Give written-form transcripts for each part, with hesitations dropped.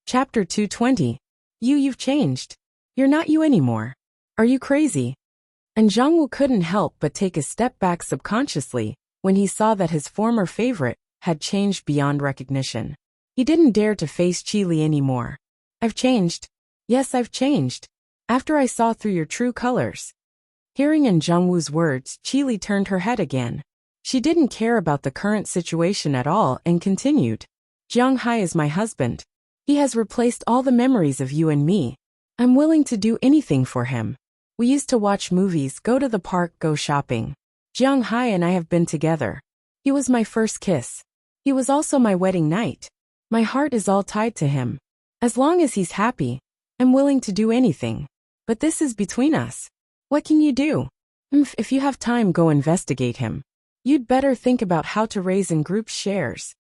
Chapter 220. You've changed. You're not you anymore. Are you crazy? And Jongwoo couldn't help but take a step back subconsciously when he saw that his former favorite had changed beyond recognition. He didn't dare to face Chili anymore. I've changed. Yes, I've changed. After I saw through your true colors. Hearing in Jongwoo's words, Chili turned her head again. She didn't care about the current situation at all and continued. Jung-hai is my husband. He has replaced all the memories of you and me. I'm willing to do anything for him. We used to watch movies, go to the park, go shopping. Jung-hai and I have been together. He was my first kiss. He was also my wedding night. My heart is all tied to him. As long as he's happy, I'm willing to do anything. But this is between us. What can you do? If you have time, go investigate him. You'd better think about how to raise in group shares.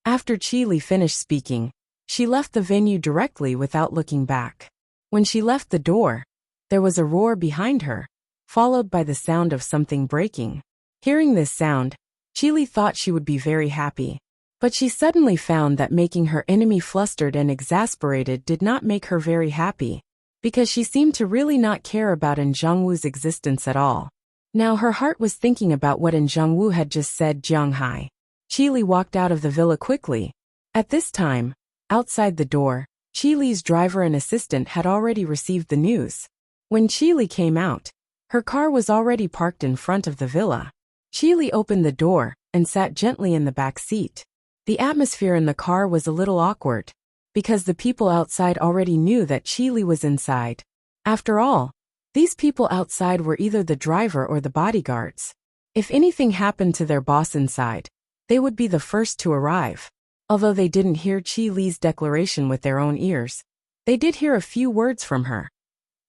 After Chili finished speaking, she left the venue directly without looking back. When she left the door, there was a roar behind her, followed by the sound of something breaking. Hearing this sound, Chili thought she would be very happy. But she suddenly found that making her enemy flustered and exasperated did not make her very happy, because she seemed to really not care about In Jongwoo's existence at all. Now her heart was thinking about what In Jongwoo had just said. Jung-hai. Chili walked out of the villa quickly. At this time, outside the door, Chili's driver and assistant had already received the news. When Chili came out, her car was already parked in front of the villa. Chili opened the door and sat gently in the back seat. The atmosphere in the car was a little awkward, because the people outside already knew that Chili was inside. After all, these people outside were either the driver or the bodyguards. If anything happened to their boss inside, they would be the first to arrive. Although they didn't hear Chili's declaration with their own ears, they did hear a few words from her.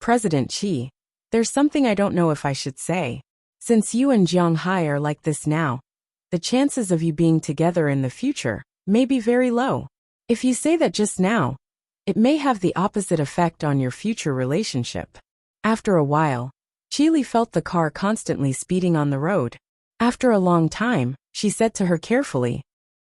President Chi, there's something I don't know if I should say. Since you and Jung-hai are like this now, the chances of you being together in the future may be very low. If you say that just now, it may have the opposite effect on your future relationship. After a while, Chili felt the car constantly speeding on the road. After a long time, she said to her carefully,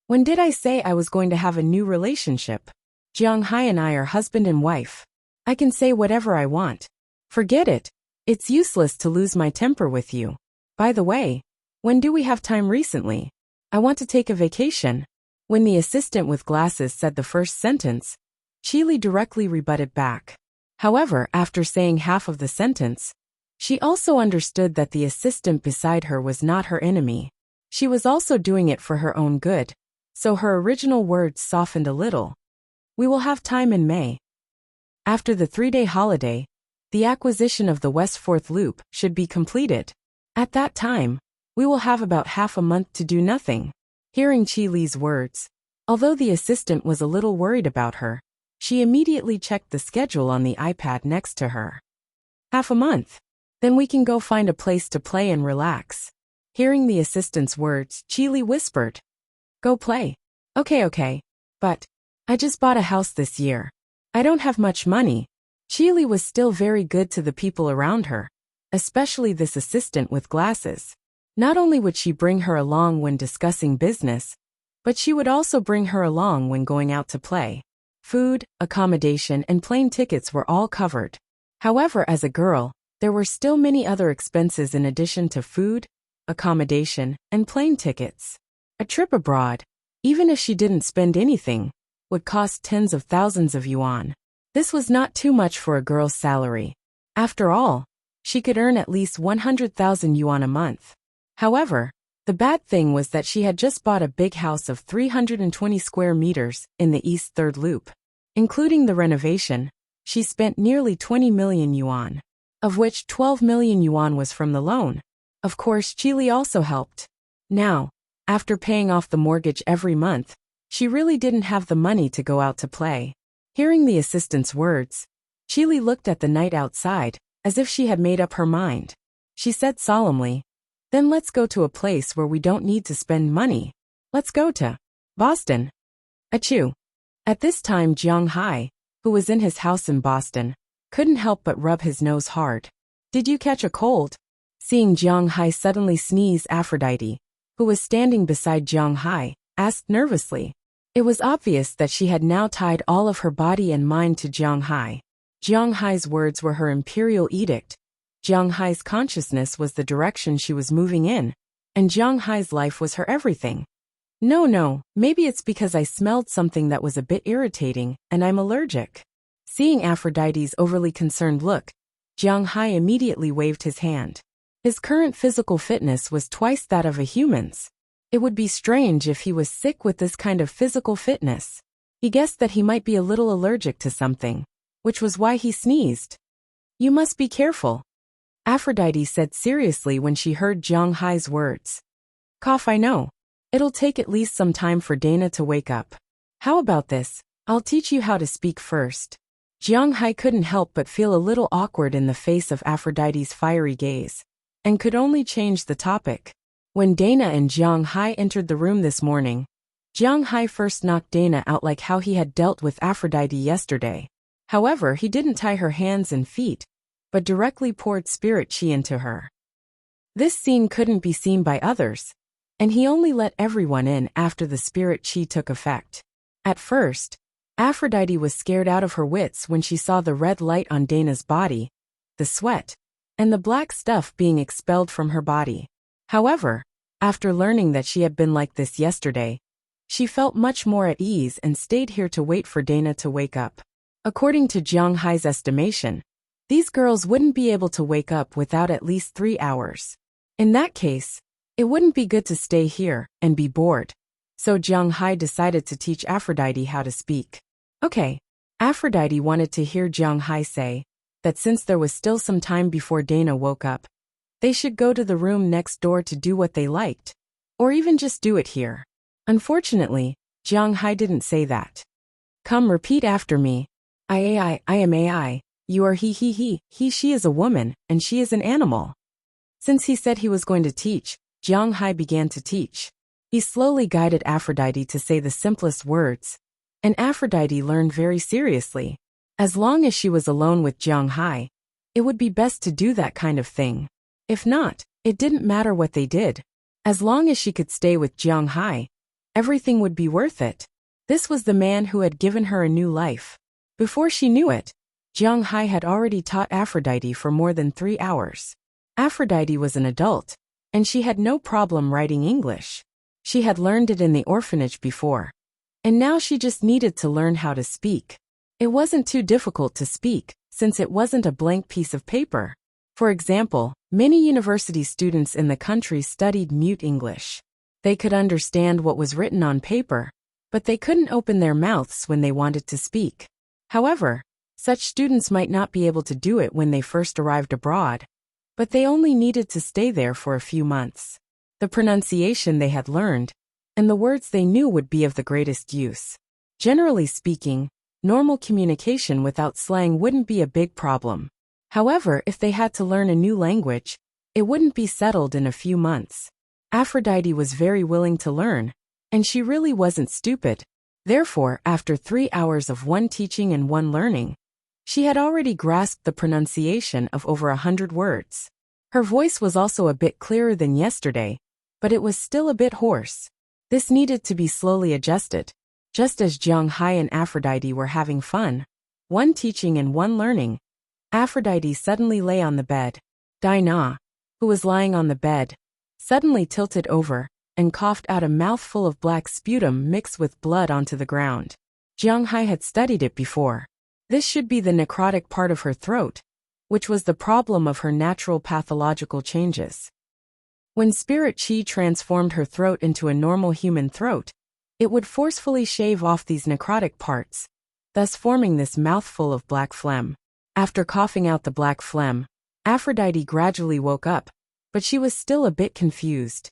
when did I say I was going to have a new relationship? Jung-hai and I are husband and wife. I can say whatever I want. Forget it. It's useless to lose my temper with you. By the way, when do we have time recently? I want to take a vacation. When the assistant with glasses said the first sentence, Chili directly rebutted back. However, after saying half of the sentence, she also understood that the assistant beside her was not her enemy. She was also doing it for her own good. So her original words softened a little. We will have time in May. After the 3-day holiday, the acquisition of the West 4th Loop should be completed. At that time, we will have about half a month to do nothing. Hearing Chili's words, although the assistant was a little worried about her, she immediately checked the schedule on the iPad next to her. Half a month? Then we can go find a place to play and relax. Hearing the assistant's words, Chili whispered, go play. Okay. But I just bought a house this year. I don't have much money. Chili was still very good to the people around her, especially this assistant with glasses. Not only would she bring her along when discussing business, but she would also bring her along when going out to play. Food, accommodation, and plane tickets were all covered. However, as a girl, there were still many other expenses in addition to food, accommodation, and plane tickets. A trip abroad, even if she didn't spend anything, would cost tens of thousands of yuan. This was not too much for a girl's salary. After all, she could earn at least 100,000 yuan a month. However, the bad thing was that she had just bought a big house of 320 square meters in the East 3rd Loop. Including the renovation, she spent nearly 20 million yuan, of which 12 million yuan was from the loan. Of course, Chili also helped. Now, after paying off the mortgage every month, she really didn't have the money to go out to play. Hearing the assistant's words, Chili looked at the night outside, as if she had made up her mind. She said solemnly, then let's go to a place where we don't need to spend money. Let's go to Boston. Achoo. At this time, Jung-hai, who was in his house in Boston, couldn't help but rub his nose hard. Did you catch a cold? Seeing Jung-hai suddenly sneeze, Aphrodite, who was standing beside Jung-hai, asked nervously. It was obvious that she had now tied all of her body and mind to Jiang Hai. Jiang Hai's words were her imperial edict. Jiang Hai's consciousness was the direction she was moving in, and Jiang Hai's life was her everything. No, maybe it's because I smelled something that was a bit irritating, and I'm allergic. Seeing Aphrodite's overly concerned look, Jiang Hai immediately waved his hand. His current physical fitness was twice that of a human's. It would be strange if he was sick with this kind of physical fitness. He guessed that he might be a little allergic to something, which was why he sneezed. You must be careful, Aphrodite said seriously when she heard Jiang Hai's words. Cough, I know. It'll take at least some time for Dana to wake up. How about this? I'll teach you how to speak first. Jiang Hai couldn't help but feel a little awkward in the face of Aphrodite's fiery gaze, and could only change the topic. When Dana and Jiang Hai entered the room this morning, Jiang Hai first knocked Dana out like how he had dealt with Aphrodite yesterday. However, he didn't tie her hands and feet, but directly poured spirit chi into her. This scene couldn't be seen by others, and he only let everyone in after the spirit chi took effect. At first, Aphrodite was scared out of her wits when she saw the red light on Dana's body, the sweat, and the black stuff being expelled from her body. However, after learning that she had been like this yesterday, she felt much more at ease and stayed here to wait for Dana to wake up. According to Jiang Hai's estimation, these girls wouldn't be able to wake up without at least 3 hours. In that case, it wouldn't be good to stay here and be bored. So Jiang Hai decided to teach Aphrodite how to speak. Okay. Aphrodite wanted to hear Jiang Hai say that since there was still some time before Dana woke up, they should go to the room next door to do what they liked, or even just do it here. Unfortunately, Jiang Hai didn't say that. Come, repeat after me. I am AI. You are he, she is a woman, and she is an animal. Since he said he was going to teach, Jiang Hai began to teach. He slowly guided Aphrodite to say the simplest words, and Aphrodite learned very seriously. As long as she was alone with Jiang Hai, it would be best to do that kind of thing. If not, it didn't matter what they did. As long as she could stay with Jiang Hai, everything would be worth it. This was the man who had given her a new life. Before she knew it, Jiang Hai had already taught Aphrodite for more than 3 hours. Aphrodite was an adult, and she had no problem writing English. She had learned it in the orphanage before, and now she just needed to learn how to speak. It wasn't too difficult to speak, since it wasn't a blank piece of paper. For example, many university students in the country studied mute English. They could understand what was written on paper, but they couldn't open their mouths when they wanted to speak. However, such students might not be able to do it when they first arrived abroad, but they only needed to stay there for a few months. The pronunciation they had learned, and the words they knew would be of the greatest use. Generally speaking, normal communication without slang wouldn't be a big problem. However, if they had to learn a new language, it wouldn't be settled in a few months. Aphrodite was very willing to learn, and she really wasn't stupid. Therefore, after 3 hours of one teaching and one learning, she had already grasped the pronunciation of over 100 words. Her voice was also a bit clearer than yesterday, but it was still a bit hoarse. This needed to be slowly adjusted. Just as Jiang Hai and Aphrodite were having fun, one teaching and one learning, Aphrodite suddenly lay on the bed. Dinah, who was lying on the bed, suddenly tilted over and coughed out a mouthful of black sputum mixed with blood onto the ground. Jiang Hai had studied it before. This should be the necrotic part of her throat, which was the problem of her natural pathological changes. When spirit chi transformed her throat into a normal human throat, it would forcefully shave off these necrotic parts, thus forming this mouthful of black phlegm. After coughing out the black phlegm, Aphrodite gradually woke up, but she was still a bit confused.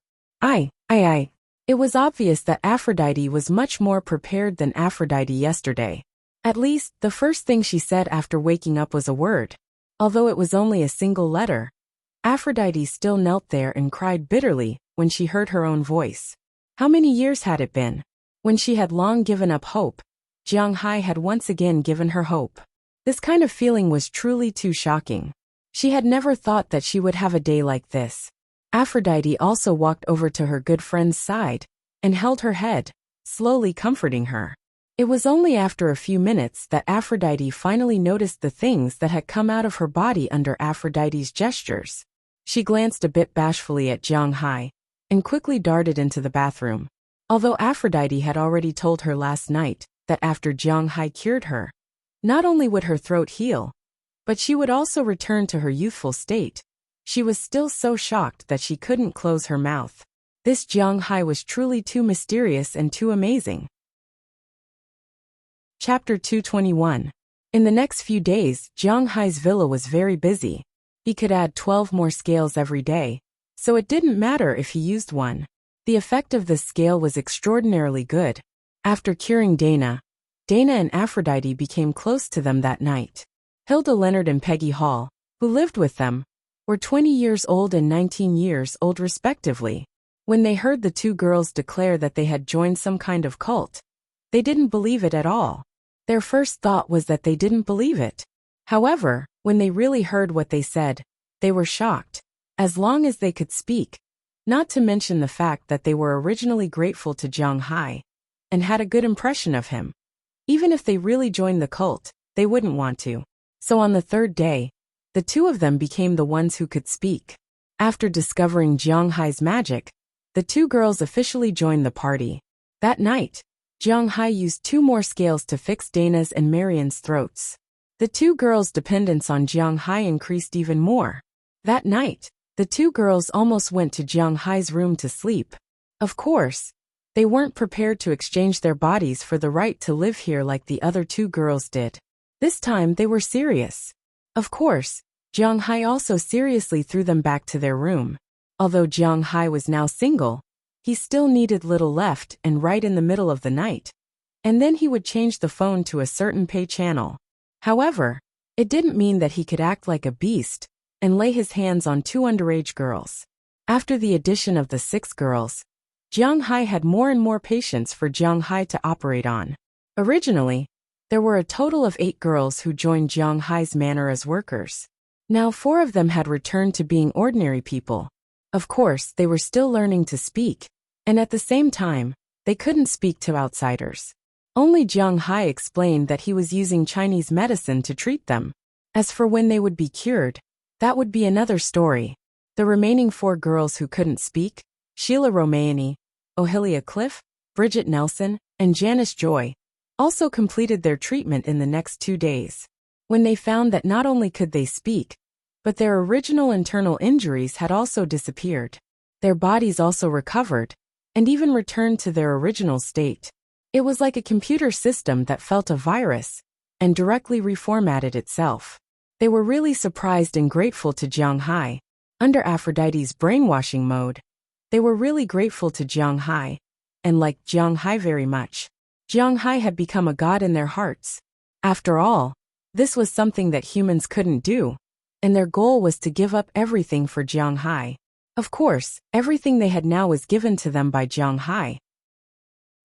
It was obvious that Aphrodite was much more prepared than Aphrodite yesterday. At least, the first thing she said after waking up was a word. Although it was only a single letter, Aphrodite still knelt there and cried bitterly when she heard her own voice. How many years had it been? When she had long given up hope, Jiang Hai had once again given her hope. This kind of feeling was truly too shocking. She had never thought that she would have a day like this. Aphrodite also walked over to her good friend's side and held her head, slowly comforting her. It was only after a few minutes that Aphrodite finally noticed the things that had come out of her body under Aphrodite's gestures. She glanced a bit bashfully at Jiang Hai and quickly darted into the bathroom. Although Aphrodite had already told her last night that after Jiang Hai cured her, not only would her throat heal, but she would also return to her youthful state, she was still so shocked that she couldn't close her mouth. This Jiang Hai was truly too mysterious and too amazing. Chapter 221. In the next few days, Jiang Hai's villa was very busy. He could add 12 more scales every day, so it didn't matter if he used one. The effect of this scale was extraordinarily good. After curing Dana and Aphrodite became close to them that night. Hilda Leonard and Peggy Hall, who lived with them, were 20 years old and 19 years old respectively. When they heard the two girls declare that they had joined some kind of cult, they didn't believe it at all. Their first thought was that they didn't believe it. However, when they really heard what they said, they were shocked. As long as they could speak, not to mention the fact that they were originally grateful to Jiang Hai and had a good impression of him. Even if they really joined the cult, they wouldn't want to. So on the third day, the two of them became the ones who could speak. After discovering Jiang Hai's magic, the two girls officially joined the party. That night, Jiang Hai used 2 more scales to fix Dana's and Marian's throats. The two girls' dependence on Jiang Hai increased even more. That night, the two girls almost went to Jiang Hai's room to sleep. Of course, they weren't prepared to exchange their bodies for the right to live here like the other two girls did. This time they were serious. Of course, Jiang Hai also seriously threw them back to their room. Although Jiang Hai was now single, he still needed little left and right in the middle of the night. And then he would change the phone to a certain pay channel. However, it didn't mean that he could act like a beast and lay his hands on 2 underage girls. After the addition of the 6 girls, Jiang Hai had more and more patience for Jiang Hai to operate on. Originally, there were a total of 8 girls who joined Jiang Hai's manor as workers. Now 4 of them had returned to being ordinary people. Of course, they were still learning to speak, and at the same time, they couldn't speak to outsiders. Only Jiang Hai explained that he was using Chinese medicine to treat them. As for when they would be cured, that would be another story. The remaining 4 girls who couldn't speak, Sheila Romayani, Ohilia Cliff, Bridget Nelson, and Janice Joy, also completed their treatment in the next 2 days. When they found that not only could they speak, but their original internal injuries had also disappeared. Their bodies also recovered, and even returned to their original state. It was like a computer system that felt a virus, and directly reformatted itself. They were really surprised and grateful to Jiang Hai. Under Aphrodite's brainwashing mode, they were really grateful to Jiang Hai, and liked Jiang Hai very much. Jiang Hai had become a god in their hearts. After all, this was something that humans couldn't do, and their goal was to give up everything for Jiang Hai. Of course, everything they had now was given to them by Jiang Hai.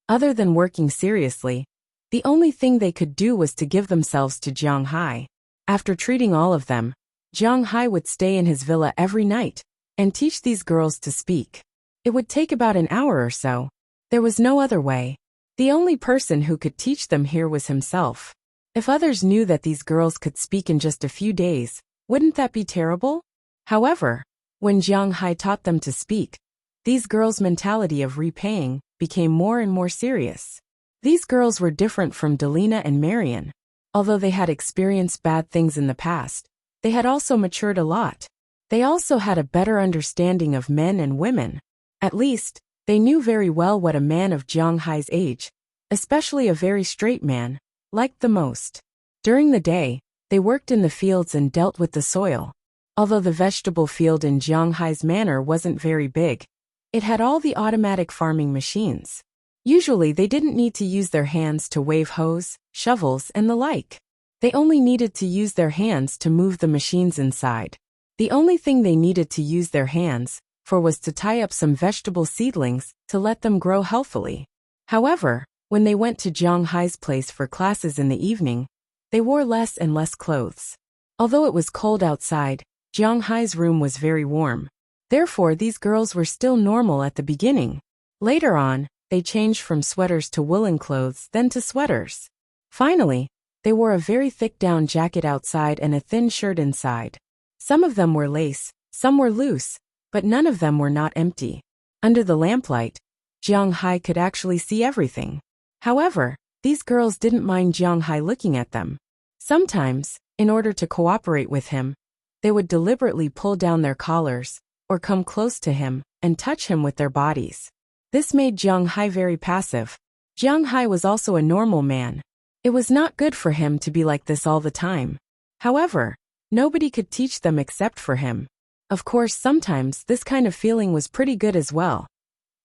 Other than working seriously, the only thing they could do was to give themselves to Jiang Hai. After treating all of them, Jiang Hai would stay in his villa every night and teach these girls to speak. It would take about an hour or so. There was no other way. The only person who could teach them here was himself. If others knew that these girls could speak in just a few days, wouldn't that be terrible? However, when Jiang Hai taught them to speak, these girls' mentality of repaying became more and more serious. These girls were different from Delina and Marian. Although they had experienced bad things in the past, they had also matured a lot. They also had a better understanding of men and women. At least, they knew very well what a man of Jiang Hai's age, especially a very straight man, liked the most. During the day, they worked in the fields and dealt with the soil. Although the vegetable field in Jiang Hai's manor wasn't very big, it had all the automatic farming machines. Usually they didn't need to use their hands to wave hoes, shovels, and the like. They only needed to use their hands to move the machines inside. The only thing they needed to use their hands for was to tie up some vegetable seedlings to let them grow healthily. However, when they went to Jiang Hai's place for classes in the evening, they wore less and less clothes. Although it was cold outside, Jiang Hai's room was very warm. Therefore, these girls were still normal at the beginning. Later on, they changed from sweaters to woolen clothes, then to sweaters. Finally, they wore a very thick down jacket outside and a thin shirt inside. Some of them were lace, some were loose, but none of them were not empty. Under the lamplight, Jiang Hai could actually see everything. However, these girls didn't mind Jiang Hai looking at them. Sometimes, in order to cooperate with him, they would deliberately pull down their collars, or come close to him, and touch him with their bodies. This made Jiang Hai very passive. Jiang Hai was also a normal man. It was not good for him to be like this all the time. However, nobody could teach them except for him. Of course, sometimes this kind of feeling was pretty good as well.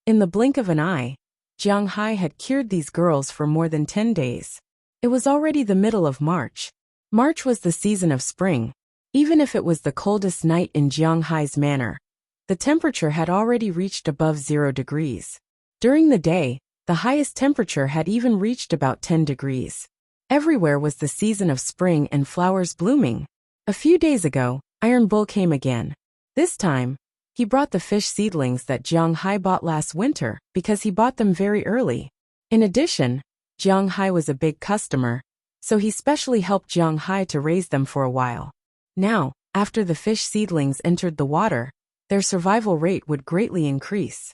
In the blink of an eye, Jiang Hai had cured these girls for more than 10 days. It was already the middle of March. March was the season of spring. Even if it was the coldest night in Jiang Hai's manor, the temperature had already reached above 0 degrees. During the day, the highest temperature had even reached about 10 degrees. Everywhere was the season of spring and flowers blooming. A few days ago, Iron Bull came again. This time, he brought the fish seedlings that Jiang Hai bought last winter because he bought them very early. In addition, Jiang Hai was a big customer, so he specially helped Jiang Hai to raise them for a while. Now, after the fish seedlings entered the water, their survival rate would greatly increase.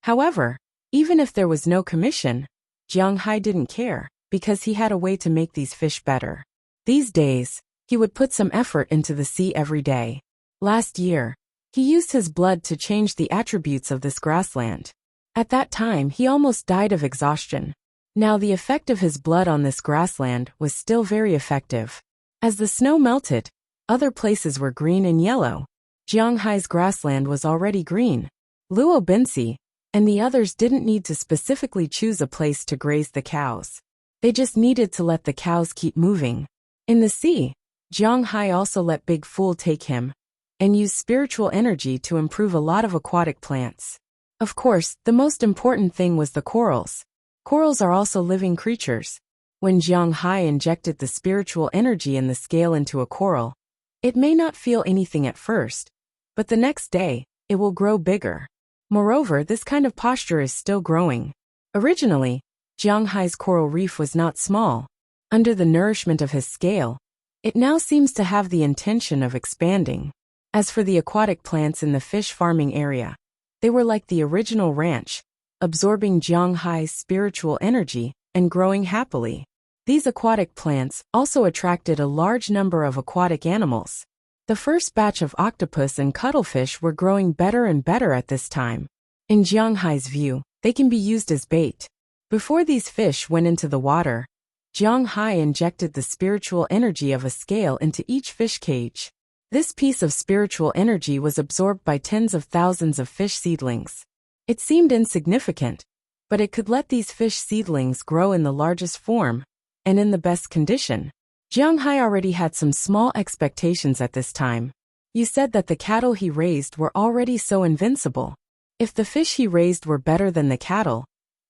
However, even if there was no commission, Jiang Hai didn't care, because he had a way to make these fish better. These days, he would put some effort into the sea every day. Last year, he used his blood to change the attributes of this grassland. At that time, he almost died of exhaustion. Now the effect of his blood on this grassland was still very effective. As the snow melted, other places were green and yellow. Jiang Hai's grassland was already green. Luo Binsi and the others didn't need to specifically choose a place to graze the cows. They just needed to let the cows keep moving. In the sea, Jiang Hai also let Big Fool take him and used spiritual energy to improve a lot of aquatic plants. Of course, the most important thing was the corals. Corals are also living creatures. When Jiang Hai injected the spiritual energy in the scale into a coral, it may not feel anything at first, but the next day, it will grow bigger. Moreover, this kind of posture is still growing. Originally, Jiang Hai's coral reef was not small. Under the nourishment of his scale, it now seems to have the intention of expanding. As for the aquatic plants in the fish farming area, they were like the original ranch, absorbing Jiang Hai's spiritual energy and growing happily. These aquatic plants also attracted a large number of aquatic animals. The first batch of octopus and cuttlefish were growing better and better at this time. In Jiang Hai's view, they can be used as bait. Before these fish went into the water, Jiang Hai injected the spiritual energy of a scale into each fish cage. This piece of spiritual energy was absorbed by tens of thousands of fish seedlings. It seemed insignificant, but it could let these fish seedlings grow in the largest form and in the best condition. Jiang Hai already had some small expectations at this time. You said that the cattle he raised were already so invincible. If the fish he raised were better than the cattle,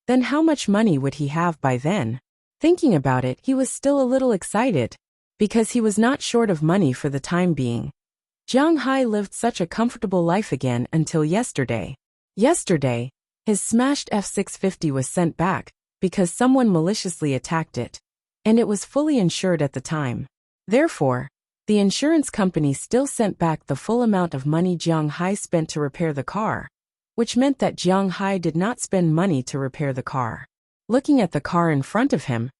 then how much money would he have by then? Thinking about it, he was still a little excited, because he was not short of money for the time being. Jiang Hai lived such a comfortable life again until yesterday. Yesterday, his smashed F-650 was sent back, because someone maliciously attacked it, and it was fully insured at the time. Therefore, the insurance company still sent back the full amount of money Jiang Hai spent to repair the car, which meant that Jiang Hai did not spend money to repair the car. Looking at the car in front of him,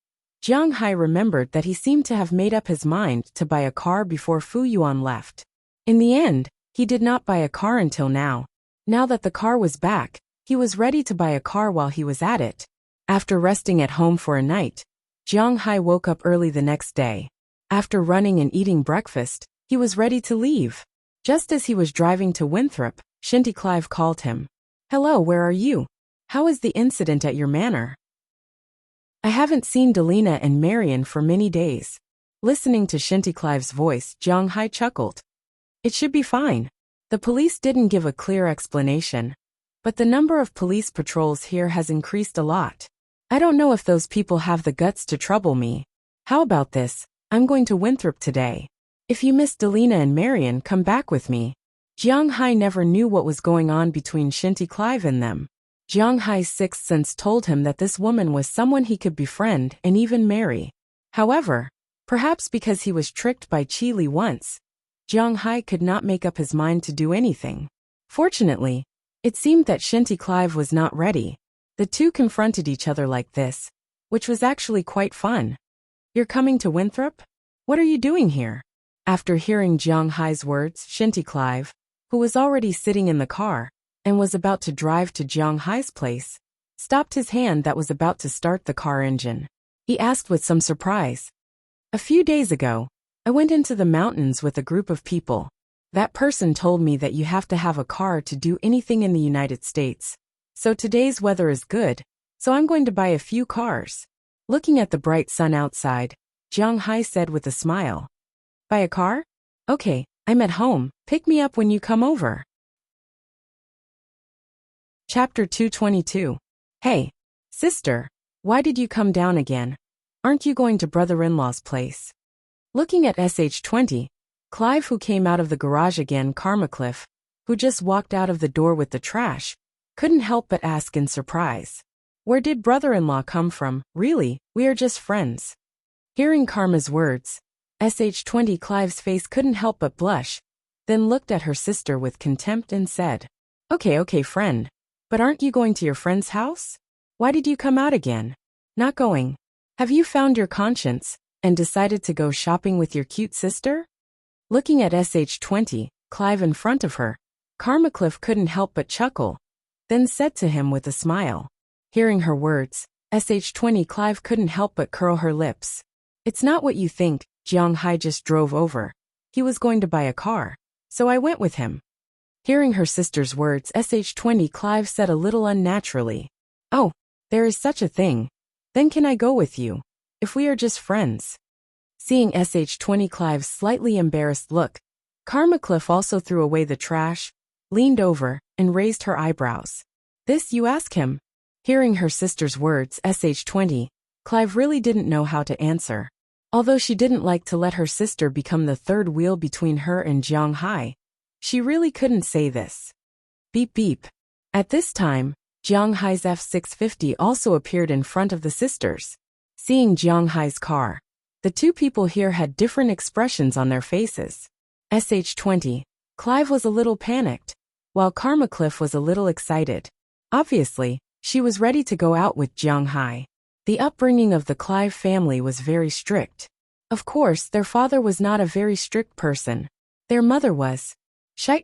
Jiang Hai remembered that he seemed to have made up his mind to buy a car before Fu Yuan left. In the end, he did not buy a car until now. Now that the car was back, he was ready to buy a car while he was at it. After resting at home for a night, Jiang Hai woke up early the next day. After running and eating breakfast, he was ready to leave. Just as he was driving to Winthrop, Shinty Clive called him. "Hello, where are you? How is the incident at your manor?" "I haven't seen Delina and Marion for many days." Listening to Shinty Clive's voice, Jiang Hai chuckled. "It should be fine." The police didn't give a clear explanation, but the number of police patrols here has increased a lot. I don't know if those people have the guts to trouble me. How about this? I'm going to Winthrop today. If you miss Delina and Marion, come back with me. Jiang Hai never knew what was going on between Shinty Clive and them. Jiang Hai's sixth sense told him that this woman was someone he could befriend and even marry. However, perhaps because he was tricked by Qi Li once, Jiang Hai could not make up his mind to do anything. Fortunately, it seemed that Shinty Clive was not ready. The two confronted each other like this, which was actually quite fun. "You're coming to Winthrop? What are you doing here?" After hearing Jiang Hai's words, Shinty Clive, who was already sitting in the car and was about to drive to Jiang Hai's place, stopped his hand that was about to start the car engine. He asked with some surprise, "A few days ago, I went into the mountains with a group of people. That person told me that you have to have a car to do anything in the United States. So today's weather is good, so I'm going to buy a few cars." Looking at the bright sun outside, Jiang Hai said with a smile, "Buy a car? Okay, I'm at home. Pick me up when you come over." Chapter 222. "Hey, sister, why did you come down again? Aren't you going to brother-in-law's place?" Looking at SH20, Clive, who came out of the garage again, Karmacliff, who just walked out of the door with the trash, couldn't help but ask in surprise, "Where did brother-in-law come from? Really, we are just friends." Hearing Karma's words, SH20 Clive's face couldn't help but blush, then looked at her sister with contempt and said, Okay, friend. But aren't you going to your friend's house? Why did you come out again?" "Not going. Have you found your conscience and decided to go shopping with your cute sister?" Looking at SH20, Clive in front of her, Karmacliff couldn't help but chuckle, then said to him with a smile. Hearing her words, SH20 Clive couldn't help but curl her lips. "It's not what you think. Jiang Hai just drove over. He was going to buy a car, so I went with him." Hearing her sister's words, SH20 Clive said a little unnaturally, "Oh, there is such a thing. Then can I go with you, if we are just friends?" Seeing SH20 Clive's slightly embarrassed look, Karmacliff also threw away the trash, leaned over, and raised her eyebrows. "This you ask him?" Hearing her sister's words, SH20, Clive really didn't know how to answer. Although she didn't like to let her sister become the third wheel between her and Jiang Hai, she really couldn't say this. Beep beep. At this time, Jiang Hai's F650 also appeared in front of the sisters. Seeing Jiang Hai's car, the two people here had different expressions on their faces. SH20, Clive was a little panicked, while Karmacliff was a little excited. Obviously, she was ready to go out with Jiang Hai. The upbringing of the Clive family was very strict. Of course, their father was not a very strict person. Their mother was.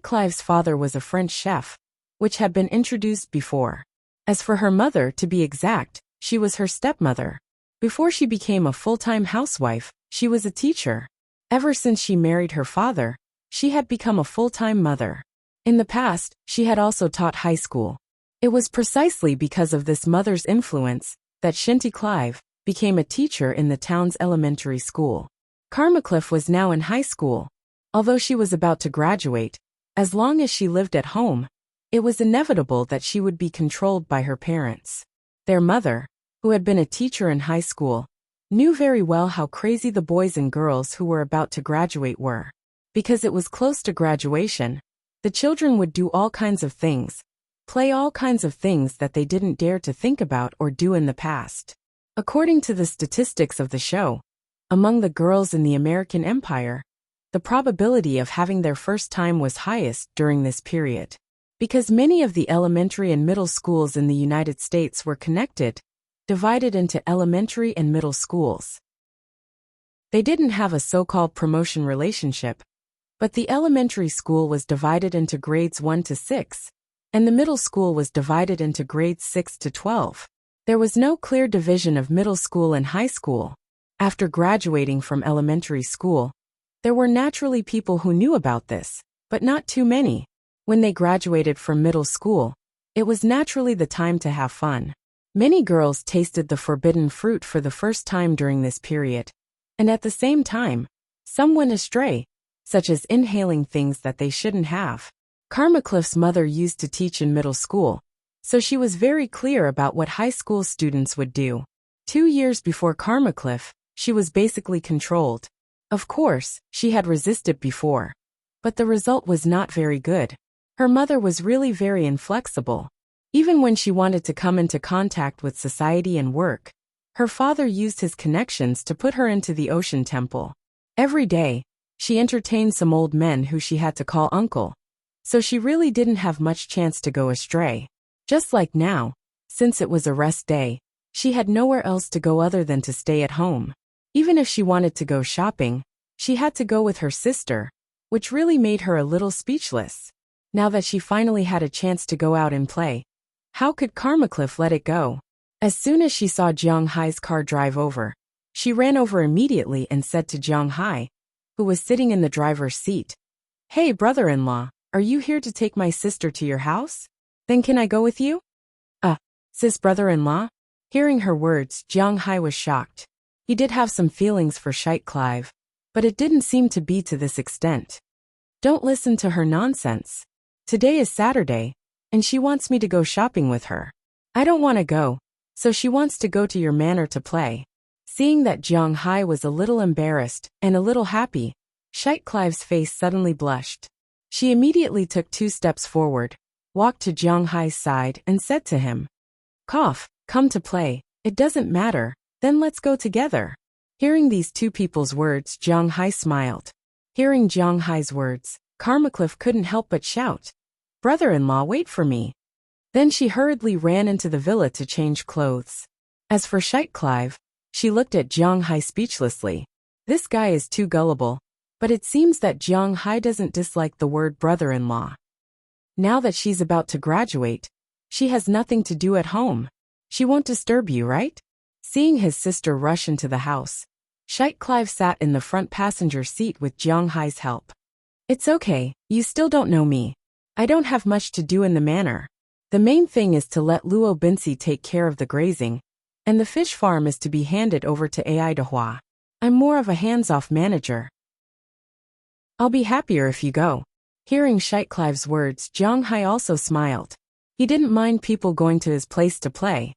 Clive's father was a French chef, which had been introduced before. As for her mother, to be exact, she was her stepmother. Before she became a full-time housewife, she was a teacher. Ever since she married her father, she had become a full-time mother. In the past, she had also taught high school. It was precisely because of this mother's influence that Shinty Clive became a teacher in the town's elementary school. Karmacliff was now in high school. Although she was about to graduate, as long as she lived at home, it was inevitable that she would be controlled by her parents. Their mother, who had been a teacher in high school, knew very well how crazy the boys and girls who were about to graduate were. Because it was close to graduation, the children would do all kinds of things, play all kinds of things that they didn't dare to think about or do in the past. According to the statistics of the show, among the girls in the American Empire, the probability of having their first time was highest during this period. Because many of the elementary and middle schools in the United States were connected, divided into elementary and middle schools. They didn't have a so-called promotion relationship, but the elementary school was divided into grades 1 to 6, and the middle school was divided into grades 6 to 12. There was no clear division of middle school and high school. After graduating from elementary school, there were naturally people who knew about this, but not too many. When they graduated from middle school, it was naturally the time to have fun. Many girls tasted the forbidden fruit for the first time during this period, and at the same time, some went astray, such as inhaling things that they shouldn't have. Karmacliff's mother used to teach in middle school, so she was very clear about what high school students would do. 2 years before Karmacliff, she was basically controlled. Of course, she had resisted before, but the result was not very good. Her mother was really very inflexible. Even when she wanted to come into contact with society and work, her father used his connections to put her into the Ocean Temple. Every day, she entertained some old men who she had to call uncle, so she really didn't have much chance to go astray. Just like now, since it was a rest day, she had nowhere else to go other than to stay at home. Even if she wanted to go shopping, she had to go with her sister, which really made her a little speechless. Now that she finally had a chance to go out and play, how could Karmacliff let it go? As soon as she saw Jiang Hai's car drive over, she ran over immediately and said to Jiang Hai, who was sitting in the driver's seat, "Hey, brother-in-law, are you here to take my sister to your house? Then can I go with you?" Sis brother-in-law? Hearing her words, Jiang Hai was shocked. He did have some feelings for Sheikh Clive, but it didn't seem to be to this extent. Don't listen to her nonsense. Today is Saturday, and she wants me to go shopping with her. I don't want to go, so she wants to go to your manor to play. Seeing that Jiang Hai was a little embarrassed and a little happy, Sheikh Clive's face suddenly blushed. She immediately took 2 steps forward, walked to Jiang Hai's side and said to him, "Come to play, it doesn't matter, then let's go together." Hearing these 2 people's words, Jiang Hai smiled. Hearing Jiang Hai's words, Karmacliff couldn't help but shout, "Brother-in-law, wait for me." Then she hurriedly ran into the villa to change clothes. As for Sheikh Clive, she looked at Jiang Hai speechlessly. This guy is too gullible, but it seems that Jiang Hai doesn't dislike the word brother-in-law. Now that she's about to graduate, she has nothing to do at home. She won't disturb you, right? Seeing his sister rush into the house, Sheikh Clive sat in the front passenger seat with Jiang Hai's help. "It's okay, you still don't know me. I don't have much to do in the manor. The main thing is to let Luo Binsi take care of the grazing, and the fish farm is to be handed over to Ai Dehua. I'm more of a hands-off manager. I'll be happier if you go." Hearing Sheikh Clive's words, Jiang Hai also smiled. He didn't mind people going to his place to play.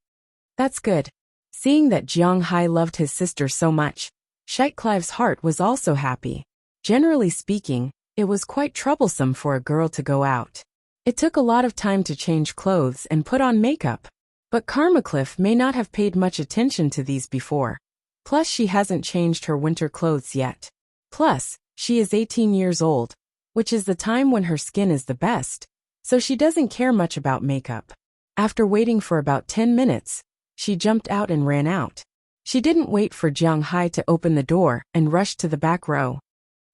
That's good. Seeing that Jiang Hai loved his sister so much, Sheikh Clive's heart was also happy. Generally speaking, it was quite troublesome for a girl to go out. It took a lot of time to change clothes and put on makeup. But Karmacliff may not have paid much attention to these before. Plus, she hasn't changed her winter clothes yet. Plus, she is 18 years old, which is the time when her skin is the best, so she doesn't care much about makeup. After waiting for about 10 minutes, she jumped out and ran out. She didn't wait for Jiang Hai to open the door and rushed to the back row.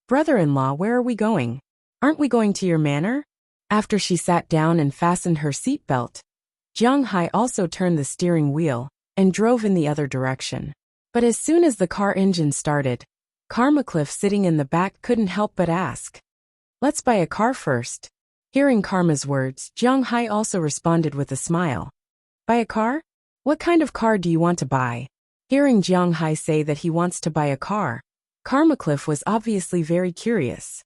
"Brother-in-law, where are we going? Aren't we going to your manor?" After she sat down and fastened her seatbelt, Jiang Hai also turned the steering wheel and drove in the other direction. But as soon as the car engine started, Karmacliff sitting in the back couldn't help but ask, "Let's buy a car first." Hearing Karma's words, Jiang Hai also responded with a smile. "Buy a car? What kind of car do you want to buy?" Hearing Jiang Hai say that he wants to buy a car, Karmacliff was obviously very curious.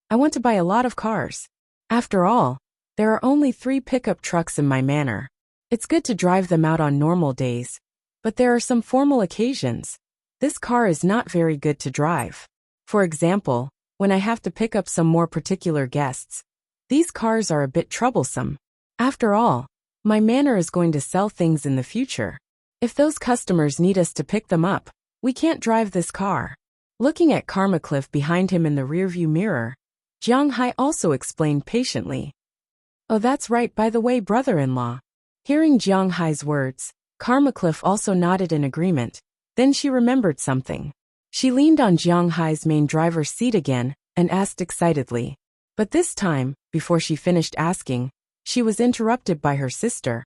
"I want to buy a lot of cars. After all, there are only 3 pickup trucks in my manor. It's good to drive them out on normal days, but there are some formal occasions. This car is not very good to drive. For example, when I have to pick up some more particular guests, these cars are a bit troublesome. After all, my manor is going to sell things in the future. If those customers need us to pick them up, we can't drive this car." Looking at Karmacliff behind him in the rearview mirror, Jiang Hai also explained patiently, "Oh, that's right, by the way, brother-in-law." Hearing Jiang Hai's words, Karmacliff also nodded in agreement. Then she remembered something. She leaned on Jiang Hai's main driver's seat again and asked excitedly. But this time, before she finished asking, she was interrupted by her sister.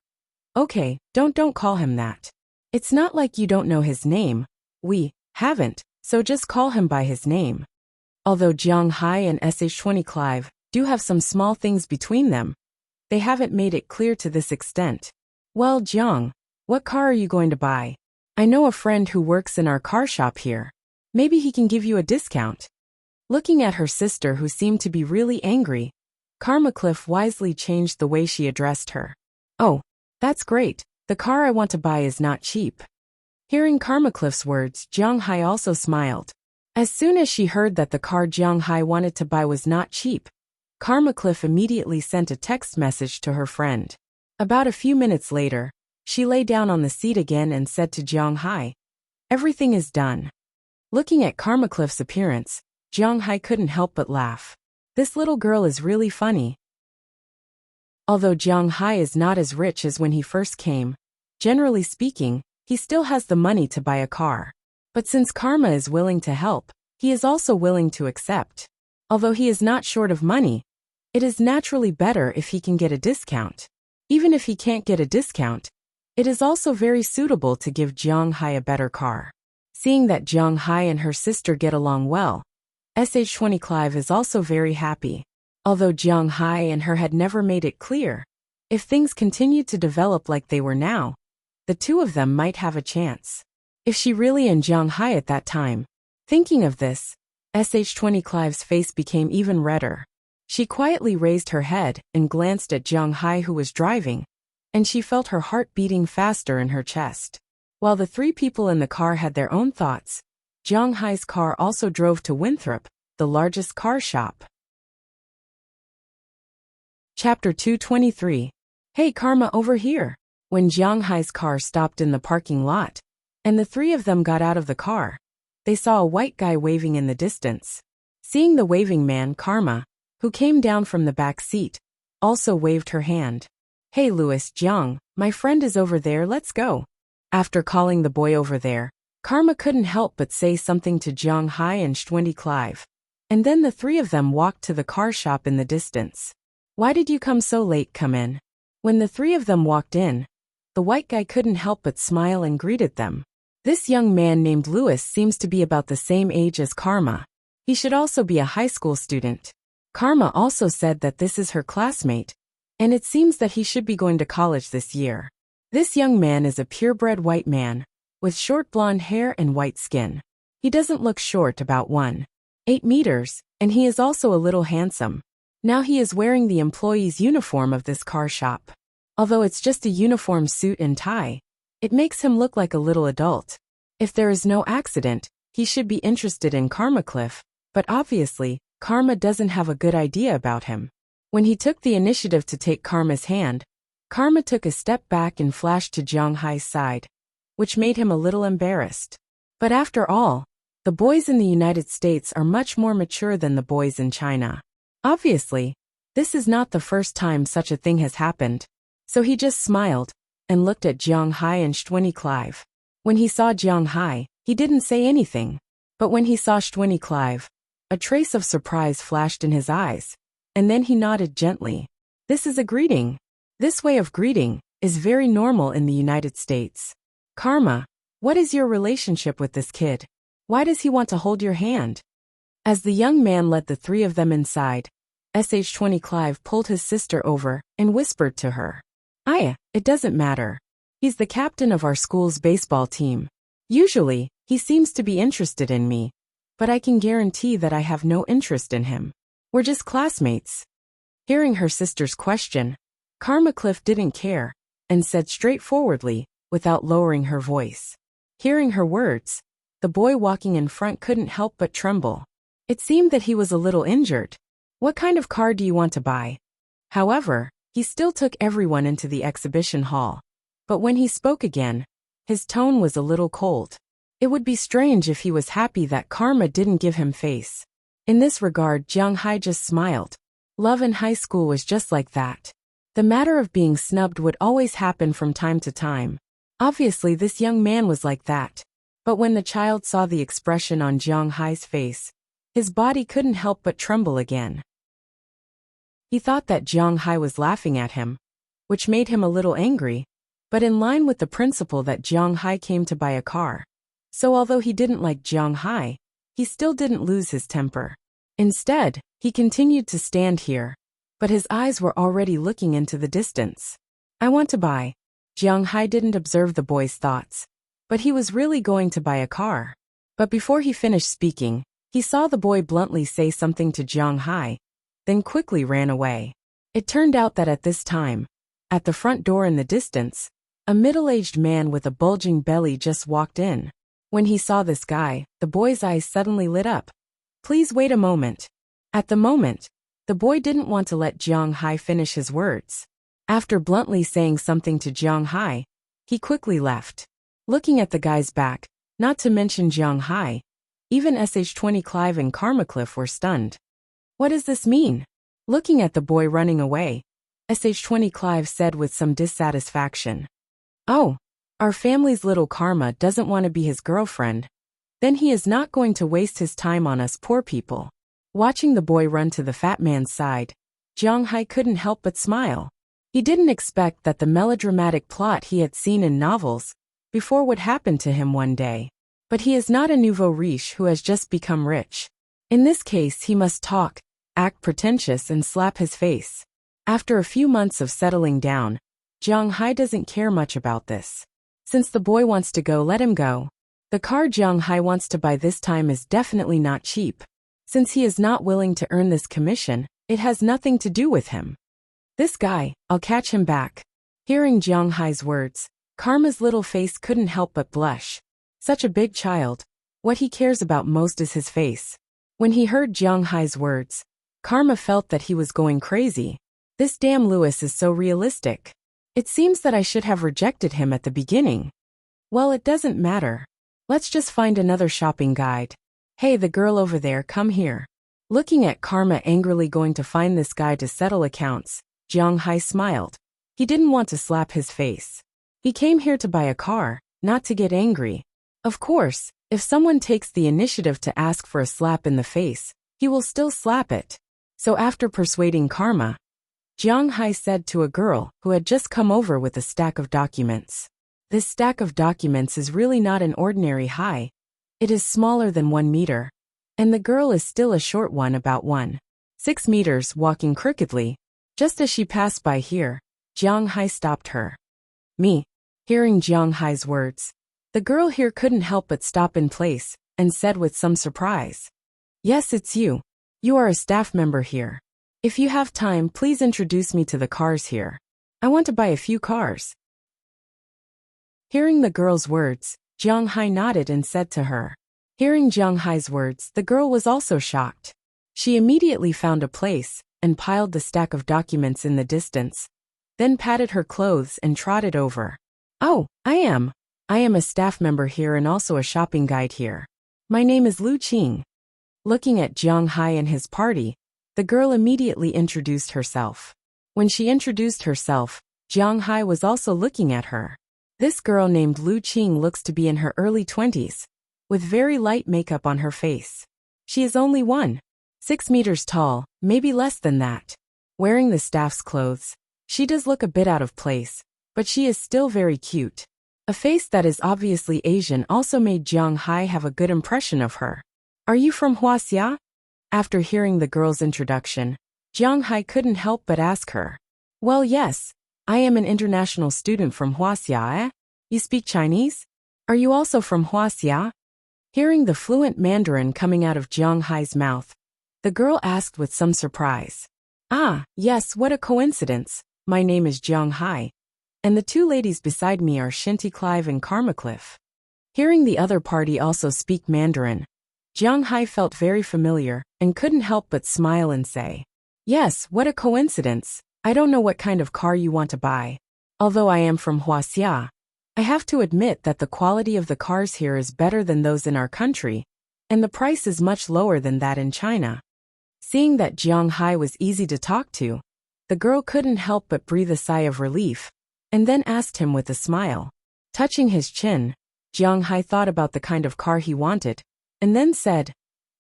"Okay, don't call him that. It's not like you don't know his name. We haven't, so just call him by his name." Although Jiang Hai and Sh20 Clive do have some small things between them, they haven't made it clear to this extent. "Well, Jiang, what car are you going to buy? I know a friend who works in our car shop here. Maybe he can give you a discount." Looking at her sister, who seemed to be really angry, Karmacliff wisely changed the way she addressed her. "Oh, that's great. The car I want to buy is not cheap." Hearing Karmacliff's words, Jiang Hai also smiled. As soon as she heard that the car Jiang Hai wanted to buy was not cheap, Karmacliff immediately sent a text message to her friend. About a few minutes later, she lay down on the seat again and said to Jiang Hai, "Everything is done." Looking at Karma Cliff's appearance, Jiang Hai couldn't help but laugh. This little girl is really funny. Although Jiang Hai is not as rich as when he first came, generally speaking, he still has the money to buy a car. But since Karma is willing to help, he is also willing to accept. Although he is not short of money, it is naturally better if he can get a discount. Even if he can't get a discount, it is also very suitable to give Jiang Hai a better car. Seeing that Jiang Hai and her sister get along well, SH20 Clive is also very happy. Although Jiang Hai and her had never made it clear, if things continued to develop like they were now, the two of them might have a chance. If she really and Jiang Hai at that time. Thinking of this, SH20 Clive's face became even redder. She quietly raised her head and glanced at Jiang Hai, who was driving, and she felt her heart beating faster in her chest. While the three people in the car had their own thoughts, Jiang Hai's car also drove to Winthrop, the largest car shop. Chapter 223. Hey Karma, over here. When Jiang Hai's car stopped in the parking lot, and the three of them got out of the car, they saw a white guy waving in the distance. Seeing the waving man, Karma, who came down from the back seat, also waved her hand. Hey Louis, Jiang, my friend is over there, let's go. After calling the boy over there, Karma couldn't help but say something to Jiang Hai and SH20 Clive. And then the three of them walked to the car shop in the distance. Why did you come so late? Come in. When the three of them walked in, the white guy couldn't help but smile and greeted them. This young man named Louis seems to be about the same age as Karma. He should also be a high school student. Karma also said that this is her classmate, and it seems that he should be going to college this year. This young man is a purebred white man, with short blonde hair and white skin. He doesn't look short, about 1.8 meters, and he is also a little handsome. Now he is wearing the employee's uniform of this car shop. Although it's just a uniform suit and tie, it makes him look like a little adult. If there is no accident, he should be interested in Karma Cliff, but obviously, Karma doesn't have a good idea about him. When he took the initiative to take Karma's hand, Karma took a step back and flashed to Jiang Hai's side, which made him a little embarrassed. But after all, the boys in the United States are much more mature than the boys in China. Obviously, this is not the first time such a thing has happened. So he just smiled and looked at Jiang Hai and SH20 Clive. When he saw Jiang Hai, he didn't say anything. But when he saw SH20 Clive, a trace of surprise flashed in his eyes, and then he nodded gently. This is a greeting. This way of greeting is very normal in the United States. Karma, what is your relationship with this kid? Why does he want to hold your hand? As the young man led the three of them inside, SH20 Clive pulled his sister over and whispered to her. It doesn't matter. He's the captain of our school's baseball team. Usually, he seems to be interested in me, but I can guarantee that I have no interest in him. We're just classmates. Hearing her sister's question, Karma Cliff didn't care, and said straightforwardly, without lowering her voice. Hearing her words, the boy walking in front couldn't help but tremble. It seemed that he was a little injured. What kind of car do you want to buy? However, he still took everyone into the exhibition hall. But when he spoke again, his tone was a little cold. It would be strange if he was happy that Karma didn't give him face. In this regard, Jiang Hai just smiled. Love in high school was just like that. The matter of being snubbed would always happen from time to time. Obviously, this young man was like that. But when the child saw the expression on Jiang Hai's face, his body couldn't help but tremble again. He thought that Jiang Hai was laughing at him, which made him a little angry, but in line with the principle that Jiang Hai came to buy a car. So although he didn't like Jiang Hai, he still didn't lose his temper. Instead, he continued to stand here, but his eyes were already looking into the distance. I want to buy. Jiang Hai didn't observe the boy's thoughts, but he was really going to buy a car. But before he finished speaking, he saw the boy bluntly say something to Jiang Hai, then quickly ran away. It turned out that at this time, at the front door in the distance, a middle-aged man with a bulging belly just walked in. When he saw this guy, the boy's eyes suddenly lit up. Please wait a moment. At the moment, the boy didn't want to let Jiang Hai finish his words. After bluntly saying something to Jiang Hai, he quickly left. Looking at the guy's back, not to mention Jiang Hai, even SH-20 Clive and Karmacliff were stunned. What does this mean? Looking at the boy running away, SH-20 Clive said with some dissatisfaction. Oh, our family's little Karma doesn't want to be his girlfriend. Then he is not going to waste his time on us poor people. Watching the boy run to the fat man's side, Jiang Hai couldn't help but smile. He didn't expect that the melodramatic plot he had seen in novels before would happen to him one day. But he is not a nouveau riche who has just become rich. In this case he must talk, act pretentious and slap his face. After a few months of settling down, Jiang Hai doesn't care much about this. Since the boy wants to go, let him go. The car Jiang Hai wants to buy this time is definitely not cheap. Since he is not willing to earn this commission, it has nothing to do with him. This guy, I'll catch him back. Hearing Jiang Hai's words, Karma's little face couldn't help but blush. Such a big child. What he cares about most is his face. When he heard Jiang Hai's words, Karma felt that he was going crazy. This damn Louis is so realistic. It seems that I should have rejected him at the beginning. Well, it doesn't matter. Let's just find another shopping guide. Hey, the girl over there, come here. Looking at Karma angrily going to find this guy to settle accounts, Jiang Hai smiled. He didn't want to slap his face. He came here to buy a car, not to get angry. Of course, if someone takes the initiative to ask for a slap in the face, he will still slap it. So after persuading Karma, Jiang Hai said to a girl who had just come over with a stack of documents. This stack of documents is really not an ordinary Hai. It is smaller than 1 meter. And the girl is still a short one, about 1.6 meters, walking crookedly. Just as she passed by here, Jiang Hai stopped her. Me. Hearing Jiang Hai's words, the girl here couldn't help but stop in place and said with some surprise. Yes, it's you. You are a staff member here. If you have time, please introduce me to the cars here. I want to buy a few cars. Hearing the girl's words, Jiang Hai nodded and said to her. Hearing Jiang Hai's words, the girl was also shocked. She immediately found a place and piled the stack of documents in the distance, then patted her clothes and trotted over. Oh, I am a staff member here and also a shopping guide here. My name is Lu Qing. Looking at Jiang Hai and his party, the girl immediately introduced herself. When she introduced herself, Jiang Hai was also looking at her. This girl named Lu Qing looks to be in her early 20s, with very light makeup on her face. She is only 1.6 meters tall, maybe less than that. Wearing the staff's clothes, she does look a bit out of place, but she is still very cute. A face that is obviously Asian also made Jiang Hai have a good impression of her. Are you from Huaxia? After hearing the girl's introduction, Jiang Hai couldn't help but ask her. Well, yes, I am an international student from Huaxia, eh? You speak Chinese? Are you also from Huaxia? Hearing the fluent Mandarin coming out of Jiang Hai's mouth, the girl asked with some surprise. Ah, yes, what a coincidence. My name is Jiang Hai. And the two ladies beside me are Shinty Clive and Karmacliff. Hearing the other party also speak Mandarin, Jiang Hai felt very familiar and couldn't help but smile and say, yes, what a coincidence. I don't know what kind of car you want to buy. Although I am from Huaxia, I have to admit that the quality of the cars here is better than those in our country, and the price is much lower than that in China. Seeing that Jiang Hai was easy to talk to, the girl couldn't help but breathe a sigh of relief, and then asked him with a smile. Touching his chin, Jiang Hai thought about the kind of car he wanted, and then said,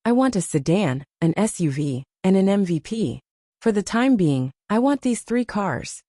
I want a sedan, an SUV, and an MVP. For the time being, I want these 3 cars.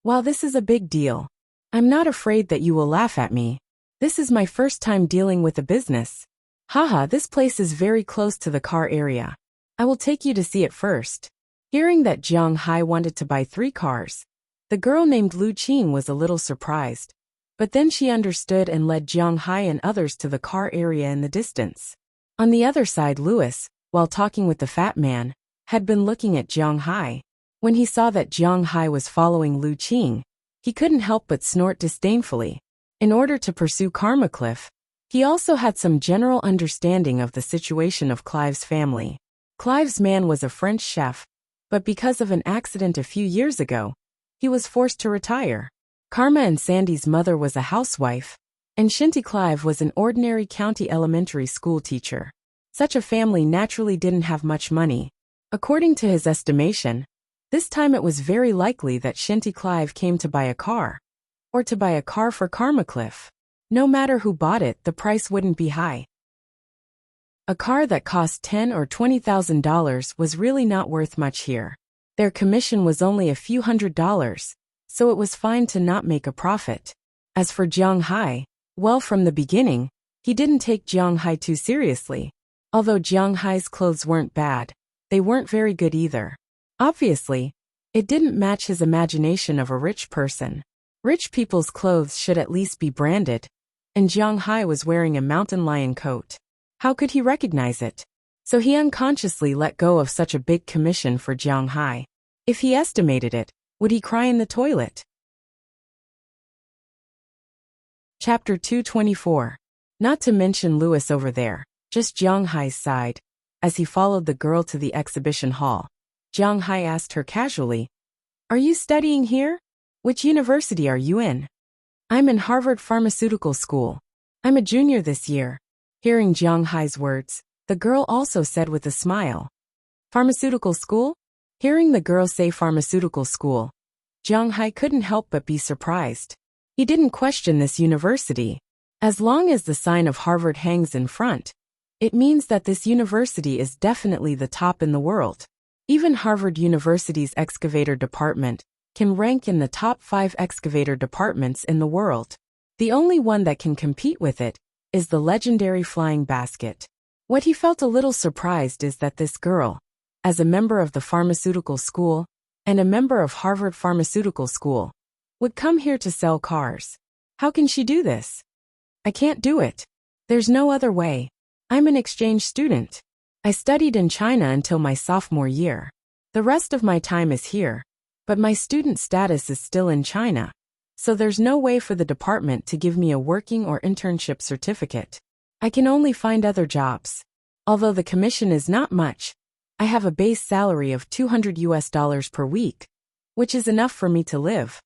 While this is a big deal, I'm not afraid that you will laugh at me. This is my first time dealing with a business. Haha, this place is very close to the car area. I will take you to see it first. Hearing that Jiang Hai wanted to buy 3 cars, the girl named Lu Qing was a little surprised, but then she understood and led Jiang Hai and others to the car area in the distance. On the other side, Louis, while talking with the fat man, had been looking at Jiang Hai. When he saw that Jiang Hai was following Lu Qing, he couldn't help but snort disdainfully. In order to pursue Karmacliff, he also had some general understanding of the situation of Clive's family. Clive's man was a French chef, but because of an accident a few years ago, he was forced to retire. Karma and Sandy's mother was a housewife, and Shinty Clive was an ordinary county elementary school teacher. Such a family naturally didn't have much money. According to his estimation, this time it was very likely that Shinty Clive came to buy a car, or to buy a car for Karma Cliff. No matter who bought it, the price wouldn't be high. A car that cost $10,000 or $20,000 was really not worth much here. Their commission was only a few $100s, so it was fine to not make a profit. As for Jiang Hai, well, from the beginning, he didn't take Jiang Hai too seriously. Although Jiang Hai's clothes weren't bad, they weren't very good either. Obviously, it didn't match his imagination of a rich person. Rich people's clothes should at least be branded, and Jiang Hai was wearing a mountain lion coat. How could he recognize it? So he unconsciously let go of such a big commission for Jiang Hai. If he estimated it, would he cry in the toilet? Chapter 224. Not to mention Louis over there, just Jiang Hai's side. As he followed the girl to the exhibition hall, Jiang Hai asked her casually, "Are you studying here? Which university are you in?" "I'm in Harvard Pharmaceutical School. I'm a junior this year." Hearing Jiang Hai's words, the girl also said with a smile, "Pharmaceutical school?" Hearing the girl say pharmaceutical school, Jiang Hai couldn't help but be surprised. He didn't question this university. As long as the sign of Harvard hangs in front, it means that this university is definitely the top in the world. Even Harvard University's excavator department can rank in the top 5 excavator departments in the world. The only one that can compete with it is the legendary flying basket. What he felt a little surprised is that this girl, as a member of the pharmaceutical school and a member of Harvard Pharmaceutical School, would come here to sell cars. How can she do this? "I can't do it. There's no other way. I'm an exchange student. I studied in China until my sophomore year. The rest of my time is here, but my student status is still in China, so there's no way for the department to give me a working or internship certificate. I can only find other jobs. Although the commission is not much, I have a base salary of $200 per week, which is enough for me to live."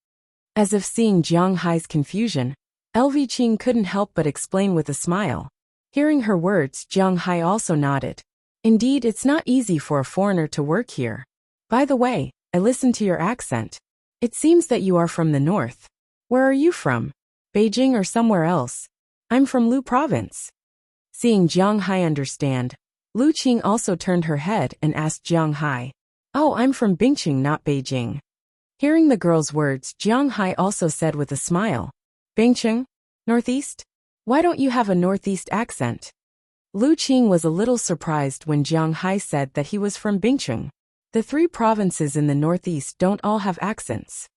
As if seeing Jiang Hai's confusion, LV Qing couldn't help but explain with a smile. Hearing her words, Jiang Hai also nodded. "Indeed, it's not easy for a foreigner to work here. By the way, I listened to your accent. It seems that you are from the north. Where are you from? Beijing or somewhere else?" "I'm from Lu Province." Seeing Jiang Hai understand, Lu Qing also turned her head and asked Jiang Hai, "Oh, I'm from Bingqing, not Beijing." Hearing the girl's words, Jiang Hai also said with a smile, "Bingqing? Northeast? Why don't you have a northeast accent?" Lu Qing was a little surprised when Jiang Hai said that he was from Bingqing. The 3 provinces in the northeast don't all have accents.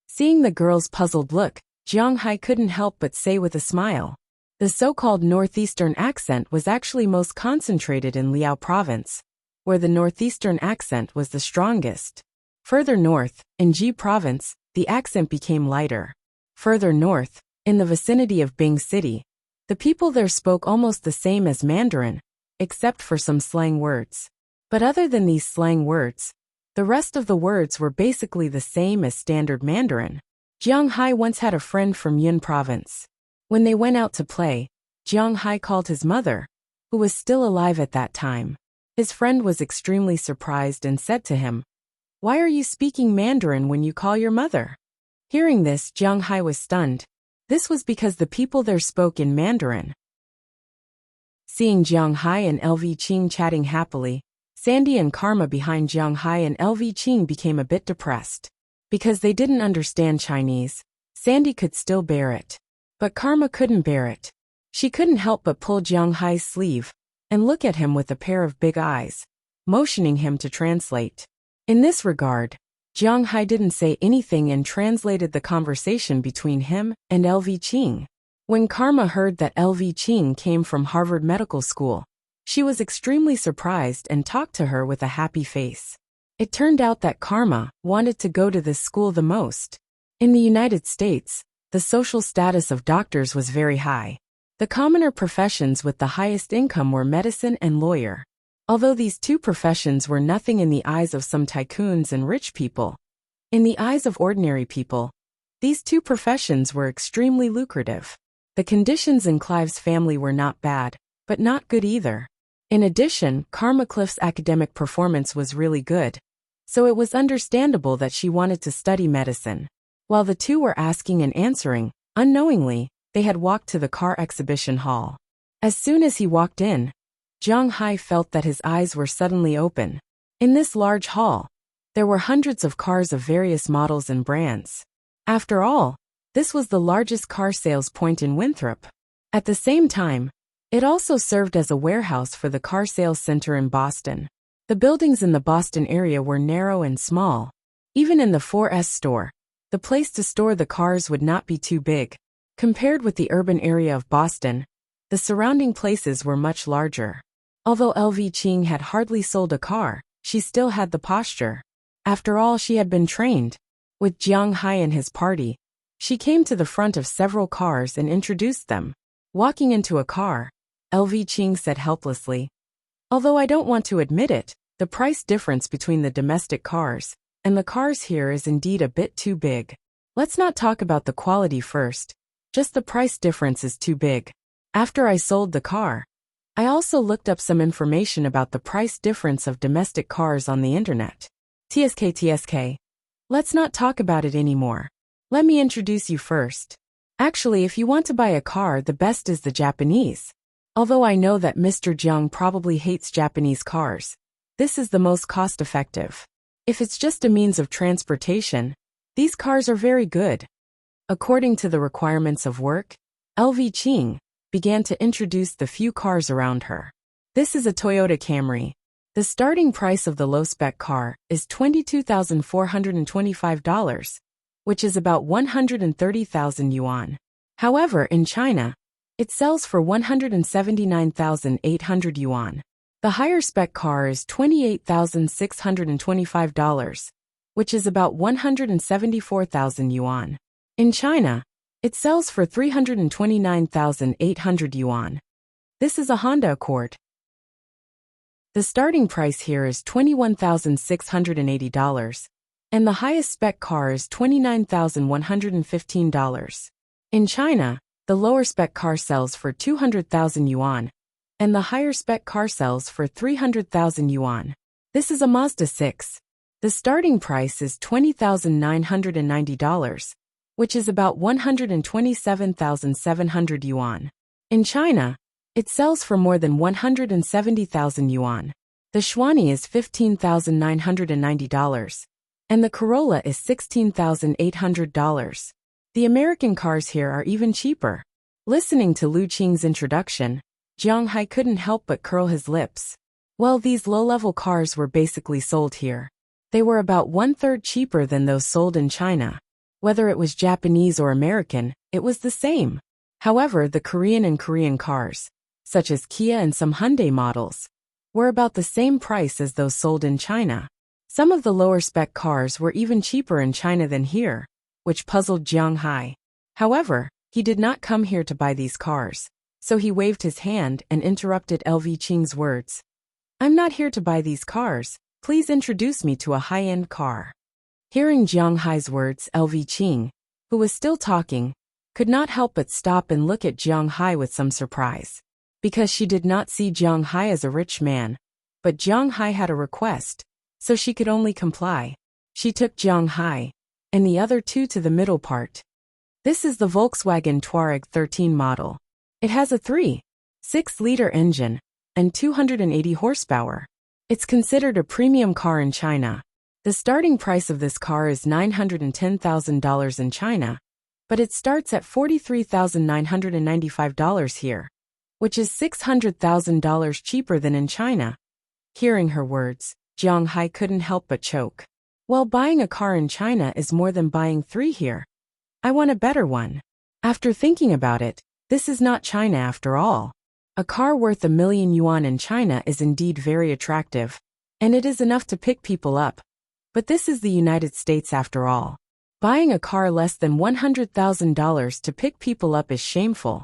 Seeing the girl's puzzled look, Jiang Hai couldn't help but say with a smile, the so-called northeastern accent was actually most concentrated in Liao province, where the northeastern accent was the strongest. Further north, in Ji province, the accent became lighter. Further north, in the vicinity of Bing City, the people there spoke almost the same as Mandarin, except for some slang words. But other than these slang words, the rest of the words were basically the same as standard Mandarin. Jiang Hai once had a friend from Yun province. When they went out to play, Jiang Hai called his mother, who was still alive at that time. His friend was extremely surprised and said to him, "Why are you speaking Mandarin when you call your mother?" Hearing this, Jiang Hai was stunned. This was because the people there spoke in Mandarin. Seeing Jiang Hai and LV Qing chatting happily, Sandy and Karma behind Jiang Hai and LV Qing became a bit depressed. Because they didn't understand Chinese, Sandy could still bear it. But Karma couldn't bear it. She couldn't help but pull Jiang Hai's sleeve and look at him with a pair of big eyes, motioning him to translate. In this regard, Jiang Hai didn't say anything and translated the conversation between him and LV Qing. When Karma heard that LV Qing came from Harvard Medical School, she was extremely surprised and talked to her with a happy face. It turned out that Karma wanted to go to this school the most. In the United States, the social status of doctors was very high. The commoner professions with the highest income were medicine and lawyer. Although these 2 professions were nothing in the eyes of some tycoons and rich people, In the eyes of ordinary people, these two professions were extremely lucrative. The conditions in Clive's family were not bad, but not good either. In addition, Karma Cliff's academic performance was really good, so it was understandable that she wanted to study medicine. While the two were asking and answering, unknowingly, they had walked to the car exhibition hall. As soon as he walked in, Jiang Hai felt that his eyes were suddenly open. In this large hall, there were hundreds of cars of various models and brands. After all, this was the largest car sales point in Winthrop. At the same time, it also served as a warehouse for the car sales center in Boston. The buildings in the Boston area were narrow and small. Even in the 4S store, the place to store the cars would not be too big. Compared with the urban area of Boston, the surrounding places were much larger. Although LV Ching had hardly sold a car, she still had the posture. After all, she had been trained. With Jiang Hai and his party, she came to the front of several cars and introduced them. Walking into a car, LV Ching said helplessly, "Although I don't want to admit it, the price difference between the domestic cars and the cars here is indeed a bit too big. Let's not talk about the quality first, just the price difference is too big. After I sold the car, I also looked up some information about the price difference of domestic cars on the internet. TSK. Let's not talk about it anymore. Let me introduce you first. Actually, if you want to buy a car, the best is the Japanese. Although I know that Mr. Jiang probably hates Japanese cars, this is the most cost-effective. If it's just a means of transportation, these cars are very good." According to the requirements of work, LV Ching began to introduce the few cars around her. This is a Toyota Camry. The starting price of the low-spec car is $22,425, which is about 130,000 yuan. However, in China, it sells for 179,800 yuan. The higher spec car is $28,625, which is about 174,000 yuan. In China, it sells for 329,800 yuan. This is a Honda Accord. The starting price here is $21,680, and the highest spec car is $29,115. In China, the lower spec car sells for 200,000 yuan, and the higher spec car sells for 300,000 yuan. This is a Mazda 6. The starting price is $20,990, which is about 127,700 yuan. In China, it sells for more than 170,000 yuan. The Xuanyi is $15,990, and the Corolla is $16,800. The American cars here are even cheaper. Listening to Lu Qing's introduction, Jiang Hai couldn't help but curl his lips. Well, these low-level cars were basically sold here. They were about one-third cheaper than those sold in China. Whether it was Japanese or American, it was the same. However, the Korean cars, such as Kia and some Hyundai models, were about the same price as those sold in China. Some of the lower-spec cars were even cheaper in China than here, which puzzled Jiang Hai. However, he did not come here to buy these cars, so he waved his hand and interrupted LV Ching's words. "I'm not here to buy these cars, please introduce me to a high-end car." Hearing Jiang Hai's words, LV Ching, who was still talking, could not help but stop and look at Jiang Hai with some surprise. Because she did not see Jiang Hai as a rich man, but Jiang Hai had a request, so she could only comply. She took Jiang Hai and the other two to the middle part. This is the Volkswagen Touareg 13 model. It has a 3.6-liter engine and 280 horsepower. It's considered a premium car in China. The starting price of this car is $910,000 in China, but it starts at $43,995 here, which is $600,000 cheaper than in China. Hearing her words, Jiang Hai couldn't help but choke. Well, buying a car in China is more than buying three here. I want a better one. After thinking about it, this is not China after all. A car worth 1,000,000 yuan in China is indeed very attractive, and it is enough to pick people up. But this is the United States after all. Buying a car less than $100,000 to pick people up is shameful.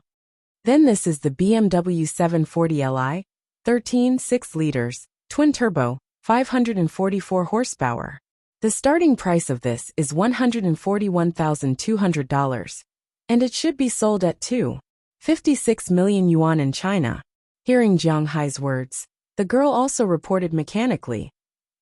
Then this is the BMW 740 Li, 13 6 liters, twin-turbo, 544 horsepower. The starting price of this is $141,200, and it should be sold at 2.56 million yuan in China. Hearing Jiang Hai's words, the girl also reported mechanically,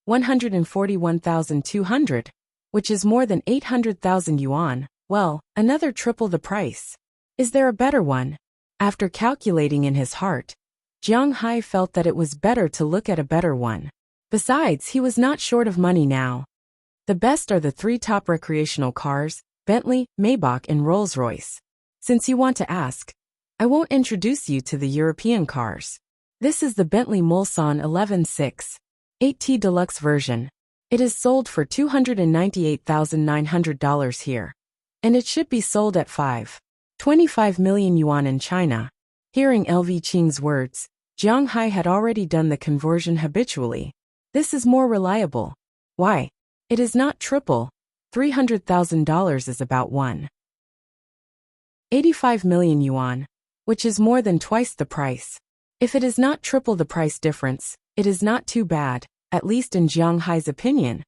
141,200, which is more than 800,000 yuan, well, another triple the price. Is there a better one? After calculating in his heart, Jiang Hai felt that it was better to look at a better one. Besides, he was not short of money now. The best are the three top recreational cars, Bentley, Maybach and Rolls-Royce. Since you want to ask, I won't introduce you to the European cars. This is the Bentley Mulsanne 11.6 8T Deluxe version. It is sold for $298,900 here, and it should be sold at 5.25 million yuan in China. Hearing LV Qing's words, Jiang Hai had already done the conversion habitually. This is more reliable. Why? It is not triple. $300,000 is about 1.85 million yuan, which is more than twice the price. If it is not triple the price difference, it is not too bad, at least in Jiang Hai's opinion.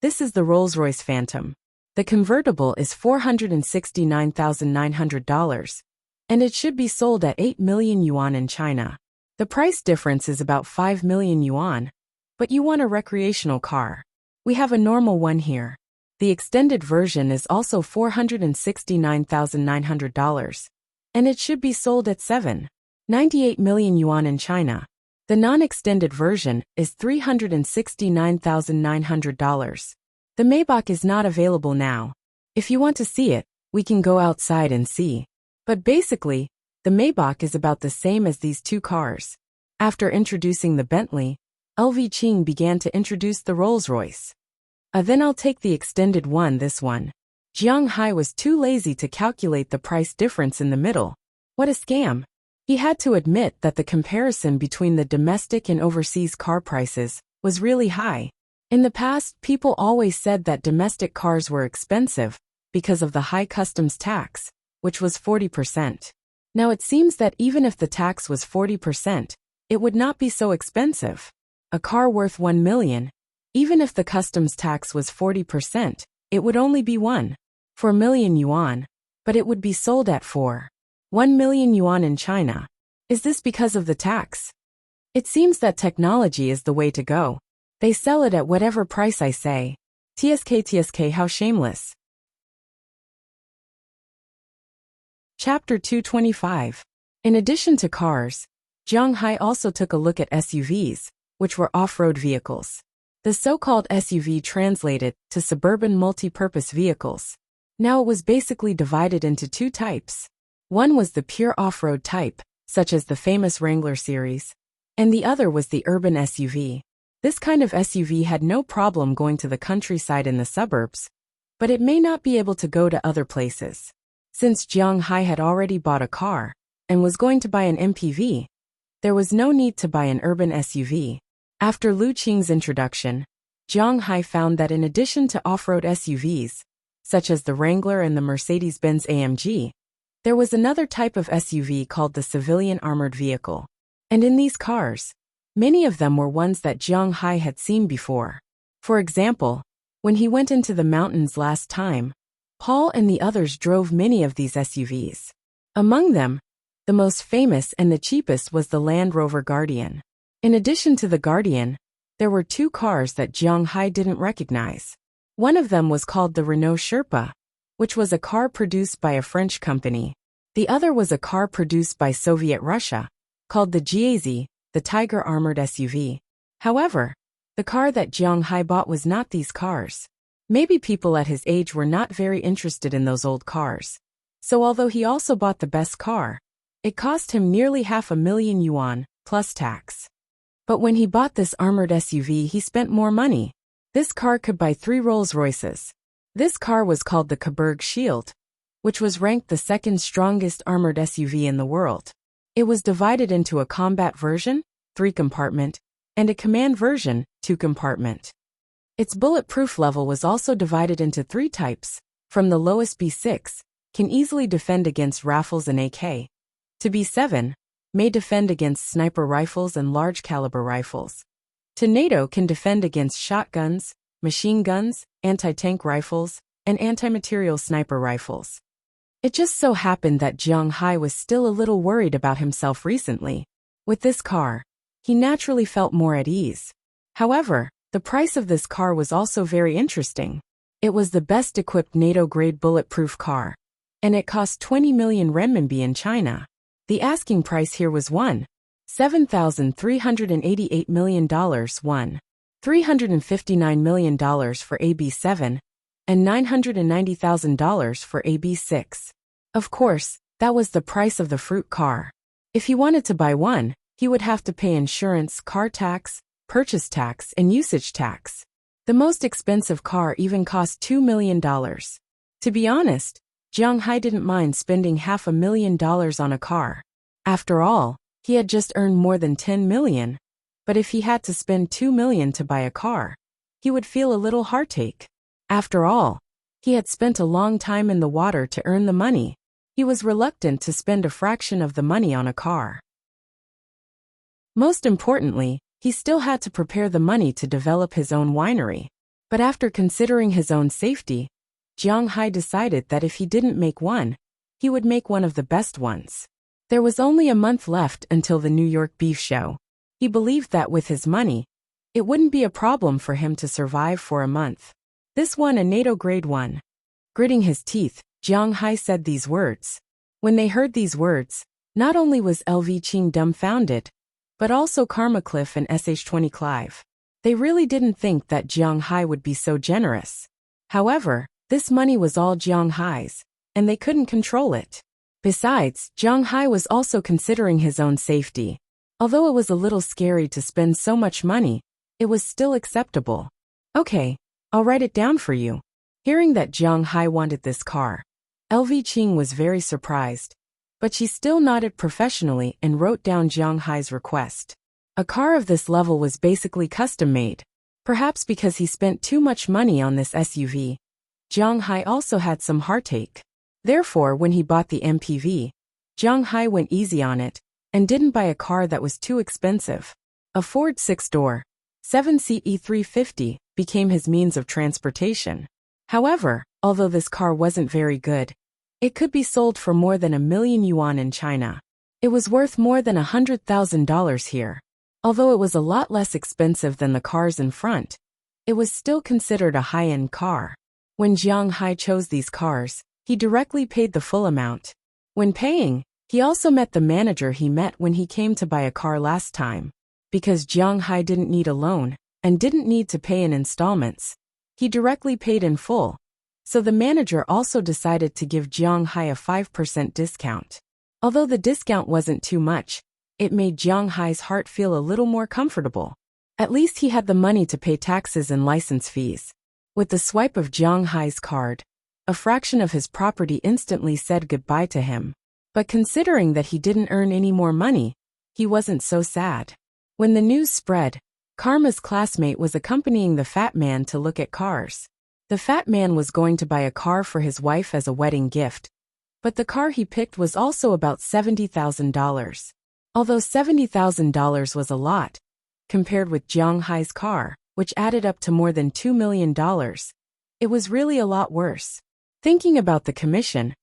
This is the Rolls-Royce Phantom. The convertible is $469,900, and it should be sold at 8 million yuan in China. The price difference is about 5 million yuan, but you want a recreational car. We have a normal one here. The extended version is also $469,900, and it should be sold at 7.98 million yuan in China. The non-extended version is $369,900. The Maybach is not available now. If you want to see it, we can go outside and see. But basically, the Maybach is about the same as these two cars. After introducing the Bentley, LV Qing began to introduce the Rolls-Royce. Then I'll take the extended one, this one. Jiang Hai was too lazy to calculate the price difference in the middle. What a scam. He had to admit that the comparison between the domestic and overseas car prices was really high. In the past, people always said that domestic cars were expensive because of the high customs tax, which was 40%. Now it seems that even if the tax was 40%, it would not be so expensive. A car worth 1 million, even if the customs tax was 40%, it would only be 1.4 million yuan, but it would be sold at 4.1 million yuan in China. Is this because of the tax? It seems that technology is the way to go. They sell it at whatever price I say. TSK, how shameless. Chapter 225. In addition to cars, Jiang Hai also took a look at SUVs, which were off-road vehicles. The so-called SUV translated to suburban multi-purpose vehicles. Now it was basically divided into two types. One was the pure off-road type, such as the famous Wrangler series, and the other was the urban SUV. This kind of SUV had no problem going to the countryside in the suburbs, but it may not be able to go to other places. Since Jiang Hai had already bought a car and was going to buy an MPV, there was no need to buy an urban SUV. After Lu Qing's introduction, Jiang Hai found that in addition to off-road SUVs, such as the Wrangler and the Mercedes-Benz AMG, there was another type of SUV called the civilian armored vehicle. And in these cars, many of them were ones that Jiang Hai had seen before. For example, when he went into the mountains last time, Paul and the others drove many of these SUVs. Among them, the most famous and the cheapest was the Land Rover Guardian. In addition to the Guardian, there were two cars that Jiang Hai didn't recognize. One of them was called the Renault Sherpa, which was a car produced by a French company. The other was a car produced by Soviet Russia, called the Giazi, the Tiger armored SUV. However, the car that Jiang Hai bought was not these cars. Maybe people at his age were not very interested in those old cars. So although he also bought the best car, it cost him nearly 500,000 yuan, plus tax. But when he bought this armored SUV, he spent more money. This car could buy 3 Rolls-Royces. This car was called the Coburg Shield, which was ranked the second strongest armored SUV in the world. It was divided into a combat version, 3-compartment, and a command version, 2-compartment. Its bulletproof level was also divided into 3 types. From the lowest B6, can easily defend against rifles and AK, to B7, may defend against sniper rifles and large caliber rifles, to NATO can defend against shotguns, machine guns, anti-tank rifles, and anti-material sniper rifles. It just so happened that Jiang Hai was still a little worried about himself recently. With this car, he naturally felt more at ease. However, the price of this car was also very interesting. It was the best-equipped NATO-grade bulletproof car, and it cost 20 million renminbi in China. The asking price here was $7,388 million, $359 million for AB7, and $990,000 for AB6. Of course, that was the price of the fruit car. If he wanted to buy one, he would have to pay insurance, car tax, purchase tax, and usage tax. The most expensive car even cost $2 million. To be honest, Jiang Hai didn't mind spending $500,000 on a car. After all, he had just earned more than 10 million. But if he had to spend 2 million to buy a car, he would feel a little heartache. After all, he had spent a long time in the water to earn the money. He was reluctant to spend a fraction of the money on a car. Most importantly, he still had to prepare the money to develop his own winery. But after considering his own safety, Jiang Hai decided that if he didn't make one, he would make one of the best ones. There was only a month left until the New York Beef Show. He believed that with his money, it wouldn't be a problem for him to survive for a month. This one a NATO grade one. Gritting his teeth, Jiang Hai said these words. When they heard these words, not only was LV Qing dumbfounded, but also Karma Cliff and SH20 Clive. They really didn't think that Jiang Hai would be so generous. However, this money was all Jiang Hai's, and they couldn't control it. Besides, Jiang Hai was also considering his own safety. Although it was a little scary to spend so much money, it was still acceptable. Okay, I'll write it down for you. Hearing that Jiang Hai wanted this car, LV Qing was very surprised, but she still nodded professionally and wrote down Jiang Hai's request. A car of this level was basically custom-made. Perhaps because he spent too much money on this SUV, Jiang Hai also had some heartache. Therefore, when he bought the MPV, Jiang Hai went easy on it and didn't buy a car that was too expensive. A Ford 6-door, 7-seat E350 became his means of transportation. However, although this car wasn't very good, it could be sold for more than 1 million yuan in China. It was worth more than $100,000 here. Although it was a lot less expensive than the cars in front, it was still considered a high-end car. When Jiang Hai chose these cars, he directly paid the full amount. When paying, he also met the manager he met when he came to buy a car last time. Because Jiang Hai didn't need a loan and didn't need to pay in installments, he directly paid in full. So the manager also decided to give Jiang Hai a 5% discount. Although the discount wasn't too much, it made Jiang Hai's heart feel a little more comfortable. At least he had the money to pay taxes and license fees. With the swipe of Jiang Hai's card, a fraction of his property instantly said goodbye to him. But considering that he didn't earn any more money, he wasn't so sad. When the news spread, Karma's classmate was accompanying the fat man to look at cars. The fat man was going to buy a car for his wife as a wedding gift, but the car he picked was also about $70,000. Although $70,000 was a lot, compared with Jiang Hai's car, which added up to more than $2 million, it was really a lot worse. Thinking about the commission,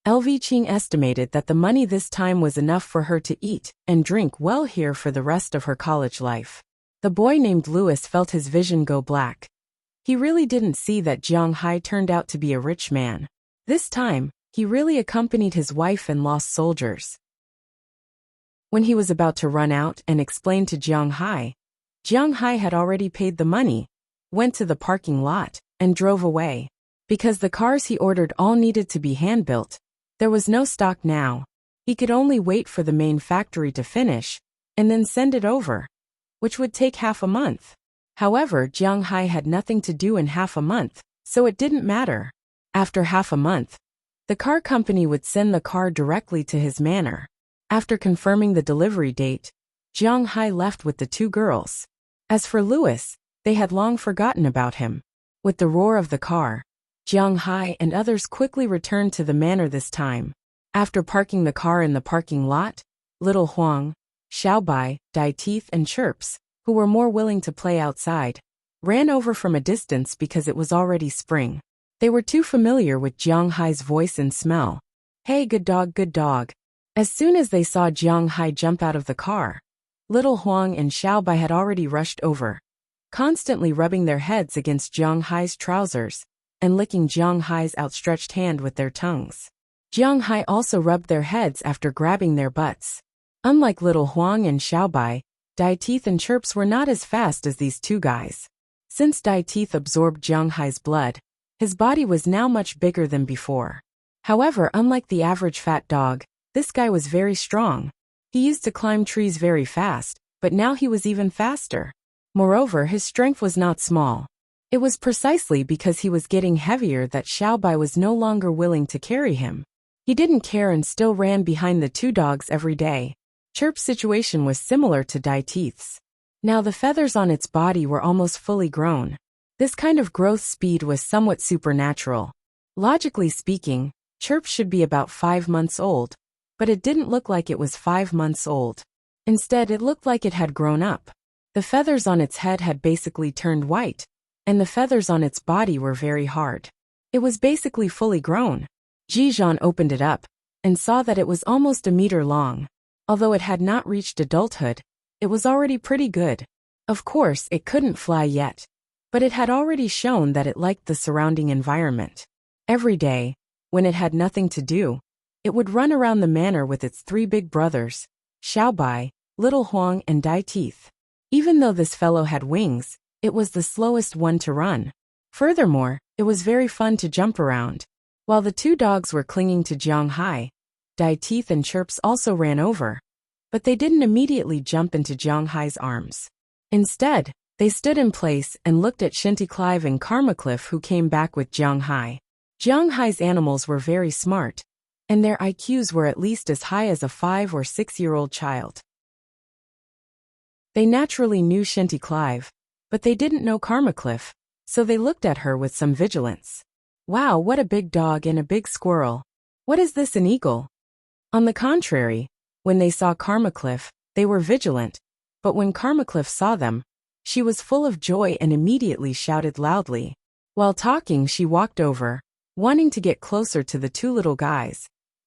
LV Qing estimated that the money this time was enough for her to eat and drink well here for the rest of her college life. The boy named Louis felt his vision go black. He really didn't see that Jiang Hai turned out to be a rich man. This time, he really accompanied his wife and lost soldiers. When he was about to run out and explain to Jiang Hai had already paid the money, went to the parking lot, and drove away. Because the cars he ordered all needed to be hand-built, there was no stock now. He could only wait for the main factory to finish, and then send it over, which would take half a month. However, Jiang Hai had nothing to do in half a month, so it didn't matter. After half a month, the car company would send the car directly to his manor. After confirming the delivery date, Jiang Hai left with the two girls. As for Louis, they had long forgotten about him. With the roar of the car, Jiang Hai and others quickly returned to the manor this time. After parking the car in the parking lot, Little Huang, Xiaobai, Dai Teeth and Chirps, who were more willing to play outside, ran over from a distance because it was already spring. They were too familiar with Jiang Hai's voice and smell. Hey, good dog, good dog. As soon as they saw Jiang Hai jump out of the car, Little Huang and Xiaobai had already rushed over, constantly rubbing their heads against Jiang Hai's trousers and licking Jiang Hai's outstretched hand with their tongues. Jiang Hai also rubbed their heads after grabbing their butts. Unlike Little Huang and Xiaobai, Dai Teeth and Chirps were not as fast as these two guys. Since Dai Teeth absorbed Jiang Hai's blood, his body was now much bigger than before. However, unlike the average fat dog, this guy was very strong. He used to climb trees very fast, but now he was even faster. Moreover, his strength was not small. It was precisely because he was getting heavier that Xiaobai was no longer willing to carry him. He didn't care and still ran behind the two dogs every day. Chirp's situation was similar to Dai Teeth's. Now the feathers on its body were almost fully grown. This kind of growth speed was somewhat supernatural. Logically speaking, Chirp should be about 5 months old, but it didn't look like it was 5 months old. Instead, it looked like it had grown up. The feathers on its head had basically turned white, and the feathers on its body were very hard. It was basically fully grown. Zhizhan opened it up and saw that it was almost a meter long. Although it had not reached adulthood, it was already pretty good. Of course, it couldn't fly yet, but it had already shown that it liked the surrounding environment. Every day, when it had nothing to do, it would run around the manor with its 3 big brothers, Xiaobai, Little Huang and Dai Teeth. Even though this fellow had wings, it was the slowest one to run. Furthermore, it was very fun to jump around. While the 2 dogs were clinging to Jiang Hai, Dai Teeth and Chirps also ran over. But they didn't immediately jump into Jiang Hai's arms. Instead, they stood in place and looked at Shinty-Clive and Karmacliff, who came back with Jiang Hai. Jiang Hai's animals were very smart, and their IQs were at least as high as a 5 or 6-year-old child. They naturally knew Shinty-Clive, but they didn't know Karmacliff, so they looked at her with some vigilance. Wow, what a big dog and a big squirrel. What is this, an eagle? On the contrary, when they saw Karmacliff, they were vigilant, but when Karmacliff saw them, she was full of joy and immediately shouted loudly. While talking, she walked over, wanting to get closer to the 2 little guys.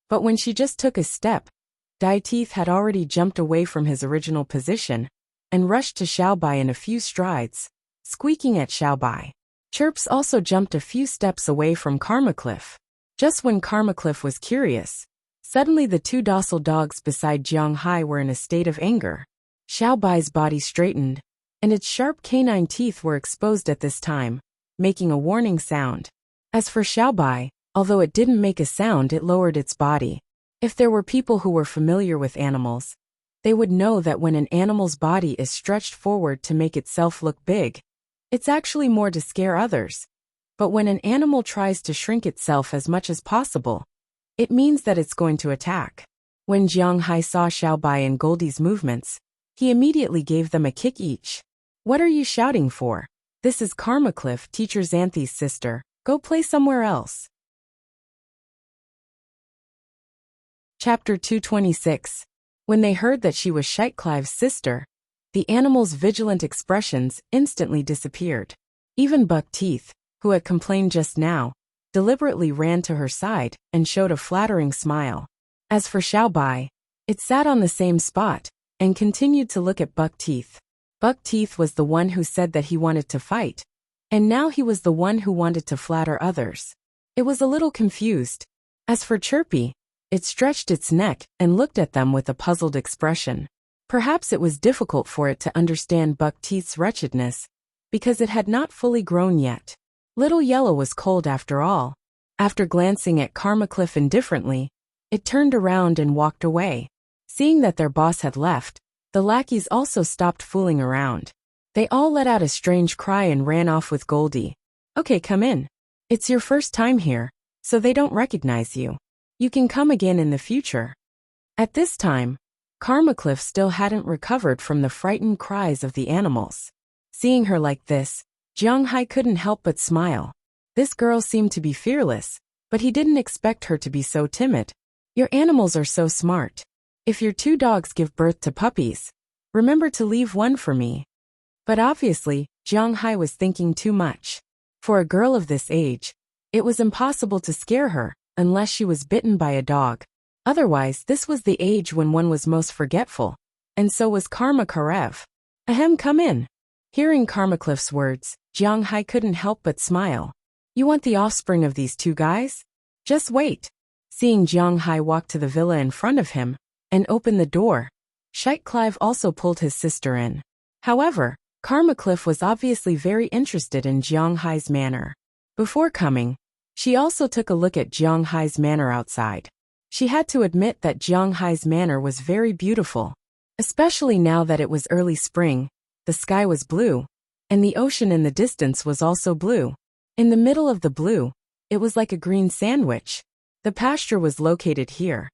But when she just took a step, Dai Teeth had already jumped away from his original position and rushed to Xiaobai in a few strides, squeaking at Xiaobai. Chirps also jumped a few steps away from Karmacliff. Just when Karmacliff was curious, suddenly the 2 docile dogs beside Jiang Hai were in a state of anger. Xiaobai's body straightened, and its sharp canine teeth were exposed at this time, making a warning sound. As for Xiaobai, although it didn't make a sound, it lowered its body. If there were people who were familiar with animals, they would know that when an animal's body is stretched forward to make itself look big, it's actually more to scare others. But when an animal tries to shrink itself as much as possible, it means that it's going to attack. When Jiang Hai saw Xiaobai and Goldie's movements, he immediately gave them a kick each. What are you shouting for? This is Karmacliff, Teacher Xanthi's sister. Go play somewhere else. Chapter 226. When they heard that she was Shinty-Clive's sister, the animal's vigilant expressions instantly disappeared. Even Buck Teeth, who had complained just now, deliberately ran to her side and showed a flattering smile. As for Xiaobai, it sat on the same spot and continued to look at Buck Teeth. Buck Teeth was the one who said that he wanted to fight, and now he was the one who wanted to flatter others. It was a little confused. As for Chirpy, it stretched its neck and looked at them with a puzzled expression. Perhaps it was difficult for it to understand Buck Teeth's wretchedness, because it had not fully grown yet. Little Yellow was cold after all. After glancing at Karmacliff indifferently, it turned around and walked away. Seeing that their boss had left, the lackeys also stopped fooling around. They all let out a strange cry and ran off with Goldie. Okay, come in. It's your first time here, so they don't recognize you. You can come again in the future. At this time, Karmacliff still hadn't recovered from the frightened cries of the animals. Seeing her like this, Jiang Hai couldn't help but smile. This girl seemed to be fearless, but he didn't expect her to be so timid. Your animals are so smart. If your 2 dogs give birth to puppies, remember to leave one for me. But obviously, Jiang Hai was thinking too much. For a girl of this age, it was impossible to scare her, unless she was bitten by a dog. Otherwise, this was the age when one was most forgetful. And so was Karma Karev. Ahem, come in. Hearing Karmacliff's words, Jiang Hai couldn't help but smile. You want the offspring of these two guys? Just wait. Seeing Jiang Hai walk to the villa in front of him and open the door, Sheikh Clive also pulled his sister in. However, Karmacliff was obviously very interested in Jiang Hai's manor. Before coming, she also took a look at Jiang Hai's manor outside. She had to admit that Jiang Hai's manor was very beautiful, especially now that it was early spring. The sky was blue, and the ocean in the distance was also blue. In the middle of the blue, it was like a green sandwich. The pasture was located here,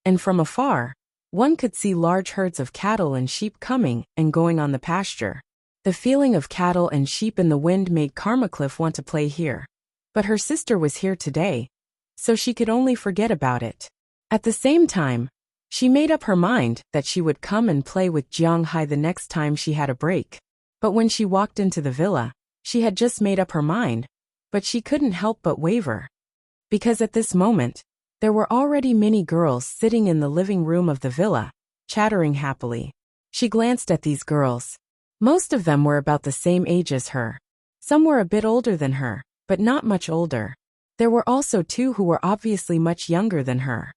and from afar, one could see large herds of cattle and sheep coming and going on the pasture. The feeling of cattle and sheep in the wind made Karmacliff want to play here. But her sister was here today, so she could only forget about it. At the same time, she made up her mind that she would come and play with Jiang Hai the next time she had a break. But when she walked into the villa, she had just made up her mind, but she couldn't help but waver. Because at this moment, there were already many girls sitting in the living room of the villa, chattering happily. She glanced at these girls. Most of them were about the same age as her. Some were a bit older than her, but not much older. There were also two who were obviously much younger than her.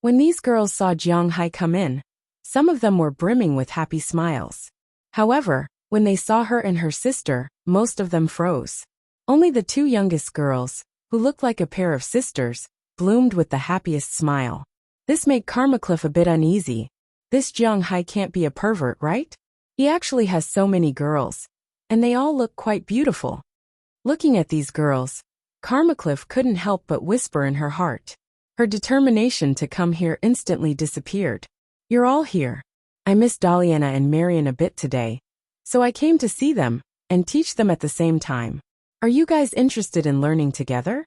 When these girls saw Jiang Hai come in, some of them were brimming with happy smiles. However, when they saw her and her sister, most of them froze. Only the two youngest girls, who looked like a pair of sisters, bloomed with the happiest smile. This made Karmacliff a bit uneasy. This Jiang Hai can't be a pervert, right? He actually has so many girls, and they all look quite beautiful. Looking at these girls, Karmacliff couldn't help but whisper in her heart. Her determination to come here instantly disappeared. You're all here. I miss Daliana and Marian a bit today, so I came to see them and teach them at the same time. Are you guys interested in learning together?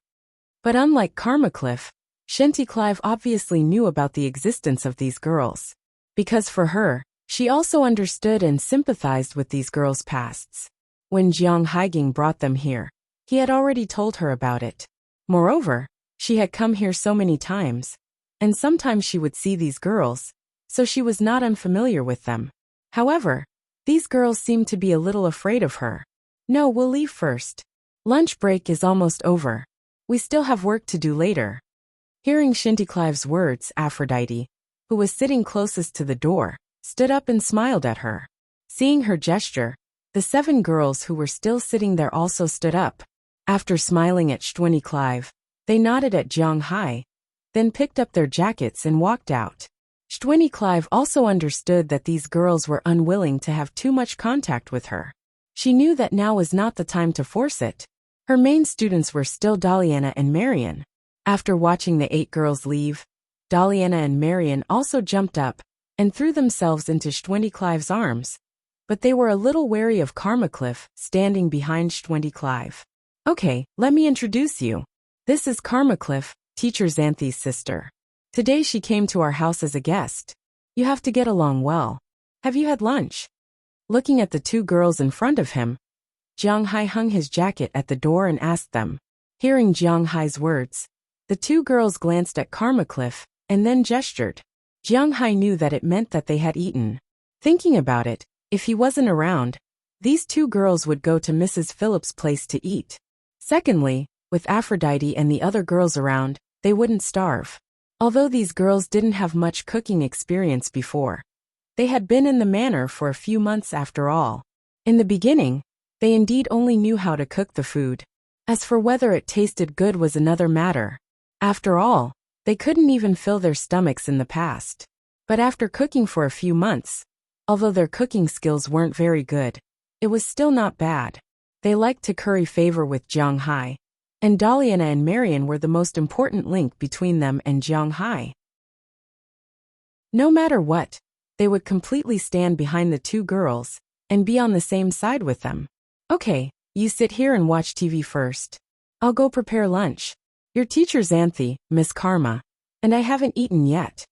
But unlike Karmacliff, Shinty Clive obviously knew about the existence of these girls. Because for her, she also understood and sympathized with these girls' pasts. When Jiang Haiging brought them here, he had already told her about it. Moreover, she had come here so many times, and sometimes she would see these girls, so she was not unfamiliar with them. However, these girls seemed to be a little afraid of her. No, we'll leave first. Lunch break is almost over. We still have work to do later. Hearing Shinty Clive's words, Aphrodite, who was sitting closest to the door, stood up and smiled at her. Seeing her gesture, the 7 girls who were still sitting there also stood up. After smiling at Shinty Clive, they nodded at Jiang Hai, then picked up their jackets and walked out. Shinty Clive also understood that these girls were unwilling to have too much contact with her. She knew that now was not the time to force it. Her main students were still Daliana and Marian. After watching the 8 girls leave, Daliana and Marian also jumped up and threw themselves into Shinty Clive's arms, but they were a little wary of Karmacliff standing behind Shinty Clive. Okay, let me introduce you. This is Karmacliff, Teacher Xanthi's sister. Today she came to our house as a guest. You have to get along well. Have you had lunch? Looking at the 2 girls in front of him, Jiang Hai hung his jacket at the door and asked them. Hearing Jiang Hai's words, the 2 girls glanced at Karmacliff and then gestured. Jiang Hai knew that it meant that they had eaten. Thinking about it, if he wasn't around, these 2 girls would go to Mrs. Phillips' place to eat. Secondly, with Aphrodite and the other girls around, they wouldn't starve. Although these girls didn't have much cooking experience before, they had been in the manor for a few months after all. In the beginning, they indeed only knew how to cook the food. As for whether it tasted good was another matter. After all, they couldn't even fill their stomachs in the past. But after cooking for a few months, although their cooking skills weren't very good, it was still not bad. They liked to curry favor with Jiang Hai, and Daliana and Marian were the most important link between them and Jiang Hai. No matter what, they would completely stand behind the 2 girls and be on the same side with them. Okay, you sit here and watch TV first. I'll go prepare lunch. Your teacher Xanthi, Miss Karma, and I haven't eaten yet.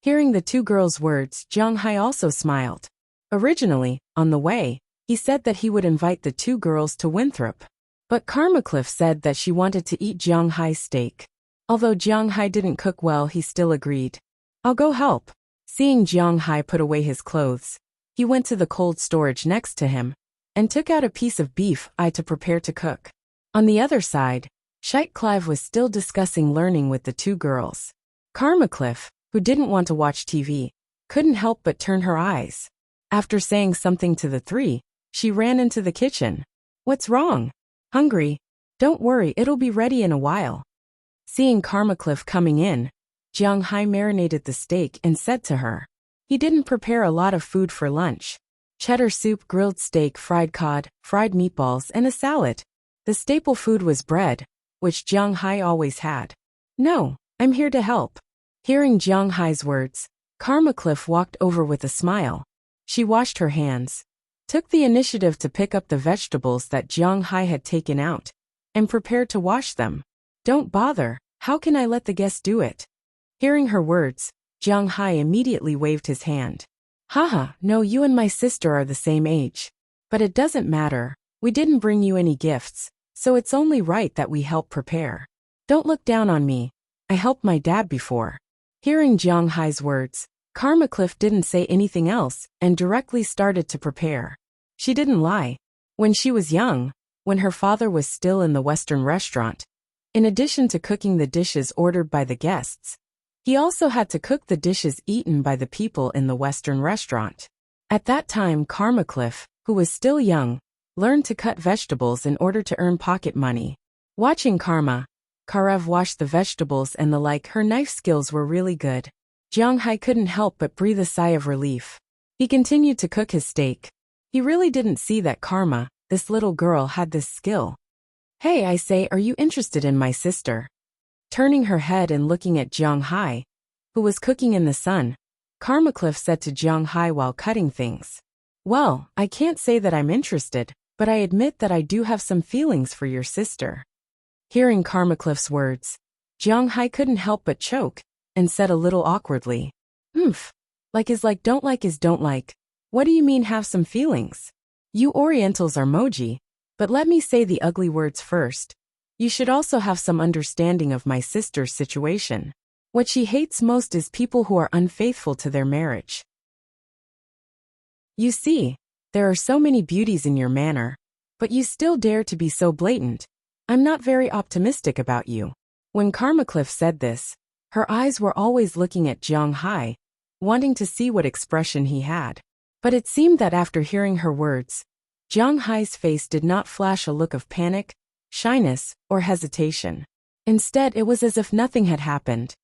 Hearing the 2 girls' words, Jiang Hai also smiled. Originally, on the way, He said that he would invite the two girls to Winthrop. But Karmacliff said that she wanted to eat Jiang Hai's steak. Although Jiang Hai didn't cook well, he still agreed. I'll go help. Seeing Jiang Hai put away his clothes, he went to the cold storage next to him and took out a piece of beef to prepare to cook. On the other side, Scheich Clive was still discussing learning with the two girls. Karmacliff, who didn't want to watch TV, couldn't help but turn her eyes. After saying something to the three, she ran into the kitchen. What's wrong? Hungry? Don't worry, it'll be ready in a while. Seeing Karmacliff coming in, Jiang Hai marinated the steak and said to her. He didn't prepare a lot of food for lunch. Cheddar soup, grilled steak, fried cod, fried meatballs, and a salad. The staple food was bread, which Jiang Hai always had. No, I'm here to help. Hearing Jiang Hai's words, Karmacliff walked over with a smile. She washed her hands, took the initiative to pick up the vegetables that Jiang Hai had taken out, and prepared to wash them. Don't bother, how can I let the guests do it? Hearing her words, Jiang Hai immediately waved his hand. Haha, no, you and my sister are the same age. But it doesn't matter, we didn't bring you any gifts, so it's only right that we help prepare. Don't look down on me, I helped my dad before. Hearing Jiang Hai's words, Karmacliff didn't say anything else and directly started to prepare. She didn't lie. When she was young, when her father was still in the Western restaurant, in addition to cooking the dishes ordered by the guests, he also had to cook the dishes eaten by the people in the Western restaurant. At that time, Karmacliff, who was still young, learned to cut vegetables in order to earn pocket money. Watching Karev wash the vegetables and the like, her knife skills were really good. Jiang Hai couldn't help but breathe a sigh of relief. He continued to cook his steak. He really didn't see that Karma, this little girl, had this skill. Hey, I say, are you interested in my sister? Turning her head and looking at Jiang Hai, who was cooking in the sun, Karmacliff said to Jiang Hai while cutting things. Well, I can't say that I'm interested, but I admit that I do have some feelings for your sister. Hearing Karmacliff's words, Jiang Hai couldn't help but choke, and said a little awkwardly, like is like don't like is don't like. What do you mean have some feelings? You Orientals are moji, but let me say the ugly words first. You should also have some understanding of my sister's situation. What she hates most is people who are unfaithful to their marriage. You see, there are so many beauties in your manner, but you still dare to be so blatant. I'm not very optimistic about you. When Karmacliff said this, her eyes were always looking at Jiang Hai, wanting to see what expression he had. But it seemed that after hearing her words, Jiang Hai's face did not flash a look of panic, shyness, or hesitation. Instead, it was as if nothing had happened.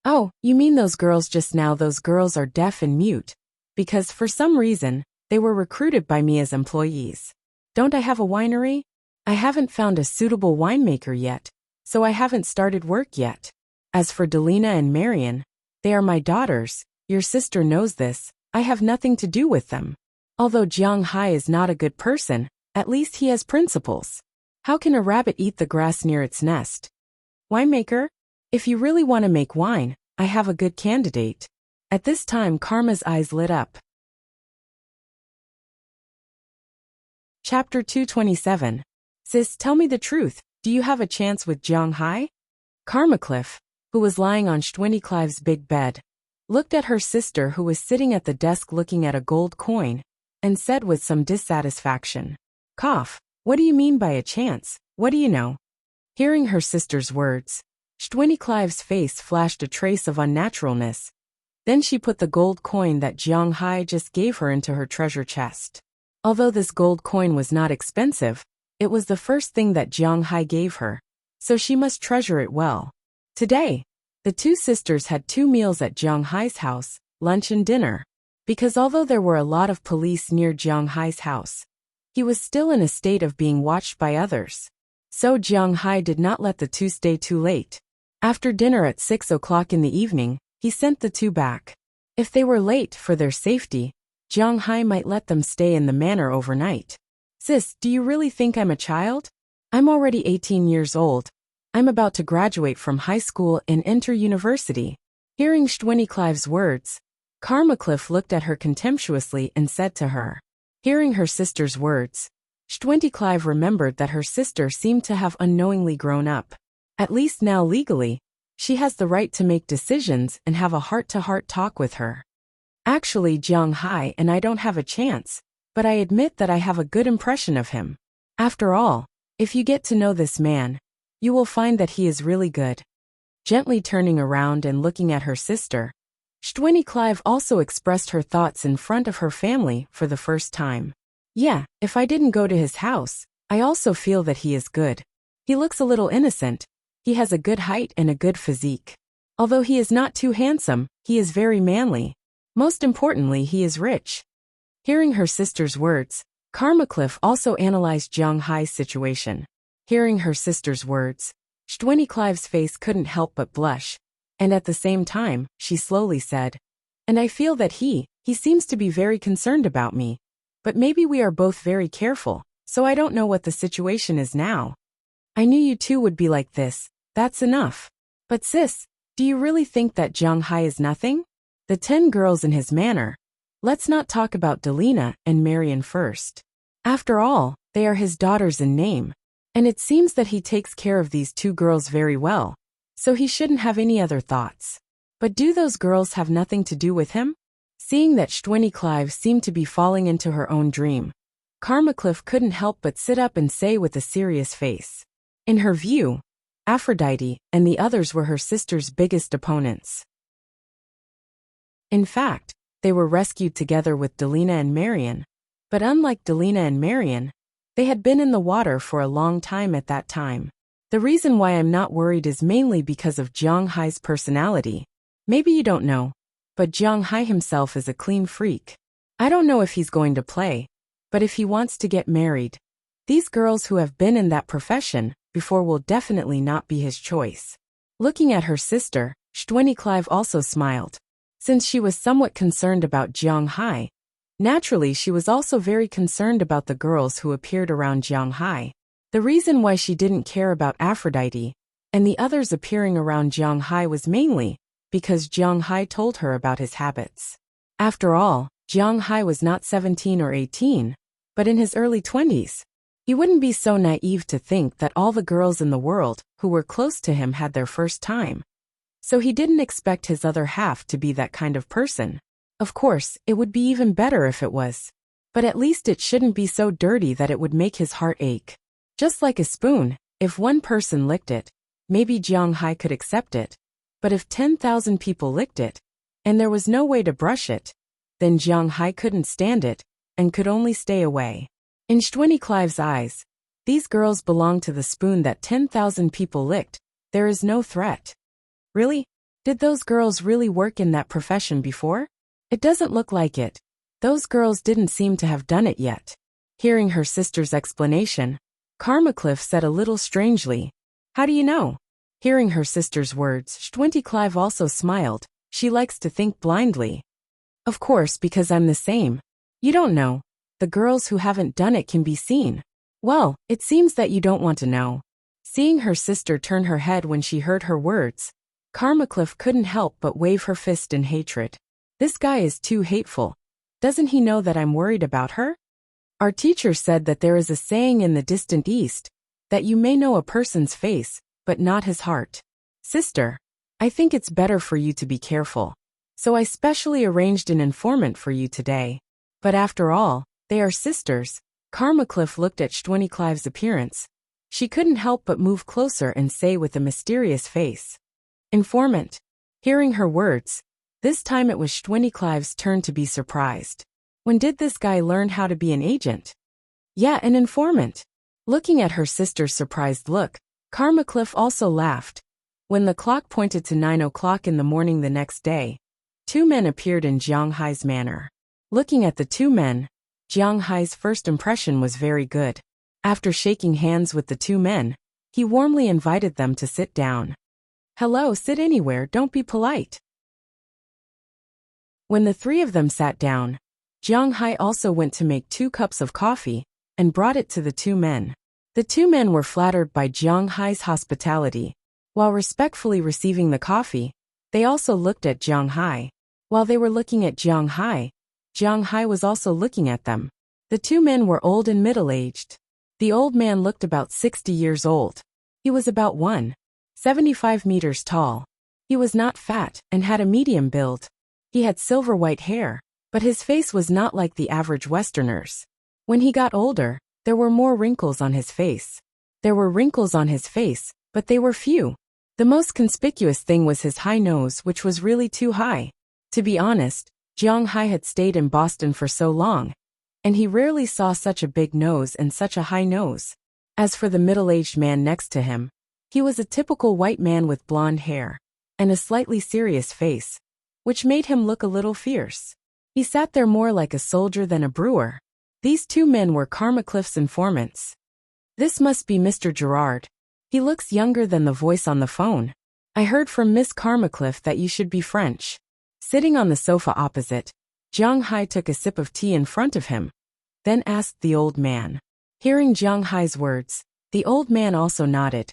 Oh, you mean those girls just now? Those girls are deaf and mute, because for some reason, they were recruited by me as employees. Don't I have a winery? I haven't found a suitable winemaker yet, so I haven't started work yet. As for Delina and Marion, they are my daughters. Your sister knows this. I have nothing to do with them. Although Jiang Hai is not a good person, at least he has principles. How can a rabbit eat the grass near its nest? Winemaker? If you really want to make wine, I have a good candidate. At this time, Karma's eyes lit up. Chapter 227. Sis, tell me the truth. Do you have a chance with Jiang Hai? Karmacliff, who was lying on Schwinny Clive's big bed, looked at her sister who was sitting at the desk looking at a gold coin, and said with some dissatisfaction, Cough, what do you mean by a chance? What do you know? Hearing her sister's words, Schwinny Clive's face flashed a trace of unnaturalness. Then she put the gold coin that Jiang Hai just gave her into her treasure chest. Although this gold coin was not expensive, it was the first thing that Jiang Hai gave her, so she must treasure it well. Today, the two sisters had 2 meals at Jiang Hai's house, lunch and dinner, because although there were a lot of police near Jiang Hai's house, he was still in a state of being watched by others. So Jiang Hai did not let the two stay too late. After dinner at 6 o'clock in the evening, he sent the two back. If they were late for their safety, Jiang Hai might let them stay in the manor overnight. Sis, do you really think I'm a child? I'm already 18 years old. I'm about to graduate from high school and enter university. Hearing Schwinny Clive's words, Karmacliff looked at her contemptuously and said to her, Hearing her sister's words, 25 remembered that her sister seemed to have unknowingly grown up. At least now legally, she has the right to make decisions and have a heart-to-heart talk with her. Actually, Jiang Hai and I don't have a chance, but I admit that I have a good impression of him. After all, if you get to know this man, you will find that he is really good. Gently turning around and looking at her sister, 25 also expressed her thoughts in front of her family for the first time. Yeah, if I didn't go to his house, I also feel that he is good. He looks a little innocent. He has a good height and a good physique. Although he is not too handsome, he is very manly. Most importantly, he is rich. Hearing her sister's words, Cliff also analyzed Jiang Hai's situation. Hearing her sister's words, 25's face couldn't help but blush, and at the same time, she slowly said, "And I feel that he seems to be very concerned about me. But maybe we are both very careful, so I don't know what the situation is now. I knew you two would be like this, that's enough. But sis, do you really think that Jiang Hai is nothing? The 10 girls in his manner. Let's not talk about Delina and Marian first. After all, they are his daughters in name. And it seems that he takes care of these 2 girls very well, so he shouldn't have any other thoughts. But do those girls have nothing to do with him?" Seeing that 25 seemed to be falling into her own dream, Cliff couldn't help but sit up and say with a serious face. In her view, Aphrodite and the others were her sister's biggest opponents. In fact, they were rescued together with Delina and Marian, but unlike Delina and Marian, they had been in the water for a long time at that time. The reason why I'm not worried is mainly because of Jiang Hai's personality. Maybe you don't know, but Jiang Hai himself is a clean freak. I don't know if he's going to play, but if he wants to get married, these girls who have been in that profession before will definitely not be his choice. Looking at her sister, 25 also smiled. Since she was somewhat concerned about Jiang Hai, naturally she was also very concerned about the girls who appeared around Jiang Hai. The reason why she didn't care about Aphrodite and the others appearing around Jiang Hai was mainly because Jiang Hai told her about his habits. After all, Jiang Hai was not 17 or 18, but in his early 20s. He wouldn't be so naive to think that all the girls in the world who were close to him had their first time. So he didn't expect his other half to be that kind of person. Of course, it would be even better if it was. But at least it shouldn't be so dirty that it would make his heart ache. Just like a spoon, if one person licked it, maybe Jiang Hai could accept it. But if 10,000 people licked it, and there was no way to brush it, then Jiang Hai couldn't stand it, and could only stay away. In 25's eyes, these girls belong to the spoon that 10,000 people licked. There is no threat. Really? Did those girls really work in that profession before? It doesn't look like it. Those girls didn't seem to have done it yet. Hearing her sister's explanation, Cliff said a little strangely, "How do you know?" Hearing her sister's words, 25 also smiled. She likes to think blindly. "Of course, because I'm the same. You don't know. The girls who haven't done it can be seen." "Well, it seems that you don't want to know." Seeing her sister turn her head when she heard her words, Cliff couldn't help but wave her fist in hatred. This guy is too hateful. Doesn't he know that I'm worried about her? Our teacher said that there is a saying in the distant East, that you may know a person's face, but not his heart. Sister, I think it's better for you to be careful. So I specially arranged an informant for you today. But after all, they are sisters. Cliff looked at 25's appearance. She couldn't help but move closer and say with a mysterious face, "Informant." Hearing her words, this time it was 25's turn to be surprised. When did this guy learn how to be an agent? Yeah, an informant. Looking at her sister's surprised look, Cliff also laughed. When the clock pointed to 9 o'clock in the morning the next day, 2 men appeared in Jiang Hai's manor. Looking at the 2 men, Jiang Hai's first impression was very good. After shaking hands with the 2 men, he warmly invited them to sit down. "Hello, sit anywhere, don't be polite." When the 3 of them sat down, Jiang Hai also went to make 2 cups of coffee and brought it to the 2 men. The 2 men were flattered by Jiang Hai's hospitality. While respectfully receiving the coffee, they also looked at Jiang Hai. While they were looking at Jiang Hai was also looking at them. The two men were old and middle-aged. The old man looked about 60 years old. He was about 1.75 meters tall. He was not fat and had a medium build. He had silver white hair, but his face was not like the average Westerners. When he got older, there were more wrinkles on his face. There were wrinkles on his face, but they were few. The most conspicuous thing was his high nose, which was really too high. To be honest, Jiang Hai had stayed in Boston for so long, and he rarely saw such a big nose and such a high nose. As for the middle-aged man next to him, he was a typical white man with blonde hair and a slightly serious face, which made him look a little fierce. He sat there more like a soldier than a brewer. These two men were Carmacliffe's informants. This must be Mr. Gerard. He looks younger than the voice on the phone. I heard from Miss Carmacliffe that you should be French. Sitting on the sofa opposite, Jiang Hai took a sip of tea in front of him, then asked the old man. Hearing Jiang Hai's words, the old man also nodded.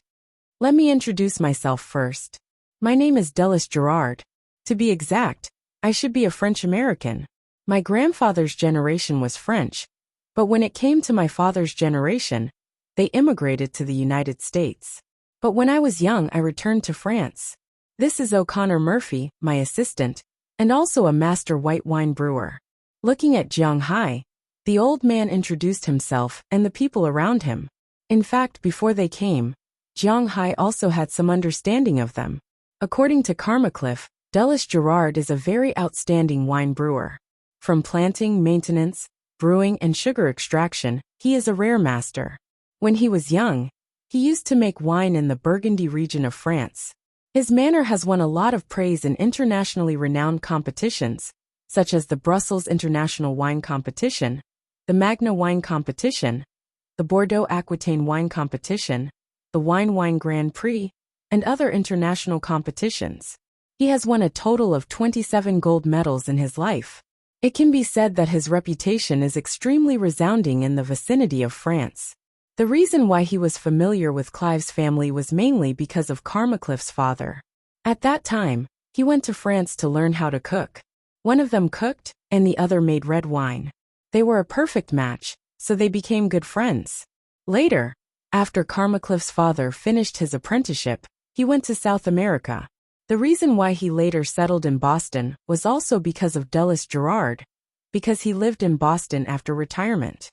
Let me introduce myself first. My name is Delis Gerard. To be exact, I should be a French-American. My grandfather's generation was French, but when it came to my father's generation, they immigrated to the United States. But when I was young, I returned to France. This is O'Connor Murphy, my assistant, and also a master white wine brewer. Looking at Jiang Hai, the old man introduced himself and the people around him. In fact, before they came, Jiang Hai also had some understanding of them. According to Carmacliffe, Delis Gerard is a very outstanding wine brewer. From planting, maintenance, brewing, and sugar extraction, he is a rare master. When he was young, he used to make wine in the Burgundy region of France. His manner has won a lot of praise in internationally renowned competitions, such as the Brussels International Wine Competition, the Magna Wine Competition, the Bordeaux Aquitaine Wine Competition, the Wine Grand Prix, and other international competitions. He has won a total of 27 gold medals in his life. It can be said that his reputation is extremely resounding in the vicinity of France. The reason why he was familiar with Clive's family was mainly because of Carmacliffe's father. At that time, he went to France to learn how to cook. One of them cooked, and the other made red wine. They were a perfect match, so they became good friends. Later, after Carmacliffe's father finished his apprenticeship, he went to South America. The reason why he later settled in Boston was also because of Delis Gerard, because he lived in Boston after retirement.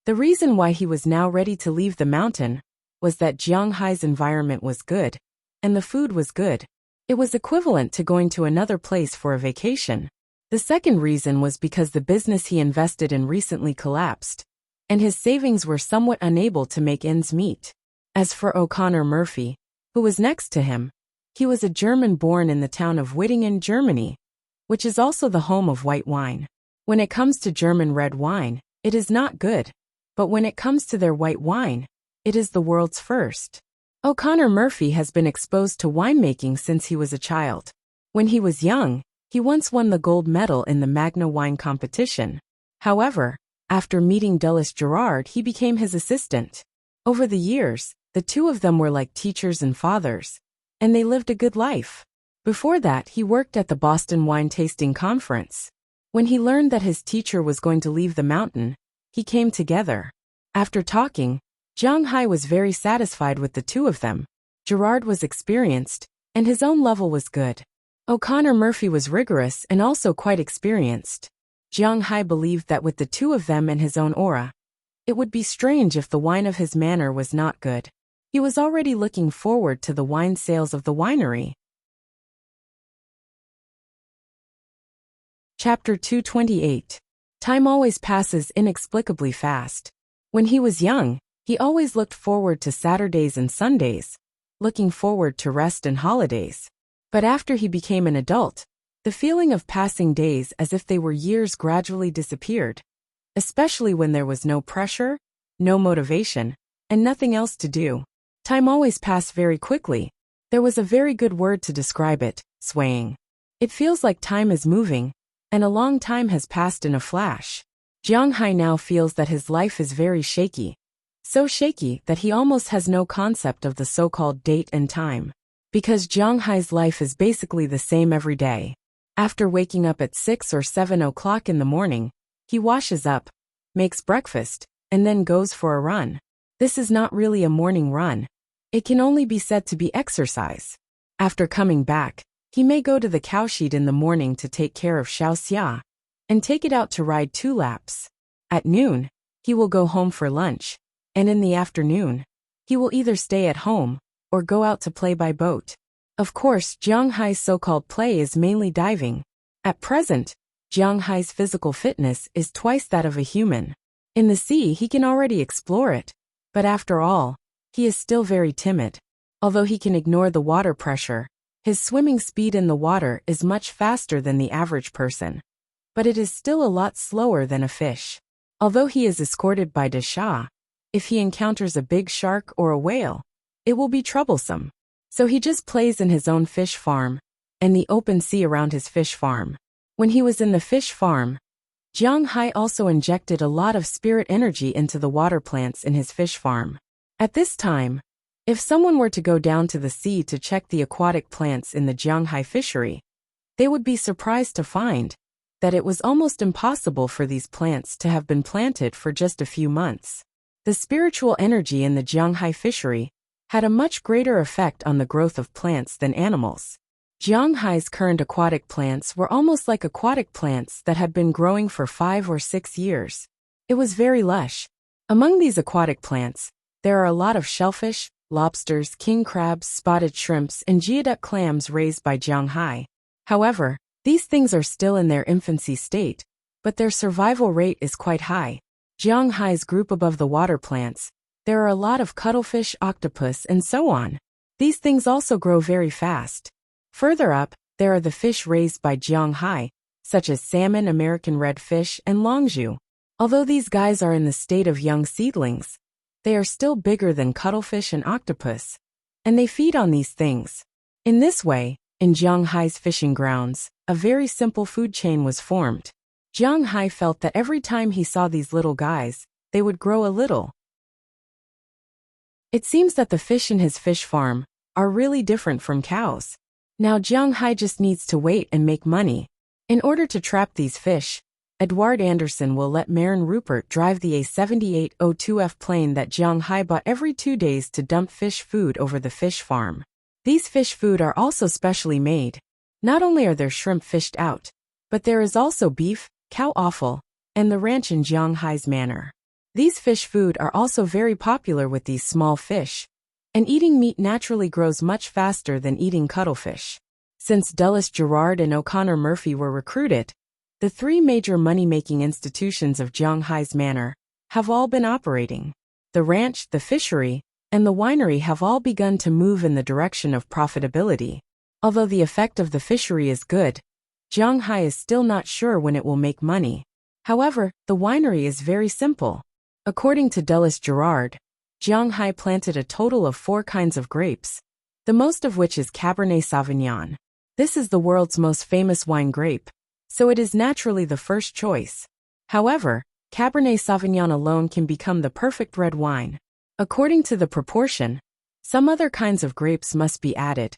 The reason why he was now ready to leave the mountain was that Jiang Hai's environment was good, and the food was good. It was equivalent to going to another place for a vacation. The second reason was because the business he invested in recently collapsed, and his savings were somewhat unable to make ends meet. As for O'Connor Murphy, who was next to him, he was a German born in the town of Wittingen, Germany, which is also the home of white wine. When it comes to German red wine, it is not good, but when it comes to their white wine, it is the world's first. O'Connor Murphy has been exposed to winemaking since he was a child. When he was young, he once won the gold medal in the Magna Wine Competition. However, after meeting Delis Gerard, he became his assistant. Over the years, the two of them were like teachers and fathers, and they lived a good life. Before that, he worked at the Boston Wine Tasting Conference. When he learned that his teacher was going to leave the mountain, he came together. After talking, Jiang Hai was very satisfied with the two of them. Gerard was experienced, and his own level was good. O'Connor Murphy was rigorous and also quite experienced. Jiang Hai believed that with the two of them and his own aura, it would be strange if the wine of his manor was not good. He was already looking forward to the wine sales of the winery. Chapter 228. Time always passes inexplicably fast. When he was young, he always looked forward to Saturdays and Sundays, looking forward to rest and holidays. But after he became an adult, the feeling of passing days as if they were years gradually disappeared, especially when there was no pressure, no motivation, and nothing else to do. Time always passed very quickly. There was a very good word to describe it: swaying. It feels like time is moving, and a long time has passed in a flash. Jiang Hai now feels that his life is very shaky. So shaky that he almost has no concept of the so-called date and time. Because Jiang Hai's life is basically the same every day. After waking up at 6 or 7 o'clock in the morning, He washes up, makes breakfast, and then goes for a run. This is not really a morning run. It can only be said to be exercise. After coming back, he may go to the cowshed in the morning to take care of Xiaoxia and take it out to ride 2 laps. At noon, he will go home for lunch, and in the afternoon, he will either stay at home or go out to play by boat. Of course, Jiang Hai's so-called play is mainly diving. At present, Jiang Hai's physical fitness is twice that of a human. In the sea, he can already explore it, but after all, he is still very timid. Although he can ignore the water pressure, his swimming speed in the water is much faster than the average person. But it is still a lot slower than a fish. Although he is escorted by Dasha, if he encounters a big shark or a whale, it will be troublesome. So he just plays in his own fish farm and the open sea around his fish farm. When he was in the fish farm, Jiang Hai also injected a lot of spirit energy into the water plants in his fish farm. At this time, if someone were to go down to the sea to check the aquatic plants in the Jiang Hai fishery, they would be surprised to find that it was almost impossible for these plants to have been planted for just a few months. The spiritual energy in the Jiang Hai fishery had a much greater effect on the growth of plants than animals. Jiang Hai's current aquatic plants were almost like aquatic plants that had been growing for 5 or 6 years. It was very lush. Among these aquatic plants, there are a lot of shellfish, lobsters, king crabs, spotted shrimps, and geoduck clams raised by Jiang Hai. However, these things are still in their infancy state, but their survival rate is quite high. Jiang Hai's group above the water plants, there are a lot of cuttlefish, octopus, and so on. These things also grow very fast. Further up, there are the fish raised by Jiang Hai, such as salmon, American redfish, and longzhu. Although these guys are in the state of young seedlings, they are still bigger than cuttlefish and octopus, and they feed on these things. In this way, in Jiang Hai's fishing grounds, a very simple food chain was formed. Jiang Hai felt that every time he saw these little guys, they would grow a little. It seems that the fish in his fish farm are really different from cows. Now Jiang Hai just needs to wait and make money. In order to trap these fish, Edward Anderson will let Maren Rupert drive the A7802F plane that Jiang Hai bought every 2 days to dump fish food over the fish farm. These fish food are also specially made. Not only are there shrimp fished out, but there is also beef, cow offal, and the ranch in Jiang Hai's manor. These fish food are also very popular with these small fish, and eating meat naturally grows much faster than eating cuttlefish. Since Dulles Gerard and O'Connor Murphy were recruited, the 3 major money-making institutions of Jiang Hai's manor have all been operating. The ranch, the fishery, and the winery have all begun to move in the direction of profitability. Although the effect of the fishery is good, Jiang Hai is still not sure when it will make money. However, the winery is very simple. According to Dulles Gerard, Jiang Hai planted a total of 4 kinds of grapes, the most of which is Cabernet Sauvignon. This is the world's most famous wine grape, so it is naturally the first choice. However, Cabernet Sauvignon alone can become the perfect red wine. According to the proportion, some other kinds of grapes must be added,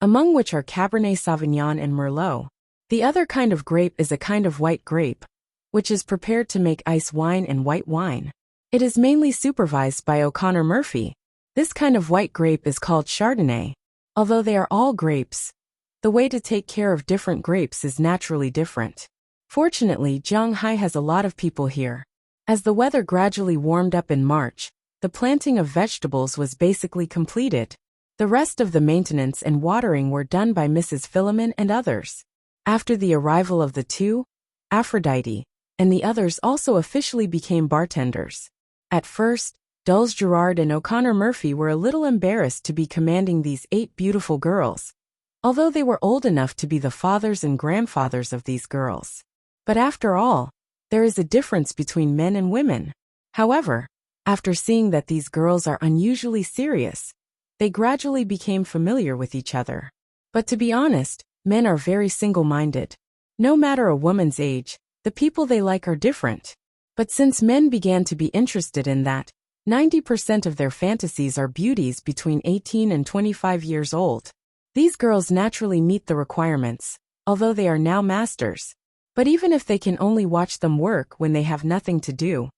among which are Cabernet Sauvignon and Merlot. The other kind of grape is a kind of white grape, which is prepared to make ice wine and white wine. It is mainly supervised by O'Connor Murphy. This kind of white grape is called Chardonnay. Although they are all grapes, the way to take care of different grapes is naturally different. Fortunately, Jiang Hai has a lot of people here. As the weather gradually warmed up in March, the planting of vegetables was basically completed. The rest of the maintenance and watering were done by Mrs. Philemon and others. After the arrival of the 2, Aphrodite, and the others also officially became bartenders. At first, Dulles Gerard and O'Connor Murphy were a little embarrassed to be commanding these 8 beautiful girls, although they were old enough to be the fathers and grandfathers of these girls. But after all, there is a difference between men and women. However, after seeing that these girls are unusually serious, they gradually became familiar with each other. But to be honest, men are very single-minded. No matter a woman's age, the people they like are different. But since men began to be interested in that, 90% of their fantasies are beauties between 18 and 25 years old. These girls naturally meet the requirements, although they are now masters. But even if they can only watch them work when they have nothing to do,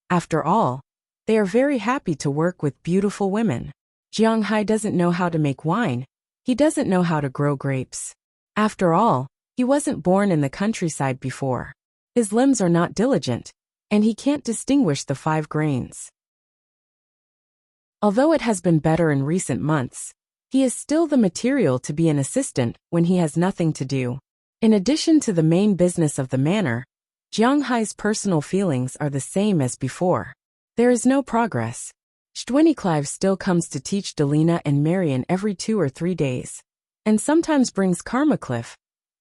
after all, they are very happy to work with beautiful women. Jiang Hai doesn't know how to make wine. He doesn't know how to grow grapes. After all, he wasn't born in the countryside before. His limbs are not diligent, and he can't distinguish the 5 grains. Although it has been better in recent months, he is still the material to be an assistant when he has nothing to do. In addition to the main business of the manor, Jiang Hai's personal feelings are the same as before. There is no progress. Clive still comes to teach Delina and Marion every 2 or 3 days, and sometimes brings Cliff.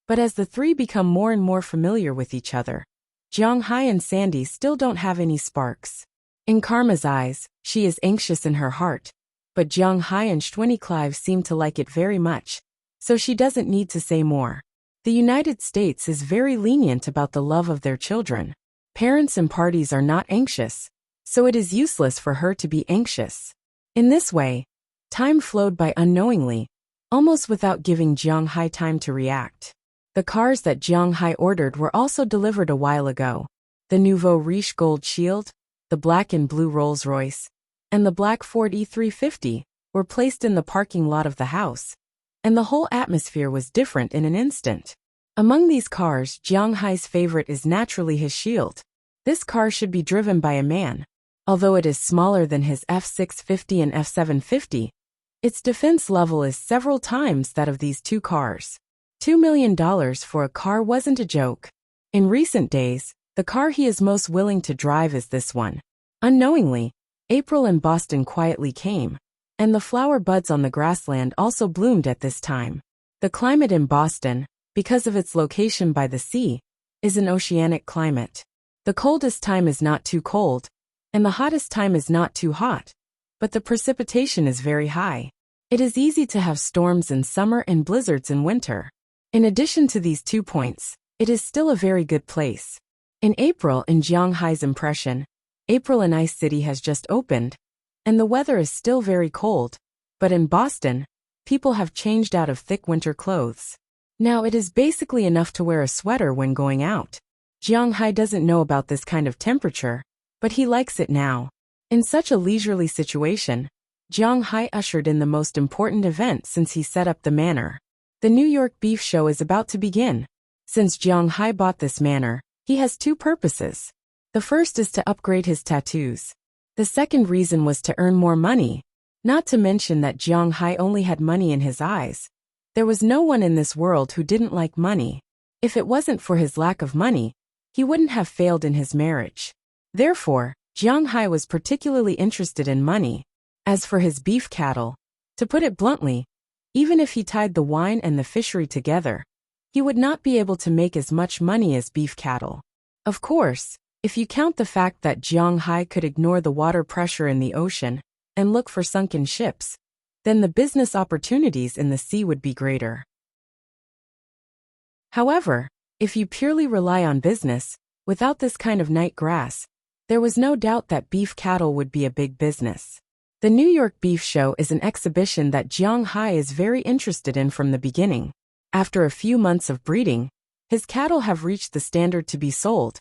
But as the 3 become more and more familiar with each other, Jiang Hai and Sandy still don't have any sparks. In Karma's eyes, she is anxious in her heart, but Jiang Hai and Clive seem to like it very much, so she doesn't need to say more. The United States is very lenient about the love of their children. Parents and parties are not anxious, so it is useless for her to be anxious. In this way, time flowed by unknowingly, almost without giving Jiang Hai time to react. The cars that Jiang Hai ordered were also delivered a while ago. The Nouveau Riche Gold Shield, the black and blue Rolls-Royce, and the black Ford E350 were placed in the parking lot of the house, and the whole atmosphere was different in an instant. Among these cars, Jiang Hai's favorite is naturally his Shield. This car should be driven by a man. Although it is smaller than his F650 and F750, its defense level is several times that of these 2 cars. $2 million for a car wasn't a joke. In recent days, the car he is most willing to drive is this one. Unknowingly, April in Boston quietly came, and the flower buds on the grassland also bloomed at this time. The climate in Boston, because of its location by the sea, is an oceanic climate. The coldest time is not too cold, and the hottest time is not too hot, but the precipitation is very high. It is easy to have storms in summer and blizzards in winter. In addition to these 2 points, it is still a very good place. In April, in Jiang Hai's impression, April in Ice City has just opened, and the weather is still very cold, but in Boston, people have changed out of thick winter clothes. Now it is basically enough to wear a sweater when going out. Jiang Hai doesn't know about this kind of temperature, but he likes it now. In such a leisurely situation, Jiang Hai ushered in the most important event since he set up the manor. The New York Beef Show is about to begin. Since Jiang Hai bought this manor, he has 2 purposes. The first is to upgrade his tattoos. The second reason was to earn more money, not to mention that Jiang Hai only had money in his eyes. There was no one in this world who didn't like money. If it wasn't for his lack of money, he wouldn't have failed in his marriage. Therefore, Jiang Hai was particularly interested in money. As for his beef cattle, to put it bluntly, even if he tied the wine and the fishery together, he would not be able to make as much money as beef cattle. Of course, if you count the fact that Jiang Hai could ignore the water pressure in the ocean and look for sunken ships, then the business opportunities in the sea would be greater. However, if you purely rely on business, without this kind of night grass, there was no doubt that beef cattle would be a big business. The New York Beef Show is an exhibition that Jiang Hai is very interested in from the beginning. After a few months of breeding, his cattle have reached the standard to be sold,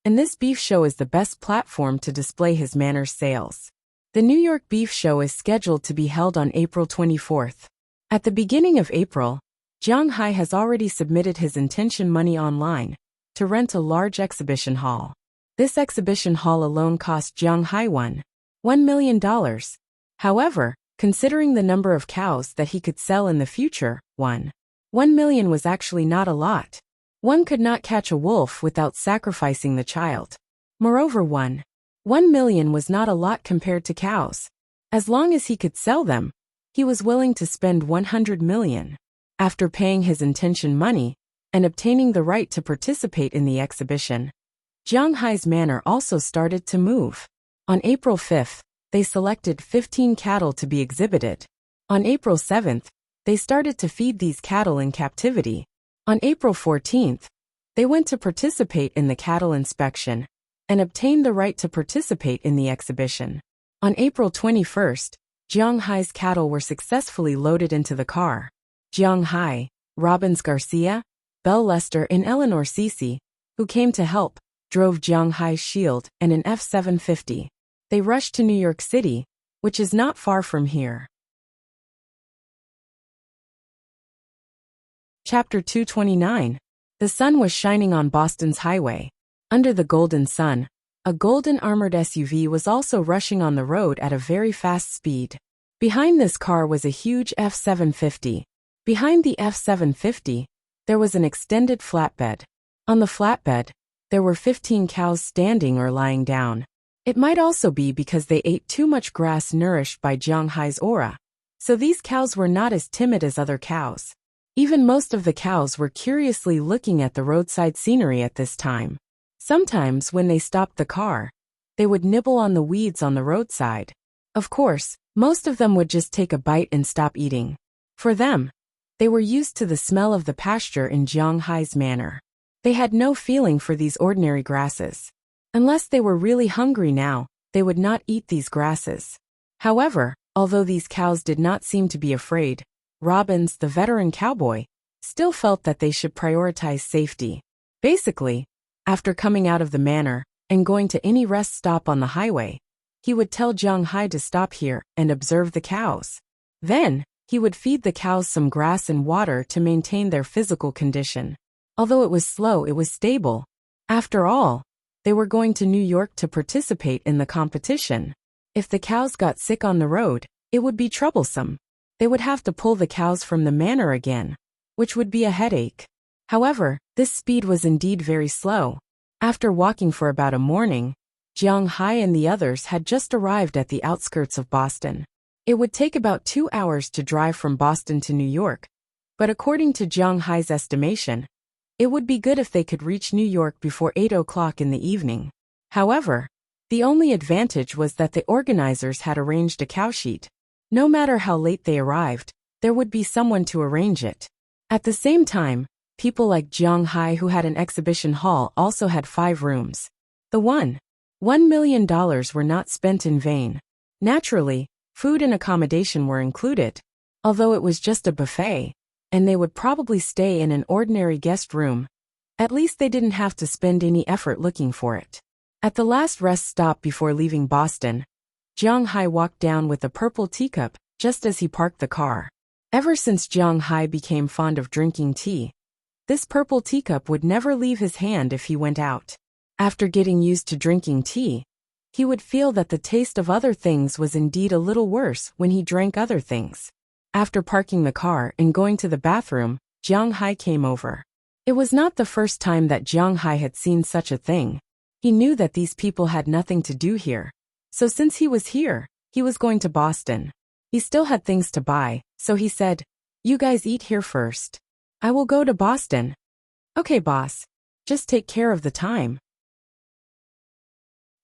and this beef show is the best platform to display his manor's sales. The New York Beef Show is scheduled to be held on April 24th. At the beginning of April, Jiang Hai has already submitted his intention money online to rent a large exhibition hall. This exhibition hall alone cost Jiang Hai $1 million. However, considering the number of cows that he could sell in the future, $1 million was actually not a lot. One could not catch a wolf without sacrificing the child. Moreover, $1 million was not a lot compared to cows. As long as he could sell them, he was willing to spend $100 million. After paying his intention money and obtaining the right to participate in the exhibition, Jiang Hai's manor also started to move. On April 5th, they selected 15 cattle to be exhibited. On April 7th, they started to feed these cattle in captivity. On April 14th, they went to participate in the cattle inspection and obtained the right to participate in the exhibition. On April 21st, Jiang Hai's cattle were successfully loaded into the car. Jiang Hai, Robbins Garcia, Belle Lester and Eleanor Cece who came to help, drove Jiang Hai's shield and an F-750. They rushed to New York City, which is not far from here. Chapter 229. The sun was shining on Boston's highway. Under the golden sun, a golden armored SUV was also rushing on the road at a very fast speed. Behind this car was a huge F-750. Behind the F-750, there was an extended flatbed. On the flatbed, there were 15 cows standing or lying down. It might also be because they ate too much grass nourished by Jiang Hai's aura. So these cows were not as timid as other cows. Even most of the cows were curiously looking at the roadside scenery at this time. Sometimes when they stopped the car, they would nibble on the weeds on the roadside. Of course, most of them would just take a bite and stop eating. For them, they were used to the smell of the pasture in Jiang Hai's manner. They had no feeling for these ordinary grasses. Unless they were really hungry now, they would not eat these grasses. However, although these cows did not seem to be afraid, Robbins, the veteran cowboy, still felt that they should prioritize safety. Basically, after coming out of the manor and going to any rest stop on the highway, he would tell Jiang Hai to stop here and observe the cows. Then, he would feed the cows some grass and water to maintain their physical condition. Although it was slow, it was stable. After all, they were going to New York to participate in the competition. If the cows got sick on the road, it would be troublesome. They would have to pull the cows from the manor again, which would be a headache. However, this speed was indeed very slow. After walking for about a morning, Jiang Hai and the others had just arrived at the outskirts of Boston. It would take about 2 hours to drive from Boston to New York, but according to Jiang Hai's estimation, it would be good if they could reach New York before 8 o'clock in the evening. However, the only advantage was that the organizers had arranged a cow sheet. No matter how late they arrived, there would be someone to arrange it. At the same time, people like Jiang Hai who had an exhibition hall also had 5 rooms. The $1 million were not spent in vain. Naturally, food and accommodation were included, although it was just a buffet, and they would probably stay in an ordinary guest room. At least they didn't have to spend any effort looking for it. At the last rest stop before leaving Boston, Jiang Hai walked down with a purple teacup just as he parked the car. Ever since Jiang Hai became fond of drinking tea, this purple teacup would never leave his hand if he went out. After getting used to drinking tea, he would feel that the taste of other things was indeed a little worse when he drank other things. After parking the car and going to the bathroom, Jiang Hai came over. It was not the first time that Jiang Hai had seen such a thing. He knew that these people had nothing to do here. So since he was here, he was going to Boston. He still had things to buy, so he said, "You guys eat here first. I will go to Boston." "Okay, boss. Just take care of the time.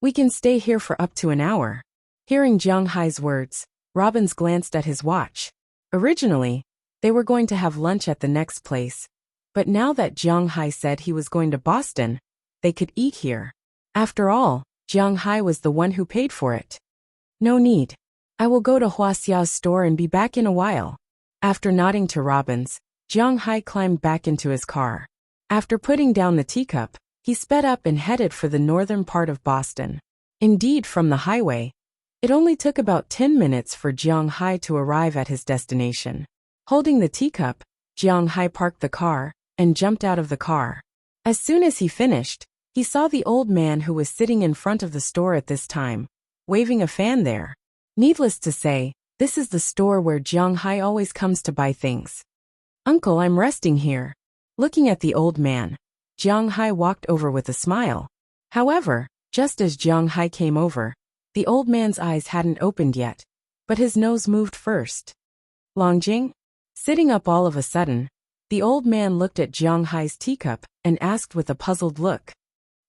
We can stay here for up to an hour." Hearing Jiang Hai's words, Robbins glanced at his watch. Originally, they were going to have lunch at the next place, but now that Jiang Hai said he was going to Boston, they could eat here. After all, Jiang Hai was the one who paid for it. "No need. I will go to Hua Xiao's store and be back in a while." After nodding to Robbins, Jiang Hai climbed back into his car. After putting down the teacup, he sped up and headed for the northern part of Boston. Indeed, from the highway, it only took about 10 minutes for Jiang Hai to arrive at his destination. Holding the teacup, Jiang Hai parked the car and jumped out of the car. As soon as he finished, he saw the old man who was sitting in front of the store at this time, waving a fan there. Needless to say, this is the store where Jiang Hai always comes to buy things. "Uncle, I'm resting here." Looking at the old man, Jiang Hai walked over with a smile. However, just as Jiang Hai came over, the old man's eyes hadn't opened yet, but his nose moved first. "Longjing?" Sitting up all of a sudden, the old man looked at Jiang Hai's teacup and asked with a puzzled look.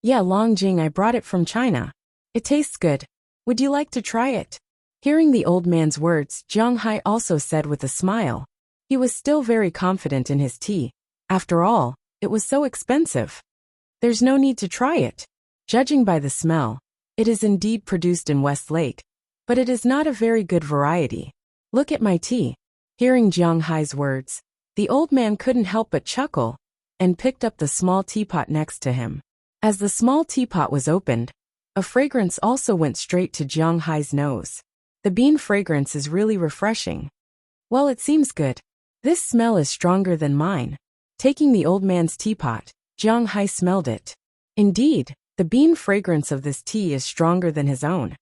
"Yeah, Longjing, I brought it from China. It tastes good. Would you like to try it?" Hearing the old man's words, Jiang Hai also said with a smile. He was still very confident in his tea. After all, it was so expensive. "There's no need to try it. Judging by the smell, it is indeed produced in Westlake, but it is not a very good variety. Look at my tea." Hearing Jiang Hai's words, the old man couldn't help but chuckle and picked up the small teapot next to him. As the small teapot was opened, a fragrance also went straight to Jiang Hai's nose. The bean fragrance is really refreshing. Well, it seems good. This smell is stronger than mine. Taking the old man's teapot, Jiang Hai smelled it. Indeed, the bean fragrance of this tea is stronger than his own.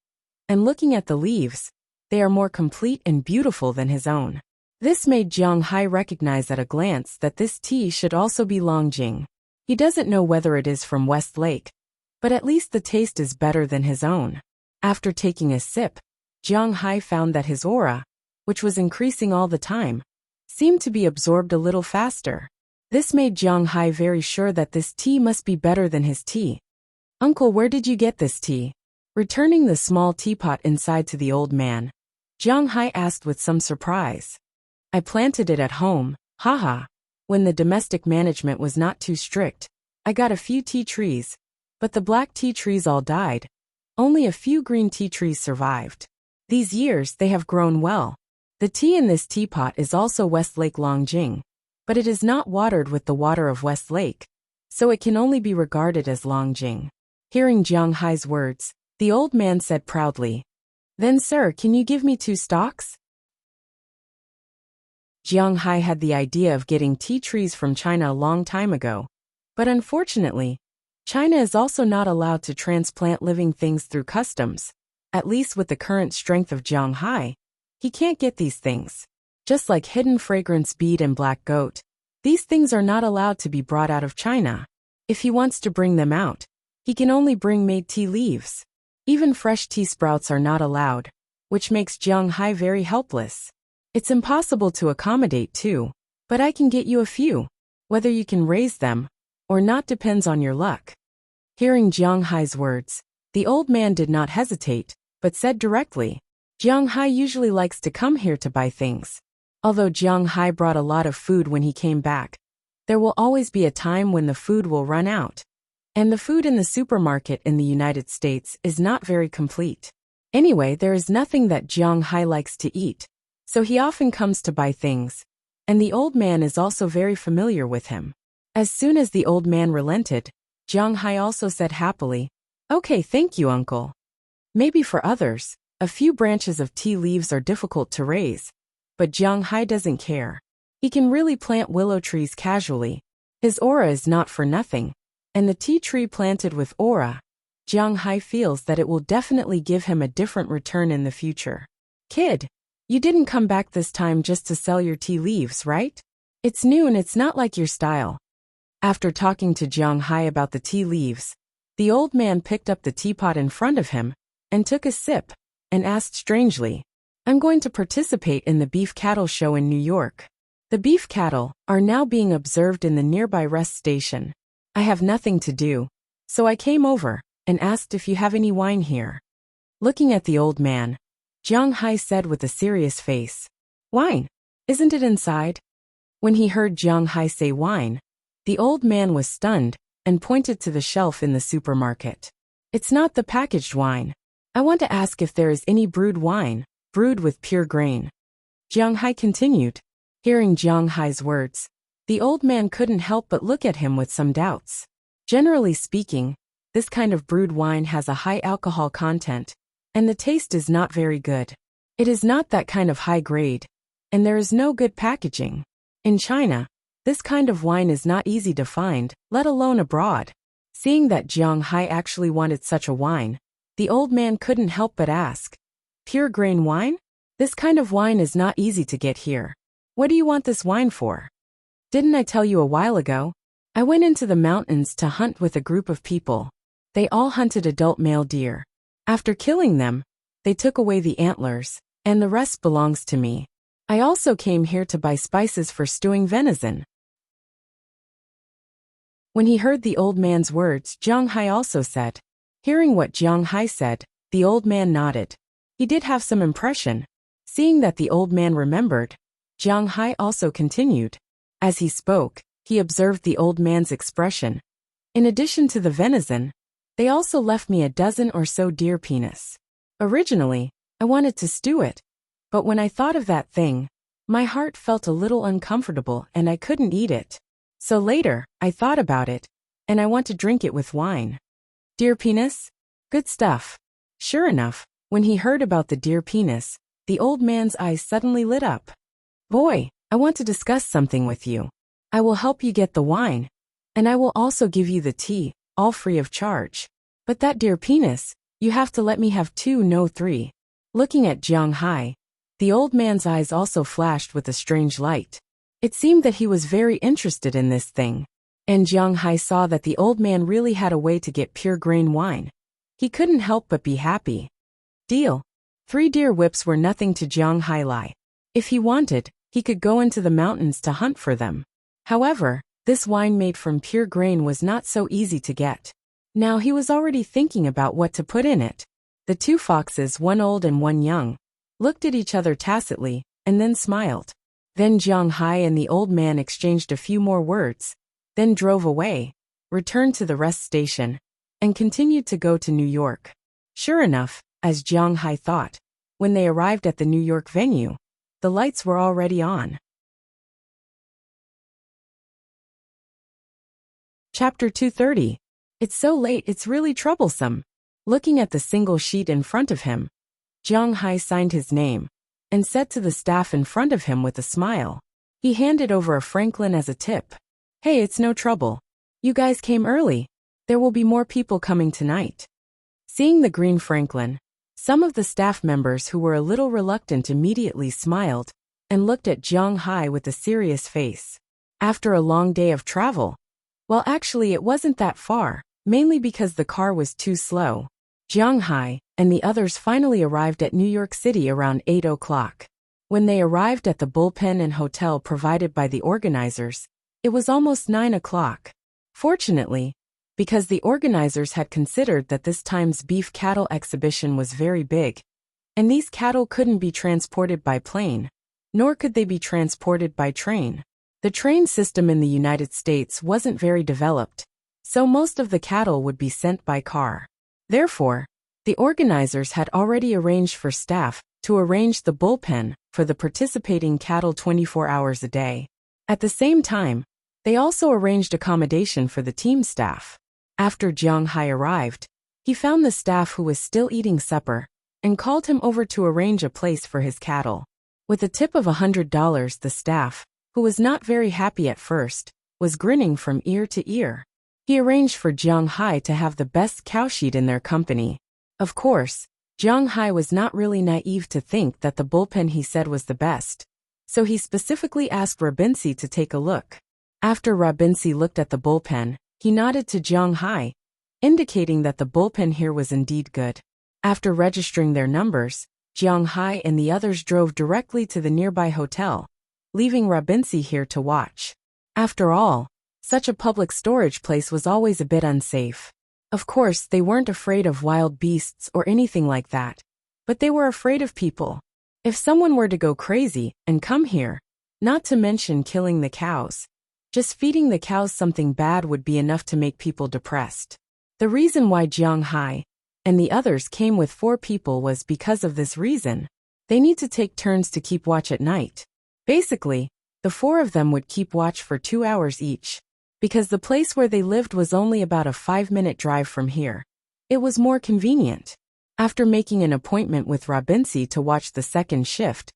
And looking at the leaves, they are more complete and beautiful than his own. This made Jiang Hai recognize at a glance that this tea should also be Longjing. He doesn't know whether it is from West Lake, but at least the taste is better than his own. After taking a sip, Jiang Hai found that his aura, which was increasing all the time, seemed to be absorbed a little faster. This made Jiang Hai very sure that this tea must be better than his tea. "Uncle, where did you get this tea?" Returning the small teapot inside to the old man, Jiang Hai asked with some surprise. "I planted it at home, haha. When the domestic management was not too strict, I got a few tea trees, but the black tea trees all died. Only a few green tea trees survived. These years they have grown well. The tea in this teapot is also Westlake Longjing, but it is not watered with the water of Westlake, so it can only be regarded as Longjing." Hearing Jiang Hai's words, the old man said proudly, "Then sir, can you give me 2 stalks?" Jiang Hai had the idea of getting tea trees from China a long time ago, but unfortunately, China is also not allowed to transplant living things through customs. At least with the current strength of Jiang Hai, he can't get these things. Just like hidden fragrance bead and black goat, these things are not allowed to be brought out of China. If he wants to bring them out, he can only bring made tea leaves. Even fresh tea sprouts are not allowed, which makes Jiang Hai very helpless. It's impossible to accommodate too, but I can get you a few. Whether you can raise them or not depends on your luck. Hearing Jiang Hai's words, the old man did not hesitate, but said directly, "Jiang Hai usually likes to come here to buy things." Although Jiang Hai brought a lot of food when he came back, there will always be a time when the food will run out. And the food in the supermarket in the United States is not very complete. Anyway, there is nothing that Jiang Hai likes to eat, so he often comes to buy things, and the old man is also very familiar with him. As soon as the old man relented, Jiang Hai also said happily, "Okay, thank you, uncle." Maybe for others, a few branches of tea leaves are difficult to raise, but Jiang Hai doesn't care. He can really plant willow trees casually. His aura is not for nothing, and the tea tree planted with aura, Jiang Hai feels that it will definitely give him a different return in the future. "Kid, you didn't come back this time just to sell your tea leaves, right? It's new and it's not like your style." After talking to Jiang Hai about the tea leaves, the old man picked up the teapot in front of him and took a sip and asked strangely, "I'm going to participate in the beef cattle show in New York. The beef cattle are now being observed in the nearby rest station. I have nothing to do, so I came over and asked if you have any wine here." Looking at the old man, Jiang Hai said with a serious face, "Wine? Isn't it inside?" When he heard Jiang Hai say wine, the old man was stunned and pointed to the shelf in the supermarket. "It's not the packaged wine. I want to ask if there is any brewed wine, brewed with pure grain." Jiang Hai continued. Hearing Jiang Hai's words, the old man couldn't help but look at him with some doubts. Generally speaking, this kind of brewed wine has a high alcohol content, and the taste is not very good. It is not that kind of high grade, and there is no good packaging. In China, this kind of wine is not easy to find, let alone abroad. Seeing that Jiang Hai actually wanted such a wine, the old man couldn't help but ask, "Pure grain wine? This kind of wine is not easy to get here. What do you want this wine for?" "Didn't I tell you a while ago? I went into the mountains to hunt with a group of people. They all hunted adult male deer. After killing them, they took away the antlers, and the rest belongs to me. I also came here to buy spices for stewing venison." When he heard the old man's words, Jiang Hai also said. Hearing what Jiang Hai said, the old man nodded. He did have some impression. Seeing that the old man remembered, Jiang Hai also continued. As he spoke, he observed the old man's expression. "In addition to the venison, they also left me a dozen or so deer penis. Originally, I wanted to stew it, but when I thought of that thing, my heart felt a little uncomfortable and I couldn't eat it. So later, I thought about it, and I want to drink it with wine. Deer penis? Good stuff. Sure enough, when he heard about the deer penis, the old man's eyes suddenly lit up. Boy, I want to discuss something with you. I will help you get the wine, and I will also give you the tea, all free of charge. But that deer penis, you have to let me have 2, no 3. Looking at Jiang Hai, the old man's eyes also flashed with a strange light. It seemed that he was very interested in this thing. And Jiang Hai saw that the old man really had a way to get pure grain wine. He couldn't help but be happy. Deal. 3 deer whips were nothing to Jiang Hai Lai. If he wanted, he could go into the mountains to hunt for them. However, this wine made from pure grain was not so easy to get. Now he was already thinking about what to put in it. The 2 foxes, one old and one young, looked at each other tacitly, and then smiled. Then Jiang Hai and the old man exchanged a few more words, then drove away, returned to the rest station, and continued to go to New York. Sure enough, as Jiang Hai thought, when they arrived at the New York venue, the lights were already on. Chapter 230. It's so late it's really troublesome. Looking at the single sheet in front of him, Jiang Hai signed his name, and said to the staff in front of him with a smile. He handed over a franklin as a tip. Hey, it's no trouble. You guys came early. There will be more people coming tonight. Seeing the green franklin, some of the staff members who were a little reluctant immediately smiled and looked at Jiang Hai with a serious face. After a long day of travel, well, actually it wasn't that far, mainly because the car was too slow, Jiang Hai and the others finally arrived at New York City around 8 o'clock. When they arrived at the bullpen and hotel provided by the organizers, it was almost 9 o'clock. Fortunately, because the organizers had considered that this time's beef cattle exhibition was very big, and these cattle couldn't be transported by plane, nor could they be transported by train. The train system in the United States wasn't very developed, so most of the cattle would be sent by car. Therefore, the organizers had already arranged for staff to arrange the bullpen for the participating cattle 24 hours a day. At the same time, they also arranged accommodation for the team staff. After Jiang Hai arrived, he found the staff who was still eating supper and called him over to arrange a place for his cattle. With a tip of $100, the staff, who was not very happy at first, was grinning from ear to ear. He arranged for Jiang Hai to have the best cowshed in their company. Of course, Jiang Hai was not really naive to think that the bullpen he said was the best, so he specifically asked Rabinsi to take a look. After Rabinsi looked at the bullpen, he nodded to Jiang Hai, indicating that the bullpen here was indeed good. After registering their numbers, Jiang Hai and the others drove directly to the nearby hotel, leaving Rabinsi here to watch. After all, such a public storage place was always a bit unsafe. Of course, they weren't afraid of wild beasts or anything like that, but they were afraid of people. If someone were to go crazy and come here, not to mention killing the cows, just feeding the cows something bad would be enough to make people depressed. The reason why Jiang Hai and the others came with 4 people was because of this reason. They need to take turns to keep watch at night. Basically, the 4 of them would keep watch for 2 hours each, because the place where they lived was only about a 5-minute drive from here. It was more convenient. After making an appointment with Rabinsi to watch the second shift,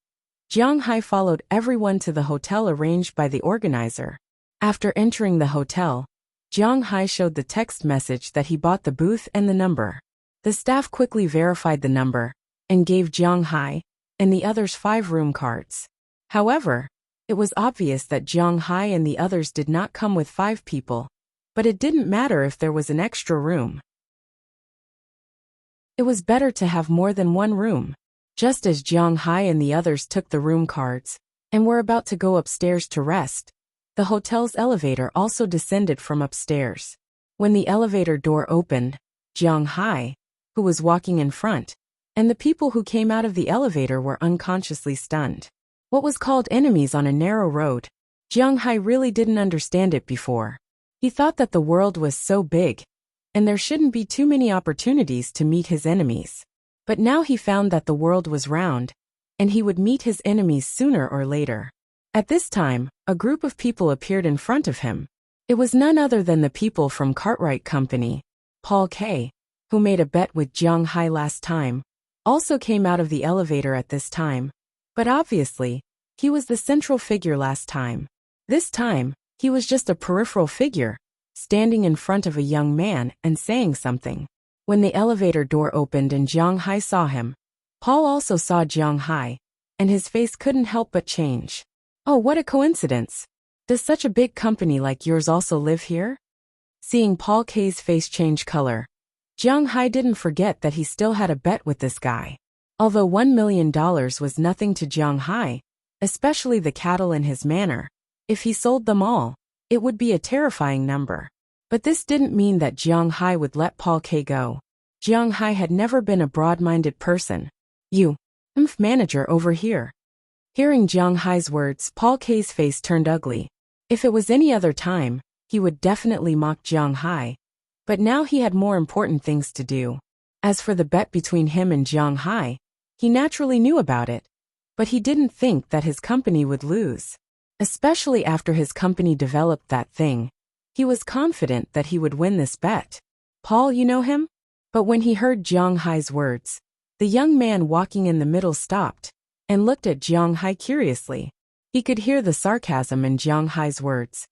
Jiang Hai followed everyone to the hotel arranged by the organizer. After entering the hotel, Jiang Hai showed the text message that he bought the booth and the number. The staff quickly verified the number and gave Jiang Hai and the others 5 room cards. However, it was obvious that Jiang Hai and the others did not come with 5 people, but it didn't matter if there was an extra room. It was better to have more than one room. Just as Jiang Hai and the others took the room cards and were about to go upstairs to rest, the hotel's elevator also descended from upstairs. When the elevator door opened, Jiang Hai, who was walking in front, and the people who came out of the elevator were unconsciously stunned. What was called enemies on a narrow road? Jiang Hai really didn't understand it before. He thought that the world was so big, and there shouldn't be too many opportunities to meet his enemies. But now he found that the world was round, and he would meet his enemies sooner or later. At this time, a group of people appeared in front of him, It was none other than the people from Cartwright Company. Paul K., who made a bet with Jiang Hai last time, also came out of the elevator at this time. But obviously, he was the central figure last time. This time, he was just a peripheral figure, standing in front of a young man and saying something. When the elevator door opened and Jiang Hai saw him, Paul also saw Jiang Hai, and his face couldn't help but change. Oh, what a coincidence! Does such a big company like yours also live here? Seeing Paul K's face change color, Jiang Hai didn't forget that he still had a bet with this guy. Although $1 million was nothing to Jiang Hai, especially the cattle in his manor, if he sold them all, it would be a terrifying number. But this didn't mean that Jiang Hai would let Paul K go. Jiang Hai had never been a broad-minded person. You, manager over here. Hearing Jiang Hai's words, Paul K's face turned ugly. If it was any other time, he would definitely mock Jiang Hai. But now he had more important things to do. As for the bet between him and Jiang Hai, he naturally knew about it. But he didn't think that his company would lose. Especially after his company developed that thing. He was confident that he would win this bet. Paul, you know him? But when he heard Jiang Hai's words, the young man walking in the middle stopped and looked at Jiang Hai curiously. He could hear the sarcasm in Jiang Hai's words.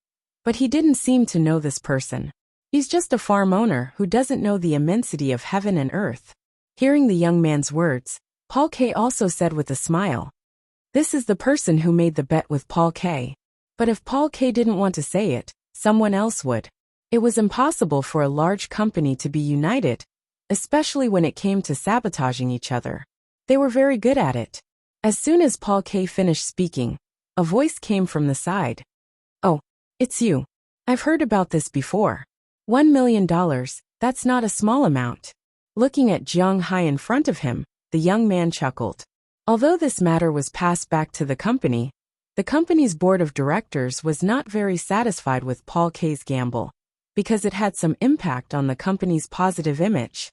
But he didn't seem to know this person. He's just a farm owner who doesn't know the immensity of heaven and earth. Hearing the young man's words, Paul K. also said with a smile, "This is the person who made the bet with Paul K." But if Paul K. didn't want to say it, someone else would. It was impossible for a large company to be united, especially when it came to sabotaging each other. They were very good at it. As soon as Paul K. finished speaking, a voice came from the side. "Oh, it's you. I've heard about this before. $1 million, that's not a small amount." Looking at Jiang Hai in front of him, the young man chuckled. Although this matter was passed back to the company's board of directors was not very satisfied with Paul K's gamble, because it had some impact on the company's positive image.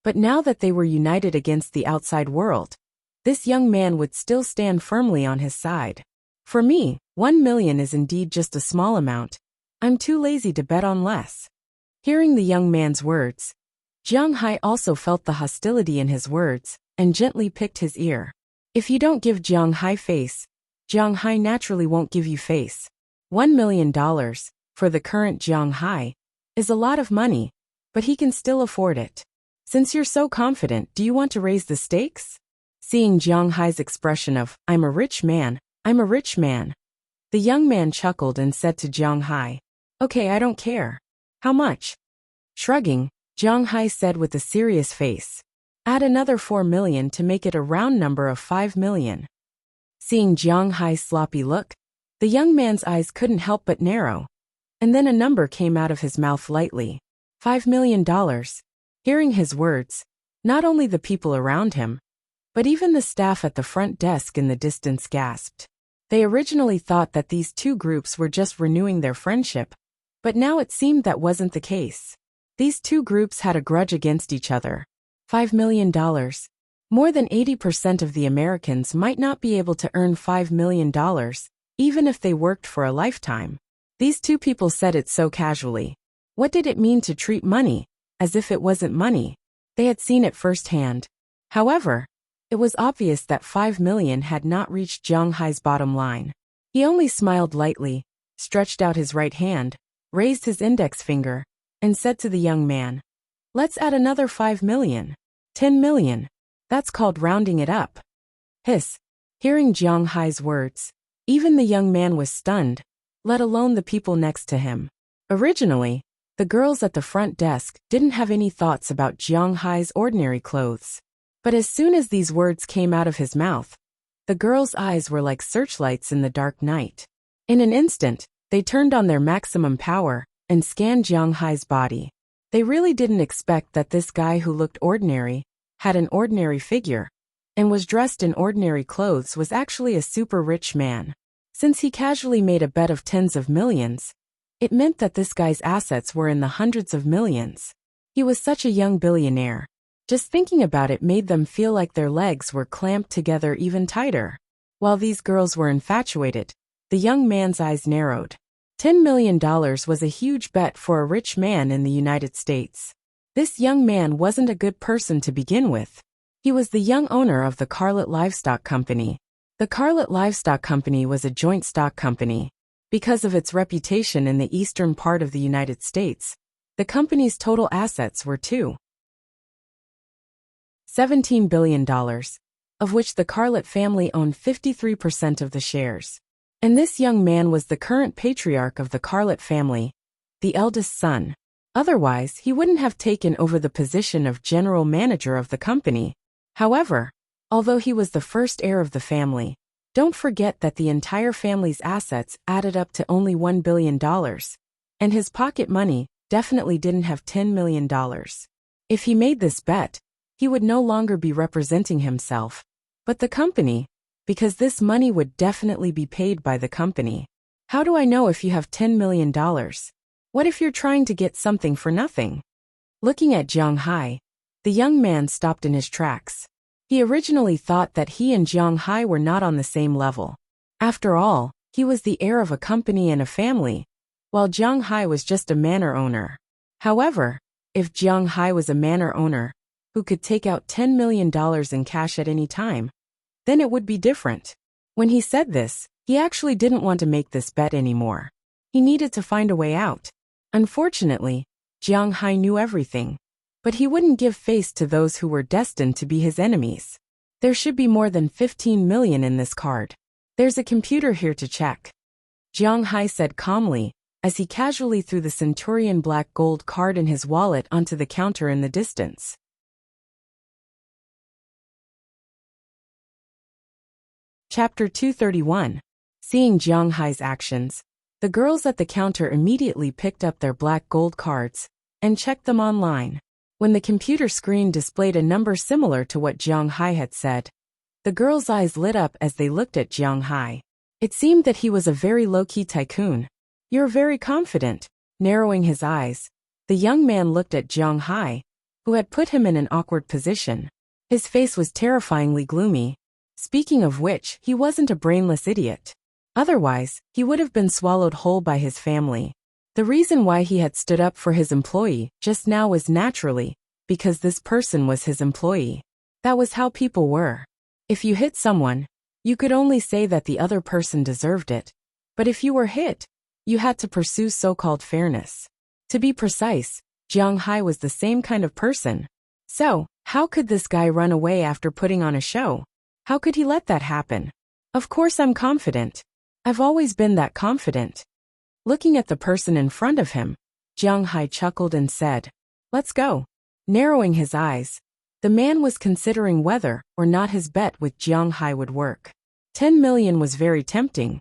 But now that they were united against the outside world, this young man would still stand firmly on his side. For me, 1 million is indeed just a small amount. I'm too lazy to bet on less. Hearing the young man's words, Jiang Hai also felt the hostility in his words and gently picked his ear. If you don't give Jiang Hai face, Jiang Hai naturally won't give you face. $1 million, for the current Jiang Hai, is a lot of money, but he can still afford it. Since you're so confident, do you want to raise the stakes? Seeing Jiang Hai's expression of, I'm a rich man, the young man chuckled and said to Jiang Hai, "Okay, I don't care. How much?" Shrugging, Jiang Hai said with a serious face, "Add another 4 million to make it a round number of 5 million. Seeing Jiang Hai's sloppy look, the young man's eyes couldn't help but narrow. And then a number came out of his mouth lightly. $5 million. Hearing his words, not only the people around him, but even the staff at the front desk in the distance gasped. They originally thought that these two groups were just renewing their friendship, but now it seemed that wasn't the case. These two groups had a grudge against each other. $5 million. More than 80% of the Americans might not be able to earn $5 million, even if they worked for a lifetime. These two people said it so casually. What did it mean to treat money as if it wasn't money? They had seen it firsthand. However, it was obvious that 5 million had not reached Jiang Hai's bottom line. He only smiled lightly, stretched out his right hand, raised his index finger, and said to the young man, "Let's add another 5 million. 10 million. That's called rounding it up." Hiss. Hearing Jiang Hai's words, even the young man was stunned, let alone the people next to him. Originally, the girls at the front desk didn't have any thoughts about Jiang Hai's ordinary clothes. But as soon as these words came out of his mouth, the girls' eyes were like searchlights in the dark night. In an instant, they turned on their maximum power and scanned Jiang Hai's body. They really didn't expect that this guy who looked ordinary, had an ordinary figure, and was dressed in ordinary clothes was actually a super rich man. Since he casually made a bet of tens of millions, it meant that this guy's assets were in the hundreds of millions. He was such a young billionaire. Just thinking about it made them feel like their legs were clamped together even tighter. While these girls were infatuated, the young man's eyes narrowed. $10 million was a huge bet for a rich man in the United States. This young man wasn't a good person to begin with. He was the young owner of the Carlet Livestock Company. The Carlet Livestock Company was a joint stock company. Because of its reputation in the eastern part of the United States, the company's total assets were $17 billion, of which the Carlet family owned 53% of the shares. And this young man was the current patriarch of the Carlet family, the eldest son. Otherwise, he wouldn't have taken over the position of general manager of the company. However, although he was the first heir of the family, don't forget that the entire family's assets added up to only $1 billion, and his pocket money definitely didn't have $10 million. If he made this bet, he would no longer be representing himself, but the company, because this money would definitely be paid by the company. How do I know if you have $10 million? What if you're trying to get something for nothing? Looking at Jiang Hai, the young man stopped in his tracks. He originally thought that he and Jiang Hai were not on the same level. After all, he was the heir of a company and a family, while Jiang Hai was just a manor owner. However, if Jiang Hai was a manor owner who could take out $10 million in cash at any time, then it would be different. When he said this, he actually didn't want to make this bet anymore. He needed to find a way out. Unfortunately, Jiang Hai knew everything, but he wouldn't give face to those who were destined to be his enemies. There should be more than 15 million in this card. There's a computer here to check, Jiang Hai said calmly, as he casually threw the Centurion black gold card in his wallet onto the counter in the distance. Chapter 231. Seeing Jiang Hai's actions, the girls at the counter immediately picked up their black gold cards and checked them online. When the computer screen displayed a number similar to what Jiang Hai had said, the girls' eyes lit up as they looked at Jiang Hai. It seemed that he was a very low-key tycoon. You're very confident. Narrowing his eyes, the young man looked at Jiang Hai, who had put him in an awkward position. His face was terrifyingly gloomy. Speaking of which, he wasn't a brainless idiot. Otherwise, he would have been swallowed whole by his family. The reason why he had stood up for his employee just now was naturally because this person was his employee. That was how people were. If you hit someone, you could only say that the other person deserved it. But if you were hit, you had to pursue so-called fairness. To be precise, Jiang Hai was the same kind of person. So, how could this guy run away after putting on a show? How could he let that happen? Of course I'm confident. I've always been that confident. Looking at the person in front of him, Jiang Hai chuckled and said, "Let's go." Narrowing his eyes, the man was considering whether or not his bet with Jiang Hai would work. 10 million was very tempting,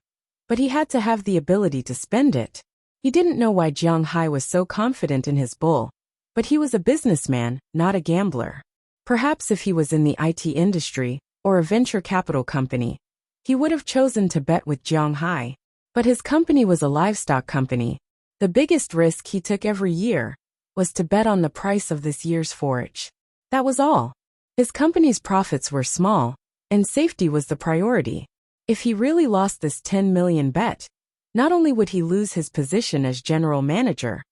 but he had to have the ability to spend it. He didn't know why Jiang Hai was so confident in his bull, but he was a businessman, not a gambler. Perhaps if he was in the IT industry or a venture capital company, he would have chosen to bet with Jiang Hai. But his company was a livestock company. The biggest risk he took every year was to bet on the price of this year's forage. That was all. His company's profits were small, and safety was the priority. If he really lost this 10 million bet, not only would he lose his position as general manager,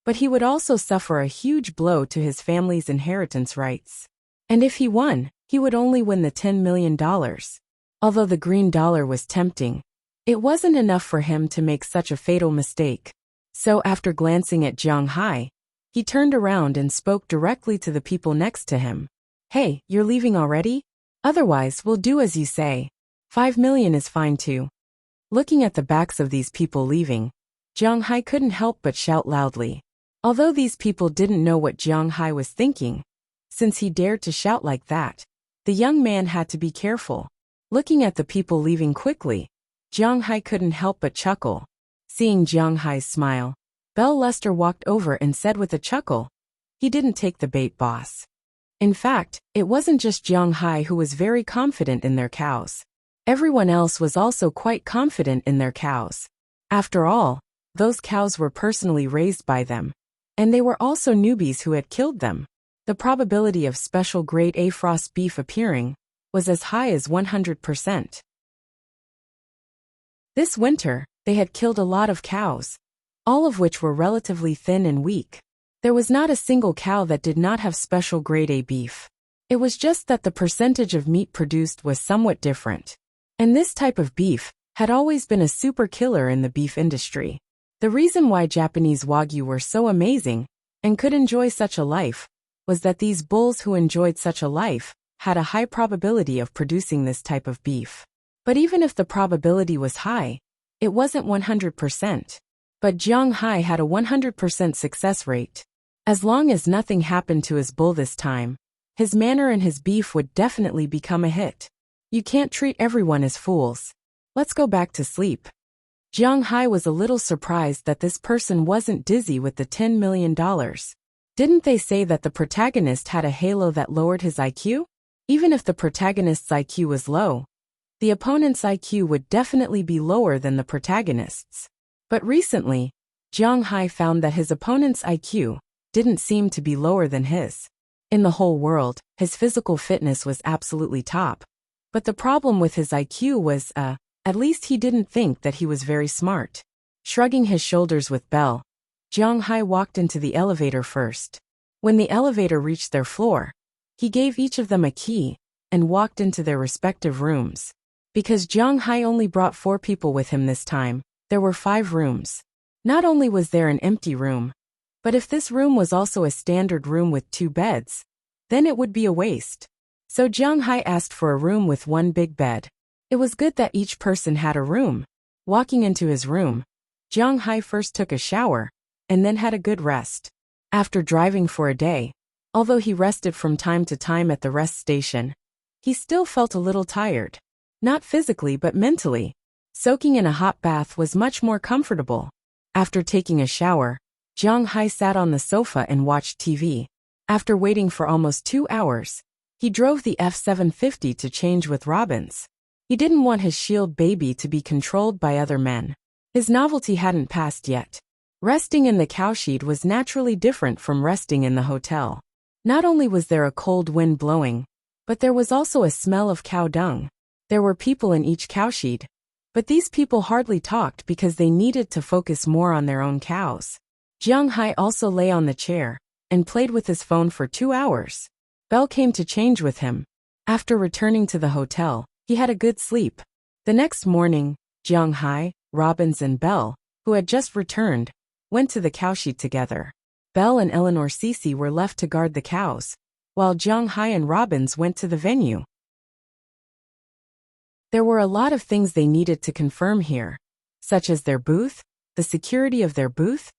but he would also suffer a huge blow to his family's inheritance rights. And if he won, he would only win the $10 million. Although the green dollar was tempting, it wasn't enough for him to make such a fatal mistake. So after glancing at Jiang Hai, he turned around and spoke directly to the people next to him. "Hey, you're leaving already? Otherwise, we'll do as you say. 5 million is fine too." Looking at the backs of these people leaving, Jiang Hai couldn't help but shout loudly. Although these people didn't know what Jiang Hai was thinking, since he dared to shout like that, the young man had to be careful. Looking at the people leaving quickly, Jiang Hai couldn't help but chuckle. Seeing Jiang Hai's smile, Belle Lester walked over and said with a chuckle, "He didn't take the bait, boss." In fact, it wasn't just Jiang Hai who was very confident in their cows. Everyone else was also quite confident in their cows. After all, those cows were personally raised by them, and they were also newbies who had killed them. The probability of special grade A frost beef appearing was as high as 100%. This winter, They had killed a lot of cows, all of which were relatively thin and weak. There was not a single cow that did not have special grade A beef. It was just that the percentage of meat produced was somewhat different. And this type of beef had always been a super killer in the beef industry. The reason why Japanese Wagyu were so amazing and could enjoy such a life was that these bulls who enjoyed such a life had a high probability of producing this type of beef. But even if the probability was high, it wasn't 100%. But Jiang Hai had a 100% success rate. As long as nothing happened to his bull this time, his manor and his beef would definitely become a hit. You can't treat everyone as fools. Let's go back to sleep. Jiang Hai was a little surprised that this person wasn't dizzy with the $10 million. Didn't they say that the protagonist had a halo that lowered his IQ? Even if the protagonist's IQ was low, the opponent's IQ would definitely be lower than the protagonist's. But recently, Jiang Hai found that his opponent's IQ didn't seem to be lower than his. In the whole world, his physical fitness was absolutely top. But the problem with his IQ was, at least he didn't think that he was very smart. Shrugging his shoulders with Bell, Jiang Hai walked into the elevator first. When the elevator reached their floor, he gave each of them a key and walked into their respective rooms. Because Jiang Hai only brought 4 people with him this time, there were 5 rooms. Not only was there an empty room, but if this room was also a standard room with 2 beds, then it would be a waste. So Jiang Hai asked for a room with 1 big bed. It was good that each person had a room. Walking into his room, Jiang Hai first took a shower, and then had a good rest. After driving for a day, although he rested from time to time at the rest station, he still felt a little tired. Not physically but mentally. Soaking in a hot bath was much more comfortable. After taking a shower, Jiang Hai sat on the sofa and watched TV. After waiting for almost 2 hours, he drove the F-750 to change with Robbins. He didn't want his shield baby to be controlled by other men. His novelty hadn't passed yet. Resting in the cowshed was naturally different from resting in the hotel. Not only was there a cold wind blowing, but there was also a smell of cow dung. There were people in each cowshed, but these people hardly talked because they needed to focus more on their own cows. Jiang Hai also lay on the chair and played with his phone for 2 hours. Bell came to change with him. After returning to the hotel, he had a good sleep. The next morning, Jiang Hai, Robbins and Bell, who had just returned, went to the cowshed together. Bell and Eleanor Cece were left to guard the cows, while Jiang Hai and Robbins went to the venue. There were a lot of things they needed to confirm here, such as their booth, the security of their booth,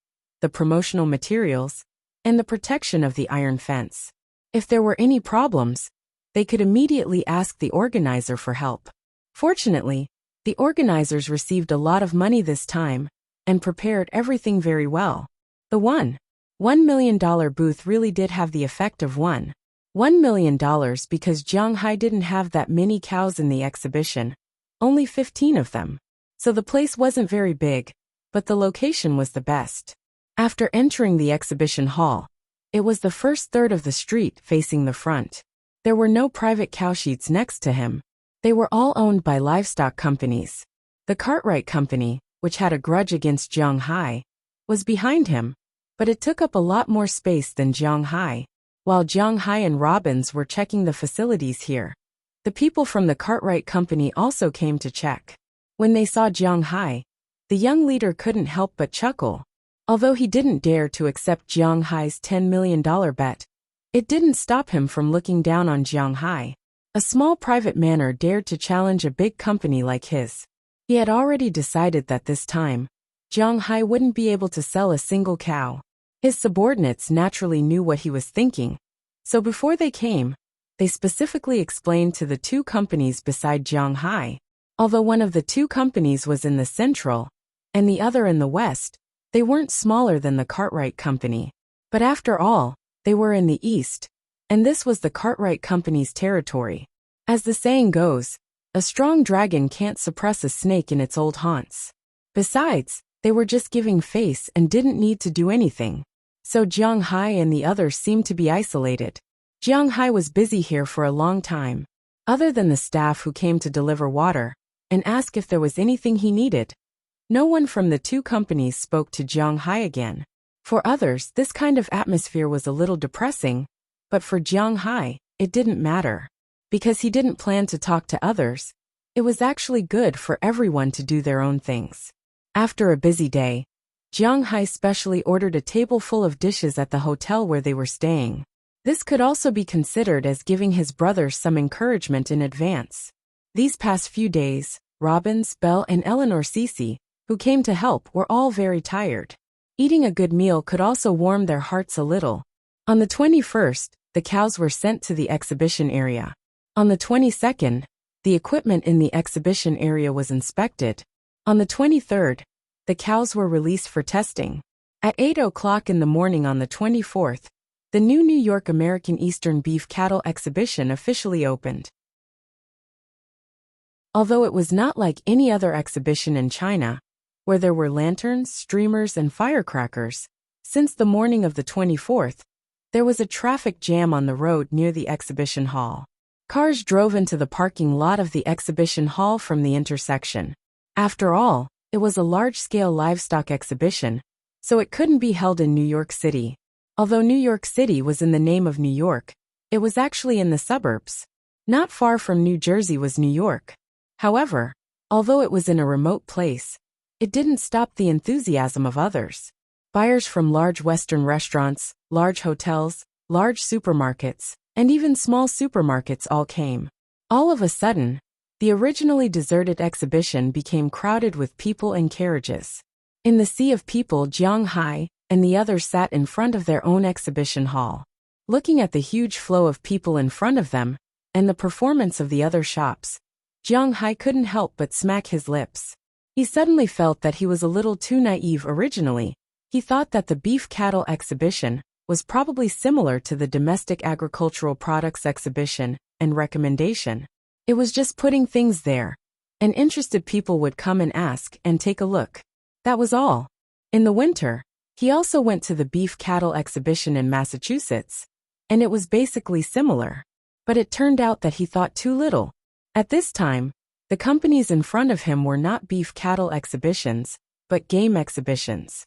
the promotional materials, and the protection of the iron fence. If there were any problems, they could immediately ask the organizer for help. Fortunately, the organizers received a lot of money this time and prepared everything very well. The $1 million booth really did have the effect of $1 million because Jiang Hai didn't have that many cows in the exhibition, only 15 of them. So the place wasn't very big, but the location was the best. After entering the exhibition hall, it was the first third of the street facing the front. There were no private cowsheds next to him. They were all owned by livestock companies. The Cartwright Company, which had a grudge against Jiang Hai, was behind him, but it took up a lot more space than Jiang Hai. While Jiang Hai and Robbins were checking the facilities here, the people from the Cartwright Company also came to check. When they saw Jiang Hai, the young leader couldn't help but chuckle. Although he didn't dare to accept Jiang Hai's $10 million bet, it didn't stop him from looking down on Jiang Hai. A small private manor dared to challenge a big company like his. He had already decided that this time, Jiang Hai wouldn't be able to sell a single cow. His subordinates naturally knew what he was thinking, so before they came, they specifically explained to the 2 companies beside Jiang Hai. Although one of the 2 companies was in the central, and the other in the west, they weren't smaller than the Cartwright Company. But after all, they were in the east, and this was the Cartwright Company's territory. As the saying goes, a strong dragon can't suppress a snake in its old haunts. Besides, they were just giving face and didn't need to do anything. So Jiang Hai and the others seemed to be isolated. Jiang Hai was busy here for a long time. Other than the staff who came to deliver water and ask if there was anything he needed, No one from the two companies spoke to Jiang Hai again. For others, this kind of atmosphere was a little depressing, but for Jiang Hai, it didn't matter. Because he didn't plan to talk to others, it was actually good for everyone to do their own things. After a busy day, Jiang Hai specially ordered a table full of dishes at the hotel where they were staying. This could also be considered as giving his brothers some encouragement in advance. These past few days, Robbins, Belle, and Eleanor Cece, who came to help, were all very tired. Eating a good meal could also warm their hearts a little. On the 21st, the cows were sent to the exhibition area. On the 22nd, the equipment in the exhibition area was inspected. On the 23rd, the cows were released for testing. At 8 o'clock in the morning on the 24th, the new New York American Eastern Beef Cattle Exhibition officially opened. Although it was not like any other exhibition in China, where there were lanterns, streamers, and firecrackers, since the morning of the 24th, there was a traffic jam on the road near the exhibition hall. Cars drove into the parking lot of the exhibition hall from the intersection. After all, it was a large-scale livestock exhibition, so it couldn't be held in New York City. Although New York City was in the name of New York, it was actually in the suburbs. Not far from New Jersey was New York. However, although it was in a remote place, it didn't stop the enthusiasm of others. Buyers from large Western restaurants, large hotels, large supermarkets, and even small supermarkets all came. All of a sudden, the originally deserted exhibition became crowded with people and carriages. In the sea of people, Jiang Hai and the others sat in front of their own exhibition hall. Looking at the huge flow of people in front of them, and the performance of the other shops, Jiang Hai couldn't help but smack his lips. He suddenly felt that he was a little too naive originally. He thought that the beef cattle exhibition was probably similar to the domestic agricultural products exhibition and recommendation. It was just putting things there, and interested people would come and ask and take a look. That was all. In the winter, he also went to the beef cattle exhibition in Massachusetts, and it was basically similar. But it turned out that he thought too little. At this time, the companies in front of him were not beef cattle exhibitions, but game exhibitions.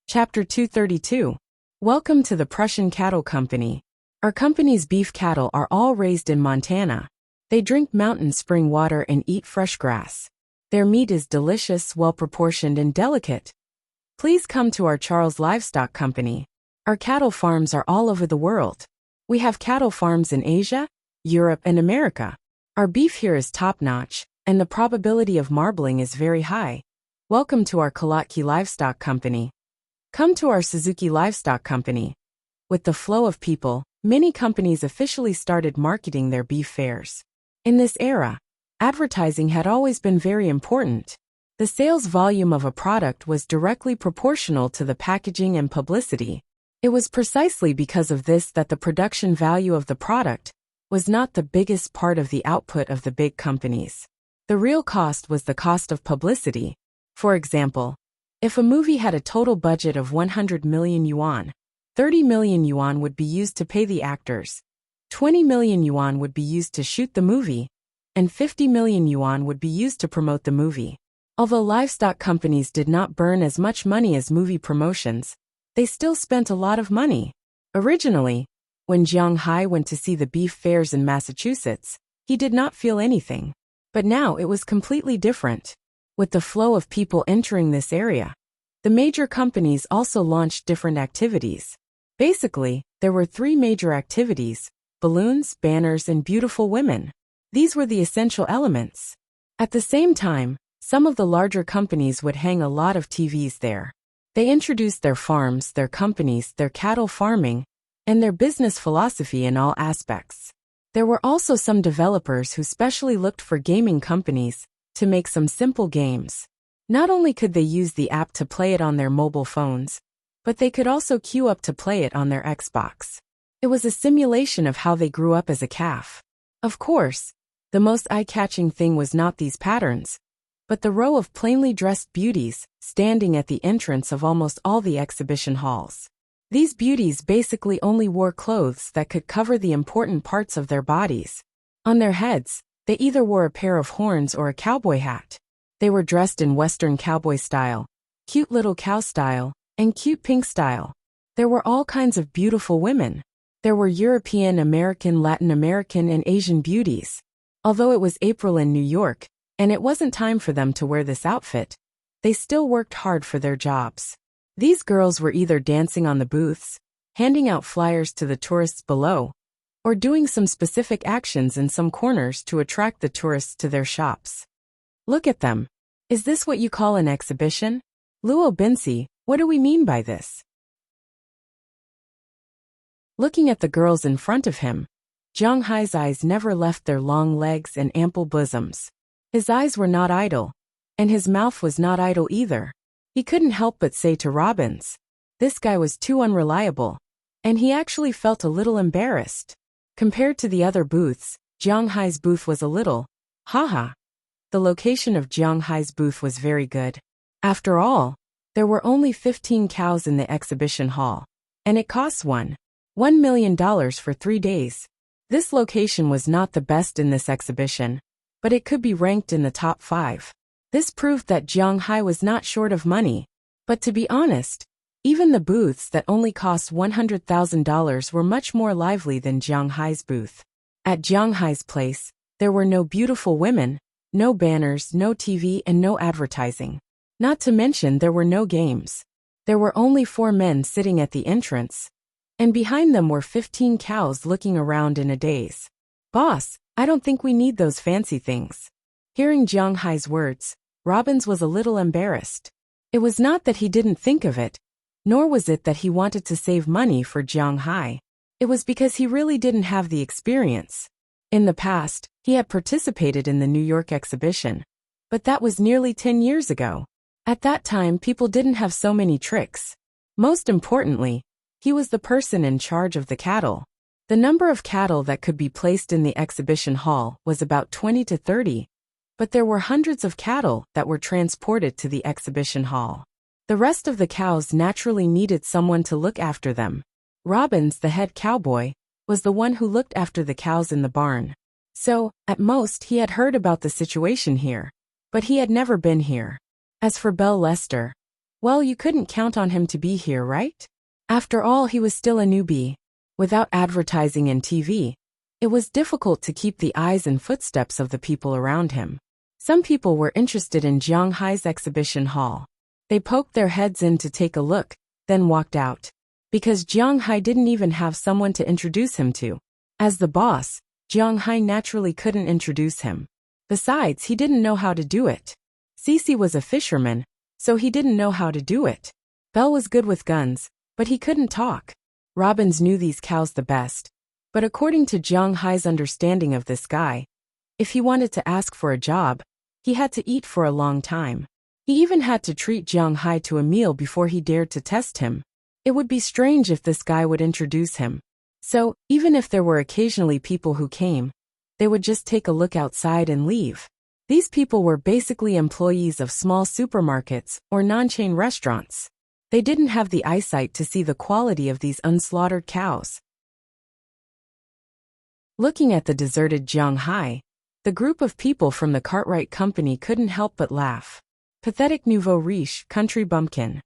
Chapter 232. Welcome to the Prussian Cattle Company. Our company's beef cattle are all raised in Montana. They drink mountain spring water and eat fresh grass. Their meat is delicious, well-proportioned, and delicate. Please come to our Charles Livestock Company. Our cattle farms are all over the world. We have cattle farms in Asia, Europe, and America. Our beef here is top-notch, and the probability of marbling is very high. Welcome to our Kolotki Livestock Company. Come to our Suzuki Livestock Company. With the flow of people, many companies officially started marketing their beef fairs. In this era, advertising had always been very important. The sales volume of a product was directly proportional to the packaging and publicity. It was precisely because of this that the production value of the product was not the biggest part of the output of the big companies. The real cost was the cost of publicity. For example, if a movie had a total budget of 100 million yuan, 30 million yuan would be used to pay the actors, 20 million yuan would be used to shoot the movie, and 50 million yuan would be used to promote the movie. Although livestock companies did not burn as much money as movie promotions, they still spent a lot of money. Originally, when Jiang Hai went to see the beef fairs in Massachusetts, he did not feel anything. But now it was completely different. With the flow of people entering this area, the major companies also launched different activities. Basically, there were 3 major activities: balloons, banners, and beautiful women. These were the essential elements. At the same time, some of the larger companies would hang a lot of TVs there. They introduced their farms, their companies, their cattle farming, and their business philosophy in all aspects. There were also some developers who specially looked for gaming companies to make some simple games. Not only could they use the app to play it on their mobile phones, but they could also queue up to play it on their Xbox. It was a simulation of how they grew up as a calf. Of course, the most eye-catching thing was not these patterns, but the row of plainly dressed beauties standing at the entrance of almost all the exhibition halls. These beauties basically only wore clothes that could cover the important parts of their bodies. On their heads, They either wore a pair of horns or a cowboy hat. They were dressed in Western cowboy style, cute little cow style, and cute pink style. There were all kinds of beautiful women. There were European, American, Latin American, and Asian beauties. Although it was April in New York, and it wasn't time for them to wear this outfit, they still worked hard for their jobs. These girls were either dancing on the booths, handing out flyers to the tourists below, or doing some specific actions in some corners to attract the tourists to their shops. Look at them. Is this what you call an exhibition? Luo Binsi, what do we mean by this? Looking at the girls in front of him, Jiang Hai's eyes never left their long legs and ample bosoms. His eyes were not idle, and his mouth was not idle either. He couldn't help but say to Robbins, this guy was too unreliable, and he actually felt a little embarrassed. Compared to the other booths, Jiang Hai's booth was a little, haha. The location of Jiang Hai's booth was very good. After all, there were only 15 cows in the exhibition hall, and it costs $1 million for 3 days. This location was not the best in this exhibition, but it could be ranked in the top 5. This proved that Jiang Hai was not short of money. But to be honest, even the booths that only cost $100,000 were much more lively than Jiang Hai's booth. At Jiang Hai's place, there were no beautiful women, no banners, no TV, and no advertising. Not to mention there were no games. There were only 4 men sitting at the entrance, and behind them were 15 cows looking around in a daze. Boss, I don't think we need those fancy things. Hearing Jiang Hai's words, Robbins was a little embarrassed. It was not that he didn't think of it, nor was it that he wanted to save money for Jiang Hai. It was because he really didn't have the experience. In the past, he had participated in the New York exhibition, but that was nearly 10 years ago. At that time, people didn't have so many tricks. Most importantly, he was the person in charge of the cattle. The number of cattle that could be placed in the exhibition hall was about 20 to 30, but there were hundreds of cattle that were transported to the exhibition hall. The rest of the cows naturally needed someone to look after them. Robbins, the head cowboy, was the one who looked after the cows in the barn. So, at most, he had heard about the situation here, but he had never been here. As for Bell Lester, well, you couldn't count on him to be here, right? After all, he was still a newbie. Without advertising and TV, it was difficult to keep the eyes and footsteps of the people around him. Some people were interested in Jiang Hai's exhibition hall. They poked their heads in to take a look, then walked out. Because Jiang Hai didn't even have someone to introduce him to. As the boss, Jiang Hai naturally couldn't introduce him. Besides, he didn't know how to do it. Cece was a fisherman, so he didn't know how to do it. Bell was good with guns, but he couldn't talk. Robbins knew these cows the best, but according to Jiang Hai's understanding of this guy, if he wanted to ask for a job, he had to eat for a long time. He even had to treat Jiang Hai to a meal before he dared to test him. It would be strange if this guy would introduce him. So, even if there were occasionally people who came, they would just take a look outside and leave. These people were basically employees of small supermarkets or non-chain restaurants. They didn't have the eyesight to see the quality of these unslaughtered cows. Looking at the deserted Jiang Hai, the group of people from the Cartwright Company couldn't help but laugh. Pathetic nouveau riche country bumpkin.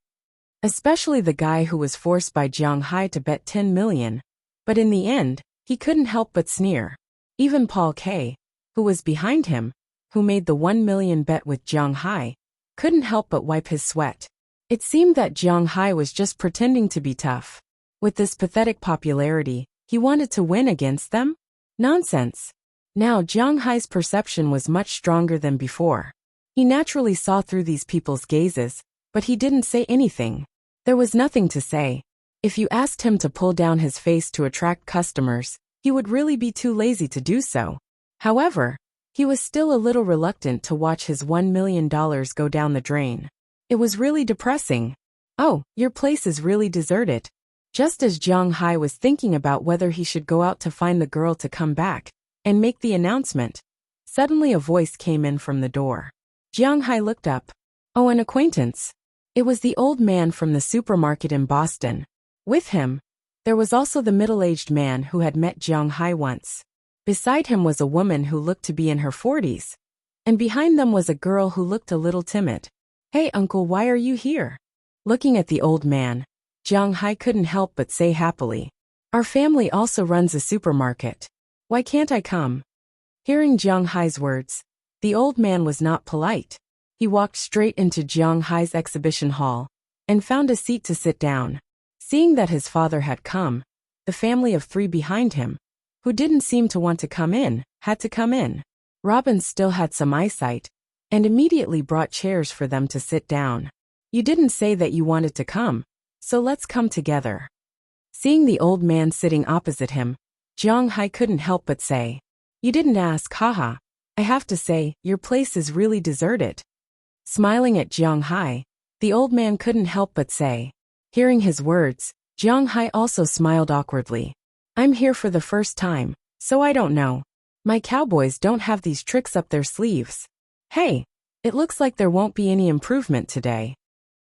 Especially the guy who was forced by Jiang Hai to bet 10 million. But in the end, he couldn't help but sneer. Even Paul K., who was behind him, who made the 1 million bet with Jiang Hai, couldn't help but wipe his sweat. It seemed that Jiang Hai was just pretending to be tough. With this pathetic popularity, he wanted to win against them? Nonsense. Now Jiang Hai's perception was much stronger than before. He naturally saw through these people's gazes, but he didn't say anything. There was nothing to say. If you asked him to pull down his face to attract customers, he would really be too lazy to do so. However, he was still a little reluctant to watch his $1 million go down the drain. It was really depressing. Oh, your place is really deserted. Just as Jiang Hai was thinking about whether he should go out to find the girl to come back and make the announcement, suddenly a voice came in from the door. Jiang Hai looked up. Oh, an acquaintance. It was the old man from the supermarket in Boston. With him, there was also the middle-aged man who had met Jiang Hai once. Beside him was a woman who looked to be in her 40s. And behind them was a girl who looked a little timid. "Hey uncle, why are you here?" Looking at the old man, Jiang Hai couldn't help but say happily, "Our family also runs a supermarket. Why can't I come?" Hearing Jiang Hai's words, the old man was not polite. He walked straight into Jiang Hai's exhibition hall and found a seat to sit down. Seeing that his father had come, the family of 3 behind him, who didn't seem to want to come in, had to come in. Robin still had some eyesight and immediately brought chairs for them to sit down. "You didn't say that you wanted to come, so let's come together." Seeing the old man sitting opposite him, Jiang Hai couldn't help but say, "You didn't ask, haha. I have to say, your place is really deserted." Smiling at Jiang Hai, the old man couldn't help but say. Hearing his words, Jiang Hai also smiled awkwardly. "I'm here for the first time, so I don't know. My cowboys don't have these tricks up their sleeves. Hey, it looks like there won't be any improvement today."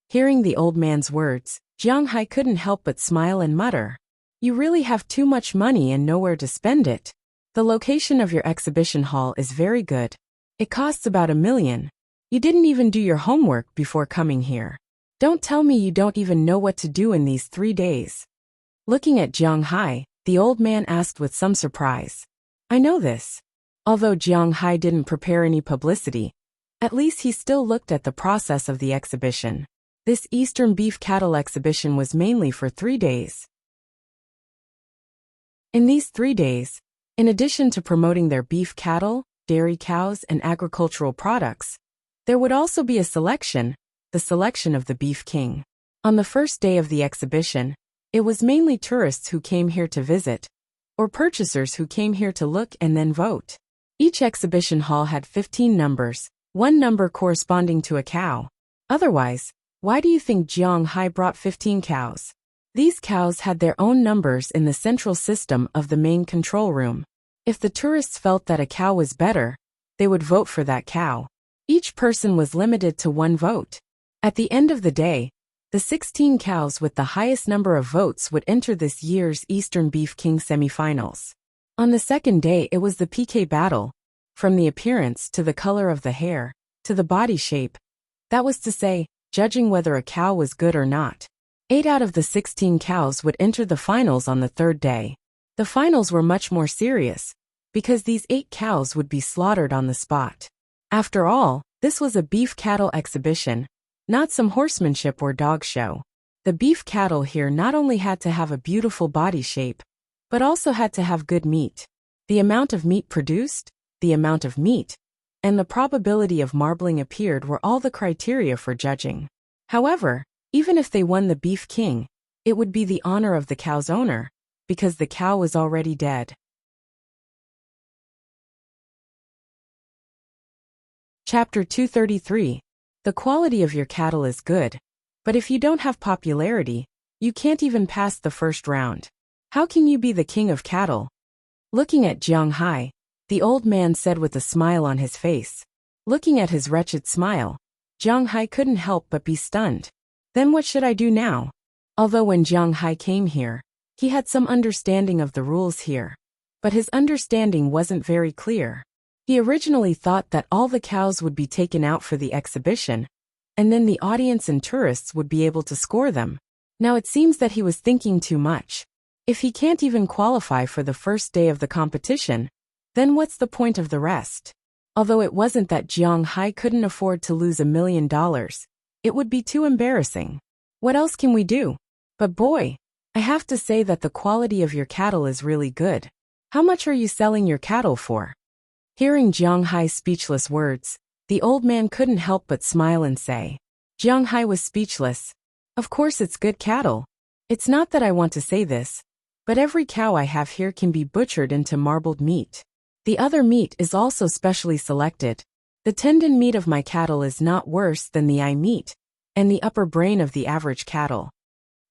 Hearing the old man's words, Jiang Hai couldn't help but smile and mutter, "You really have too much money and nowhere to spend it. The location of your exhibition hall is very good. It costs about $1 million. You didn't even do your homework before coming here. Don't tell me you don't even know what to do in these 3 days." Looking at Jiang Hai, the old man asked with some surprise, "I know this." Although Jiang Hai didn't prepare any publicity, at least he still looked at the process of the exhibition. This Eastern beef cattle exhibition was mainly for 3 days. In these 3 days, in addition to promoting their beef cattle, dairy cows, and agricultural products, there would also be a selection, the selection of the Beef King. On the first day of the exhibition, it was mainly tourists who came here to visit, or purchasers who came here to look and then vote. Each exhibition hall had 15 numbers, 1 number corresponding to a cow. Otherwise, why do you think Jiang Hai brought 15 cows? These cows had their own numbers in the central system of the main control room. If the tourists felt that a cow was better, they would vote for that cow. Each person was limited to 1 vote. At the end of the day, the 16 cows with the highest number of votes would enter this year's Eastern Beef King semifinals. On the second day it was the PK battle, from the appearance to the color of the hair, to the body shape. That was to say, judging whether a cow was good or not. 8 out of the 16 cows would enter the finals on the third day. The finals were much more serious, because these 8 cows would be slaughtered on the spot. After all, this was a beef cattle exhibition, not some horsemanship or dog show. The beef cattle here not only had to have a beautiful body shape, but also had to have good meat. The amount of meat produced, the amount of meat, and the probability of marbling appeared were all the criteria for judging. However, even if they won the Beef King, it would be the honor of the cow's owner, because the cow was already dead. Chapter 233. The quality of your cattle is good, but if you don't have popularity, you can't even pass the first round. How can you be the king of cattle? Looking at Jiang Hai, the old man said with a smile on his face. Looking at his wretched smile, Jiang Hai couldn't help but be stunned. Then what should I do now? Although when Jiang Hai came here, he had some understanding of the rules here, but his understanding wasn't very clear. He originally thought that all the cows would be taken out for the exhibition, and then the audience and tourists would be able to score them. Now it seems that he was thinking too much. If he can't even qualify for the first day of the competition, then what's the point of the rest? Although it wasn't that Jiang Hai couldn't afford to lose $1 million, it would be too embarrassing. What else can we do? But boy, I have to say that the quality of your cattle is really good. How much are you selling your cattle for? Hearing Jiang Hai's speechless words, the old man couldn't help but smile and say. Jiang Hai was speechless. Of course it's good cattle. It's not that I want to say this, but every cow I have here can be butchered into marbled meat. The other meat is also specially selected. The tendon meat of my cattle is not worse than the eye meat, and the upper brain of the average cattle.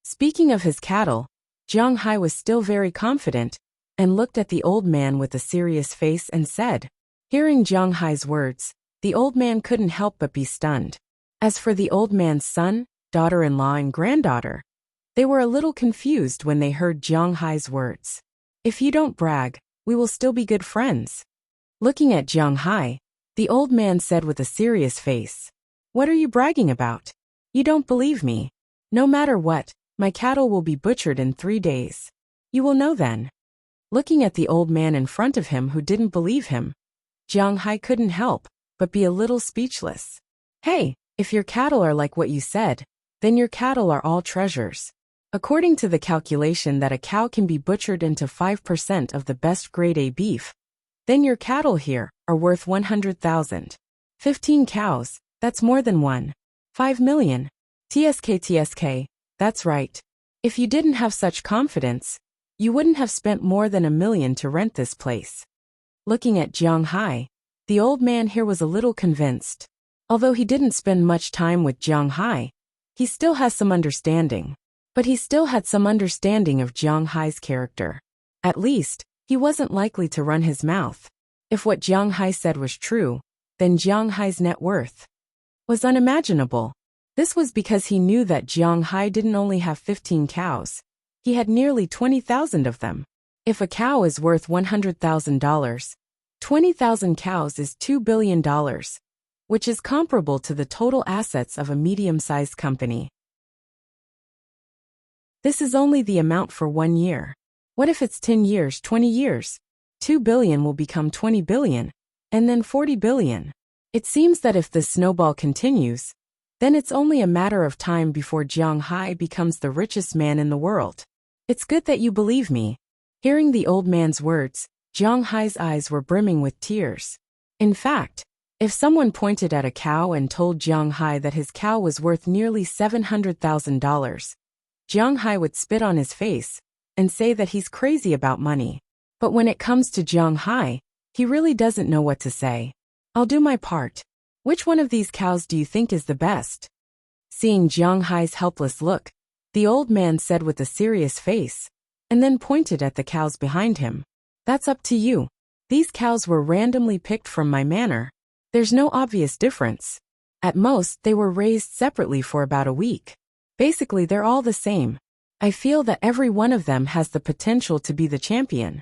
Speaking of his cattle, Jiang Hai was still very confident, and looked at the old man with a serious face and said. Hearing Jiang Hai's words, the old man couldn't help but be stunned. As for the old man's son, daughter-in-law and granddaughter, they were a little confused when they heard Jiang Hai's words. If you don't brag, we will still be good friends. Looking at Jiang Hai, the old man said with a serious face, "What are you bragging about? You don't believe me. No matter what, my cattle will be butchered in 3 days. You will know then." Looking at the old man in front of him who didn't believe him, Jiang Hai couldn't help but be a little speechless. "Hey, if your cattle are like what you said, then your cattle are all treasures. According to the calculation that a cow can be butchered into 5% of the best grade A beef, then your cattle here are worth 100,000. 15 cows, that's more than 5 million. TSK, that's right. If you didn't have such confidence, you wouldn't have spent more than $1 million to rent this place." Looking at Jiang Hai, the old man here was a little convinced. Although he didn't spend much time with Jiang Hai, he still has some understanding. But he still had some understanding of Jiang Hai's character. At least, he wasn't likely to run his mouth. If what Jiang Hai said was true, then Jiang Hai's net worth was unimaginable. This was because he knew that Jiang Hai didn't only have 15 cows. He had nearly 20,000 of them. If a cow is worth $100,000, 20,000 cows is $2 billion, which is comparable to the total assets of a medium-sized company. This is only the amount for 1 year. What if it's 10 years, 20 years? 2 billion will become 20 billion, and then 40 billion. It seems that if this snowball continues, then it's only a matter of time before Jiang Hai becomes the richest man in the world. It's good that you believe me. Hearing the old man's words, Jiang Hai's eyes were brimming with tears. In fact, if someone pointed at a cow and told Jiang Hai that his cow was worth nearly $700,000, Jiang Hai would spit on his face and say that he's crazy about money. But when it comes to Jiang Hai, he really doesn't know what to say. "I'll do my part. Which one of these cows do you think is the best?" Seeing Jiang Hai's helpless look, the old man said with a serious face, and then pointed at the cows behind him. "That's up to you. These cows were randomly picked from my manor. There's no obvious difference. At most, they were raised separately for about a week. Basically, they're all the same. I feel that every one of them has the potential to be the champion."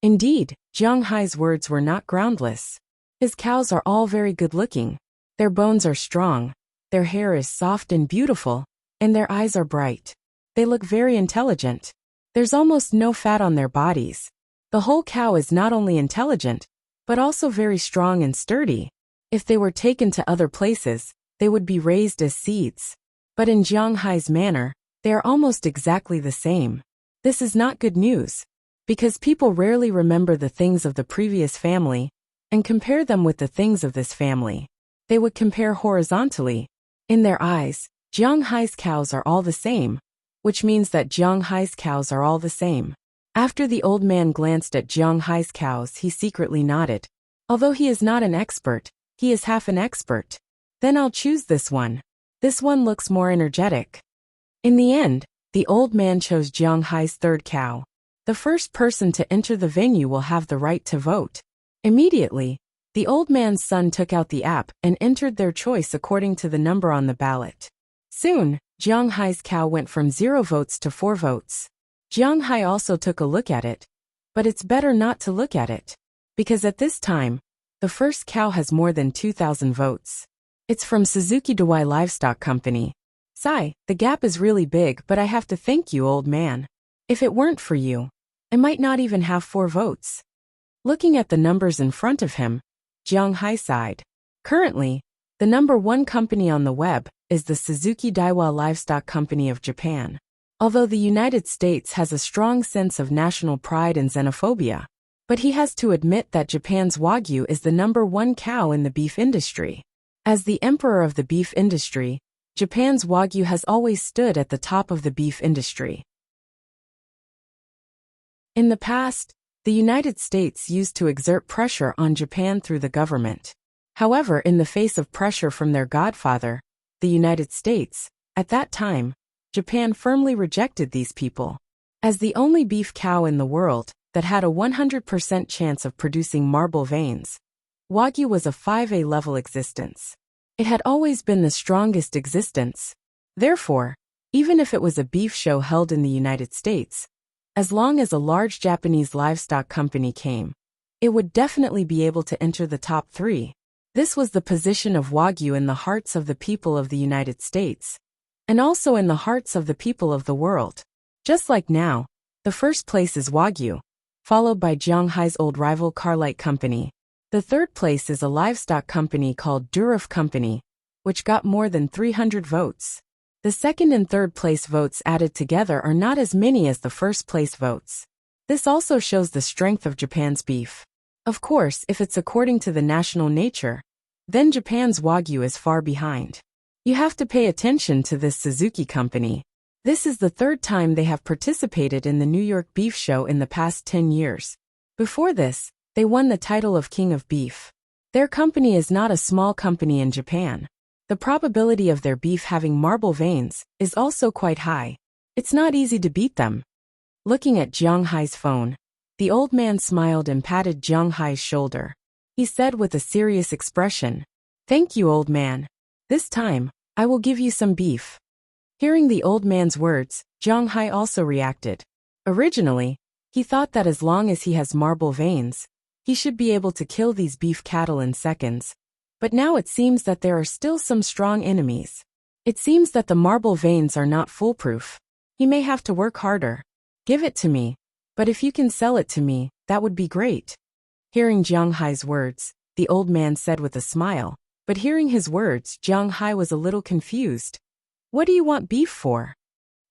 Indeed, Jiang Hai's words were not groundless. His cows are all very good-looking. Their bones are strong, their hair is soft and beautiful, and their eyes are bright. They look very intelligent. There's almost no fat on their bodies. The whole cow is not only intelligent, but also very strong and sturdy. If they were taken to other places, they would be raised as seeds. But in Jiang Hai's manor, they are almost exactly the same. This is not good news, because people rarely remember the things of the previous family and compare them with the things of this family. They would compare horizontally. In their eyes, Jiang Hai's cows are all the same, which means that Jiang Hai's cows are all the same. After the old man glanced at Jiang Hai's cows, he secretly nodded. Although he is not an expert, he is half an expert. "Then I'll choose this one. This one looks more energetic." In the end, the old man chose Jiang Hai's third cow. The first person to enter the venue will have the right to vote. Immediately, the old man's son took out the app and entered their choice according to the number on the ballot. Soon, Jiang Hai's cow went from 0 votes to 4 votes. Jiang Hai also took a look at it, but it's better not to look at it, because at this time, the first cow has more than 2,000 votes. It's from Suzuki Dewey Livestock Company. "Sigh, the gap is really big, but I have to thank you, old man. If it weren't for you, I might not even have 4 votes." Looking at the numbers in front of him, Jiang Hai sighed. Currently, the number 1 company on the web is the Suzuki Daiwa Livestock Company of Japan. Although the United States has a strong sense of national pride and xenophobia, but he has to admit that Japan's Wagyu is the number 1 cow in the beef industry. As the emperor of the beef industry, Japan's Wagyu has always stood at the top of the beef industry. In the past, the United States used to exert pressure on Japan through the government. However, in the face of pressure from their godfather, the United States, at that time, Japan firmly rejected these people. As the only beef cow in the world that had a 100% chance of producing marble veins, Wagyu was a 5A level existence. It had always been the strongest existence. Therefore, even if it was a beef show held in the United States, As long as a large Japanese livestock company came, it would definitely be able to enter the top 3. This was the position of Wagyu in the hearts of the people of the United States, and also in the hearts of the people of the world. Just like now, the first place is Wagyu, followed by Zhanghai's old rival Carlite Company. The third place is a livestock company called Durov Company, which got more than 300 votes. The second and third place votes added together are not as many as the first place votes. This also shows the strength of Japan's beef. Of course, if it's according to the national nature, then Japan's Wagyu is far behind. You have to pay attention to this Suzuki company. This is the third time they have participated in the New York Beef Show in the past 10 years. Before this, they won the title of King of Beef. Their company is not a small company in Japan. The probability of their beef having marble veins is also quite high. It's not easy to beat them. Looking at Zhanghai's phone, the old man smiled and patted Zhanghai's shoulder. He said with a serious expression, "Thank you, old man. This time, I will give you some beef." Hearing the old man's words, Zhanghai also reacted. Originally, he thought that as long as he has marble veins, he should be able to kill these beef cattle in seconds. But now it seems that there are still some strong enemies. It seems that the marble veins are not foolproof. He may have to work harder. Give it to me. But if you can sell it to me, that would be great. Hearing Zhanghai's words, the old man said with a smile. But hearing his words, Zhanghai was a little confused. What do you want beef for?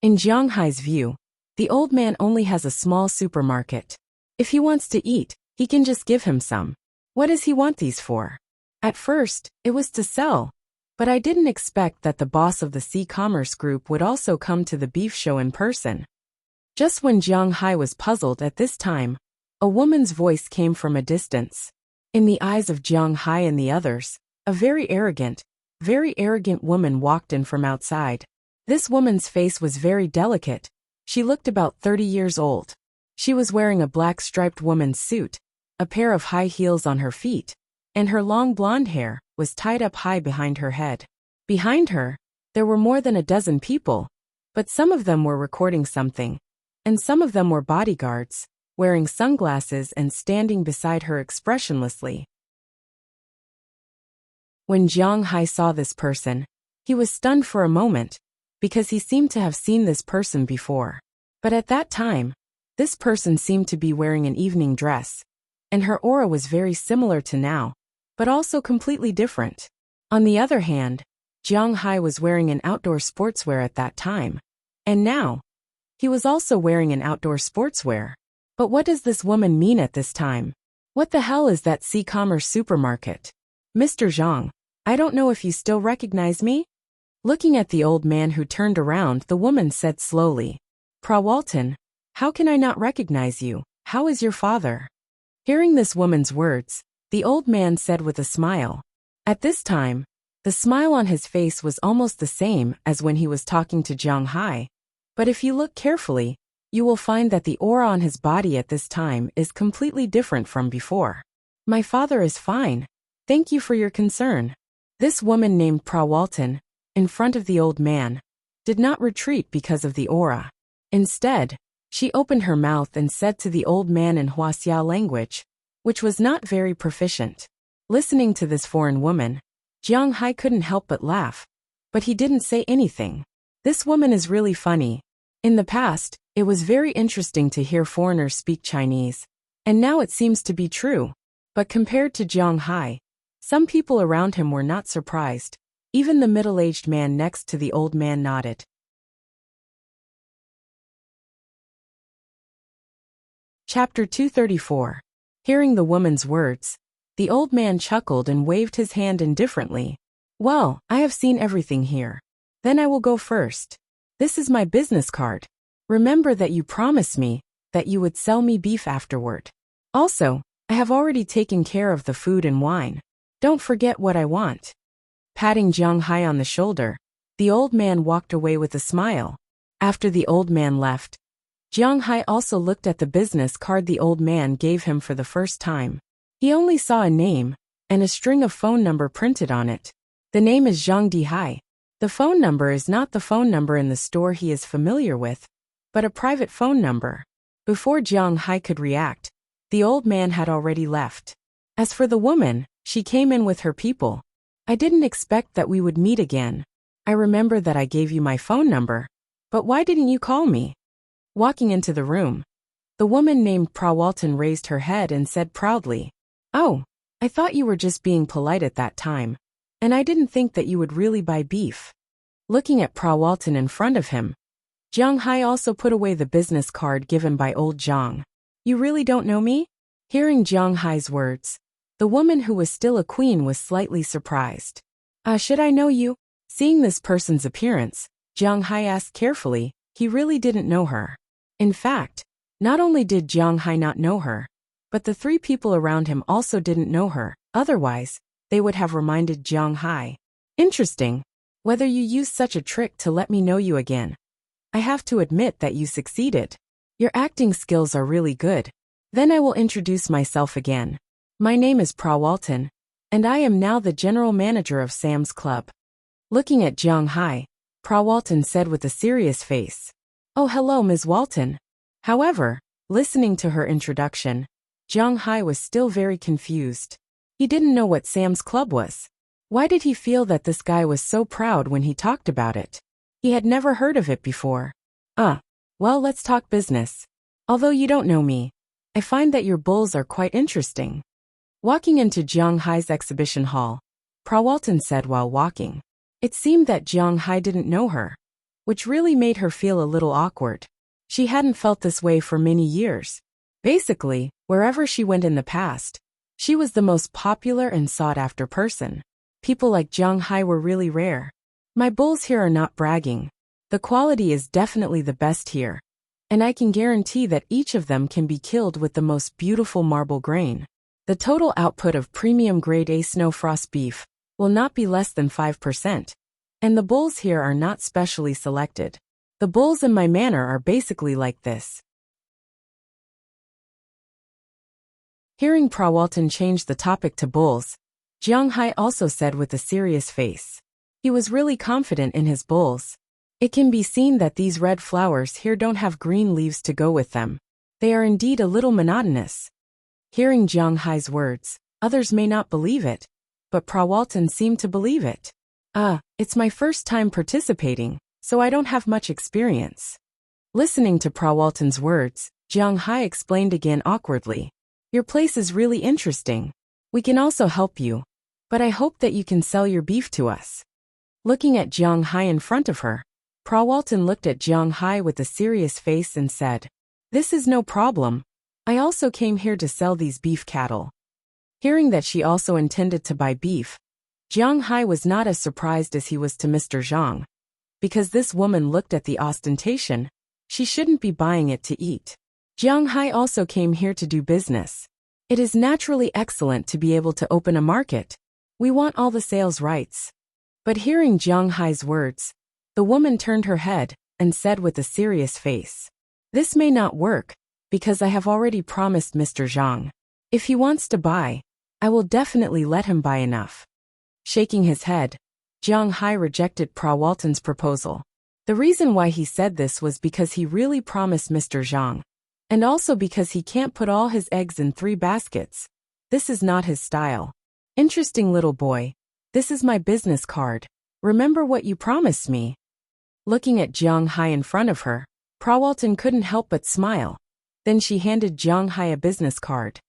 In Zhanghai's view, the old man only has a small supermarket. If he wants to eat, he can just give him some. What does he want these for? At first, it was to sell, but I didn't expect that the boss of the Sea Commerce Group would also come to the beef show in person. Just when Zhanghai was puzzled at this time, a woman's voice came from a distance. In the eyes of Zhanghai and the others, a very arrogant woman walked in from outside. This woman's face was very delicate. She looked about 30 years old. She was wearing a black striped woman's suit, a pair of high heels on her feet, and her long blonde hair was tied up high behind her head. Behind her, there were more than a dozen people, but some of them were recording something, and some of them were bodyguards, wearing sunglasses and standing beside her expressionlessly. When Zhanghai saw this person, he was stunned for a moment, because he seemed to have seen this person before. But at that time, this person seemed to be wearing an evening dress, and her aura was very similar to now, but also completely different. On the other hand, Zhanghai was wearing an outdoor sportswear at that time, and now, he was also wearing an outdoor sportswear. But what does this woman mean at this time? What the hell is that Sea Commerce supermarket? Mr. Zhang, I don't know if you still recognize me? Looking at the old man who turned around, the woman said slowly, "Prawalton, how can I not recognize you? How is your father?" Hearing this woman's words, the old man said with a smile. At this time, the smile on his face was almost the same as when he was talking to Zhanghai. But if you look carefully, you will find that the aura on his body at this time is completely different from before. "My father is fine. Thank you for your concern." This woman named Prawalton, in front of the old man, did not retreat because of the aura. Instead, she opened her mouth and said to the old man in Huaxia language, which was not very proficient. Listening to this foreign woman, Zhanghai couldn't help but laugh, but he didn't say anything. This woman is really funny. In the past, it was very interesting to hear foreigners speak Chinese, and now it seems to be true. But compared to Zhanghai, some people around him were not surprised. Even the middle-aged man next to the old man nodded. Chapter 234. Hearing the woman's words, the old man chuckled and waved his hand indifferently. "Well, I have seen everything here. Then I will go first. This is my business card. Remember that you promised me that you would sell me beef afterward. Also, I have already taken care of the food and wine. Don't forget what I want." Patting Zhanghai on the shoulder, the old man walked away with a smile. After the old man left, Zhanghai also looked at the business card the old man gave him for the first time. He only saw a name and a string of phone number printed on it. The name is Zhang Dihai. The phone number is not the phone number in the store he is familiar with, but a private phone number. Before Jiang Hai could react, the old man had already left. As for the woman, she came in with her people. I didn't expect that we would meet again. I remember that I gave you my phone number. But why didn't you call me? Walking into the room, the woman named Prawalton raised her head and said proudly, "Oh, I thought you were just being polite at that time. And I didn't think that you would really buy beef." Looking at Prawalton in front of him, Jiang Hai also put away the business card given by old Jiang. "You really don't know me?" Hearing Jiang Hai's words, the woman who was still a queen was slightly surprised. Should I know you?" Seeing this person's appearance, Jiang Hai asked carefully. He really didn't know her. In fact, not only did Jiang Hai not know her, but the three people around him also didn't know her. Otherwise, they would have reminded Jiang Hai. "Interesting. Whether you use such a trick to let me know you again. I have to admit that you succeeded. Your acting skills are really good. Then I will introduce myself again. My name is Prawalton, and I am now the general manager of Sam's Club." Looking at Jiang Hai, Prawalton said with a serious face, "Oh, hello, Ms. Walton." However, listening to her introduction, Jiang Hai was still very confused. He didn't know what Sam's Club was. Why did he feel that this guy was so proud when he talked about it? He had never heard of it before. Well, let's talk business. Although you don't know me, I find that your bulls are quite interesting." Walking into Jiang Hai's exhibition hall, Prawalton said while walking. It seemed that Jiang Hai didn't know her, which really made her feel a little awkward. She hadn't felt this way for many years. Basically, wherever she went in the past, she was the most popular and sought-after person. People like Jiang Hai were really rare. "My bulls here are not bragging. The quality is definitely the best here. And I can guarantee that each of them can be killed with the most beautiful marble grain. The total output of premium grade A snow frost beef will not be less than 5%. And the bulls here are not specially selected. The bulls in my manor are basically like this." Hearing Prawalton change the topic to bulls, Jiang Hai also said with a serious face. He was really confident in his bulls. It can be seen that these red flowers here don't have green leaves to go with them. They are indeed a little monotonous. Hearing Jiang Hai's words, others may not believe it, but Prawalton seemed to believe it. It's my first time participating, so I don't have much experience." Listening to Prawalton's words, Jiang Hai explained again awkwardly. "Your place is really interesting. We can also help you, but I hope that you can sell your beef to us." Looking at Jiang Hai in front of her, Prawalton looked at Jiang Hai with a serious face and said, "This is no problem. I also came here to sell these beef cattle." Hearing that she also intended to buy beef, Jiang Hai was not as surprised as he was to Mr. Zhang. Because this woman looked at the ostentation, she shouldn't be buying it to eat. Jiang Hai also came here to do business. It is naturally excellent to be able to open a market. We want all the sales rights. But hearing Jiang Hai's words, the woman turned her head and said with a serious face, "This may not work, because I have already promised Mr. Zhang. If he wants to buy, I will definitely let him buy enough." Shaking his head, Jiang Hai rejected Prawalton's proposal. The reason why he said this was because he really promised Mr. Zhang, and also because he can't put all his eggs in 3 baskets. This is not his style. "Interesting little boy. This is my business card. Remember what you promised me." Looking at Jiang Hai in front of her, Prawalton couldn't help but smile. Then she handed Jiang Hai a business card.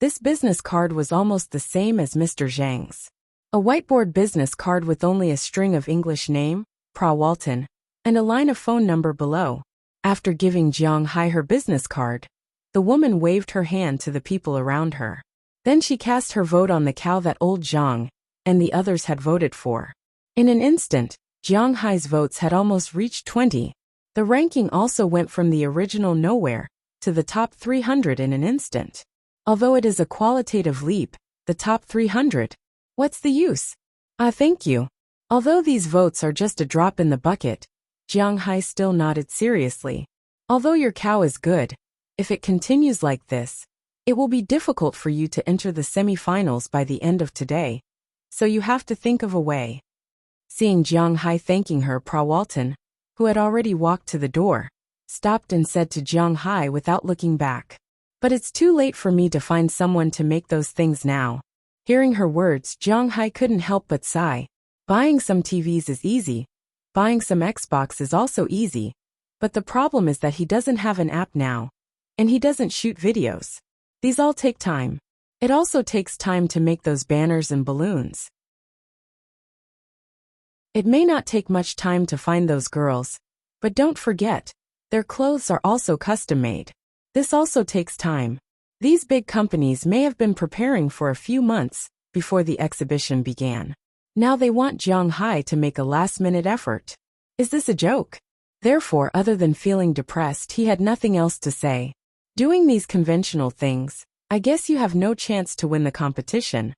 This business card was almost the same as Mr. Zhang's. A whiteboard business card with only a string of English name, Prawalton, and a line of phone number below. After giving Jiang Hai her business card, the woman waved her hand to the people around her. Then she cast her vote on the cow that old Zhang and the others had voted for. In an instant, Jiang Hai's votes had almost reached 20. The ranking also went from the original nowhere to the top 300 in an instant. Although it is a qualitative leap, the top 300. What's the use? Thank you. Although these votes are just a drop in the bucket, Jiang Hai still nodded seriously. Although your cow is good, if it continues like this, it will be difficult for you to enter the semi-finals by the end of today, so you have to think of a way. Seeing Jiang Hai thanking her, Prawalton, who had already walked to the door, stopped and said to Jiang Hai without looking back. But it's too late for me to find someone to make those things now. Hearing her words, Jiang Hai couldn't help but sigh. Buying some TVs is easy. Buying some Xbox is also easy. But the problem is that he doesn't have an app now. And he doesn't shoot videos. These all take time. It also takes time to make those banners and balloons. It may not take much time to find those girls, but don't forget, their clothes are also custom-made. This also takes time. These big companies may have been preparing for a few months before the exhibition began. Now they want Jiang Hai to make a last-minute effort. Is this a joke? Therefore, other than feeling depressed, he had nothing else to say. Doing these conventional things, I guess you have no chance to win the competition.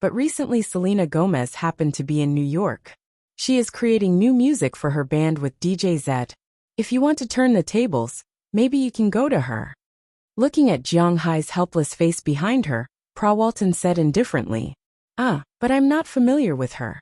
But recently Selena Gomez happened to be in New York. She is creating new music for her band with DJ Zed. If you want to turn the tables, maybe you can go to her. Looking at Jiang Hai's helpless face behind her, Prawalton said indifferently, but I'm not familiar with her.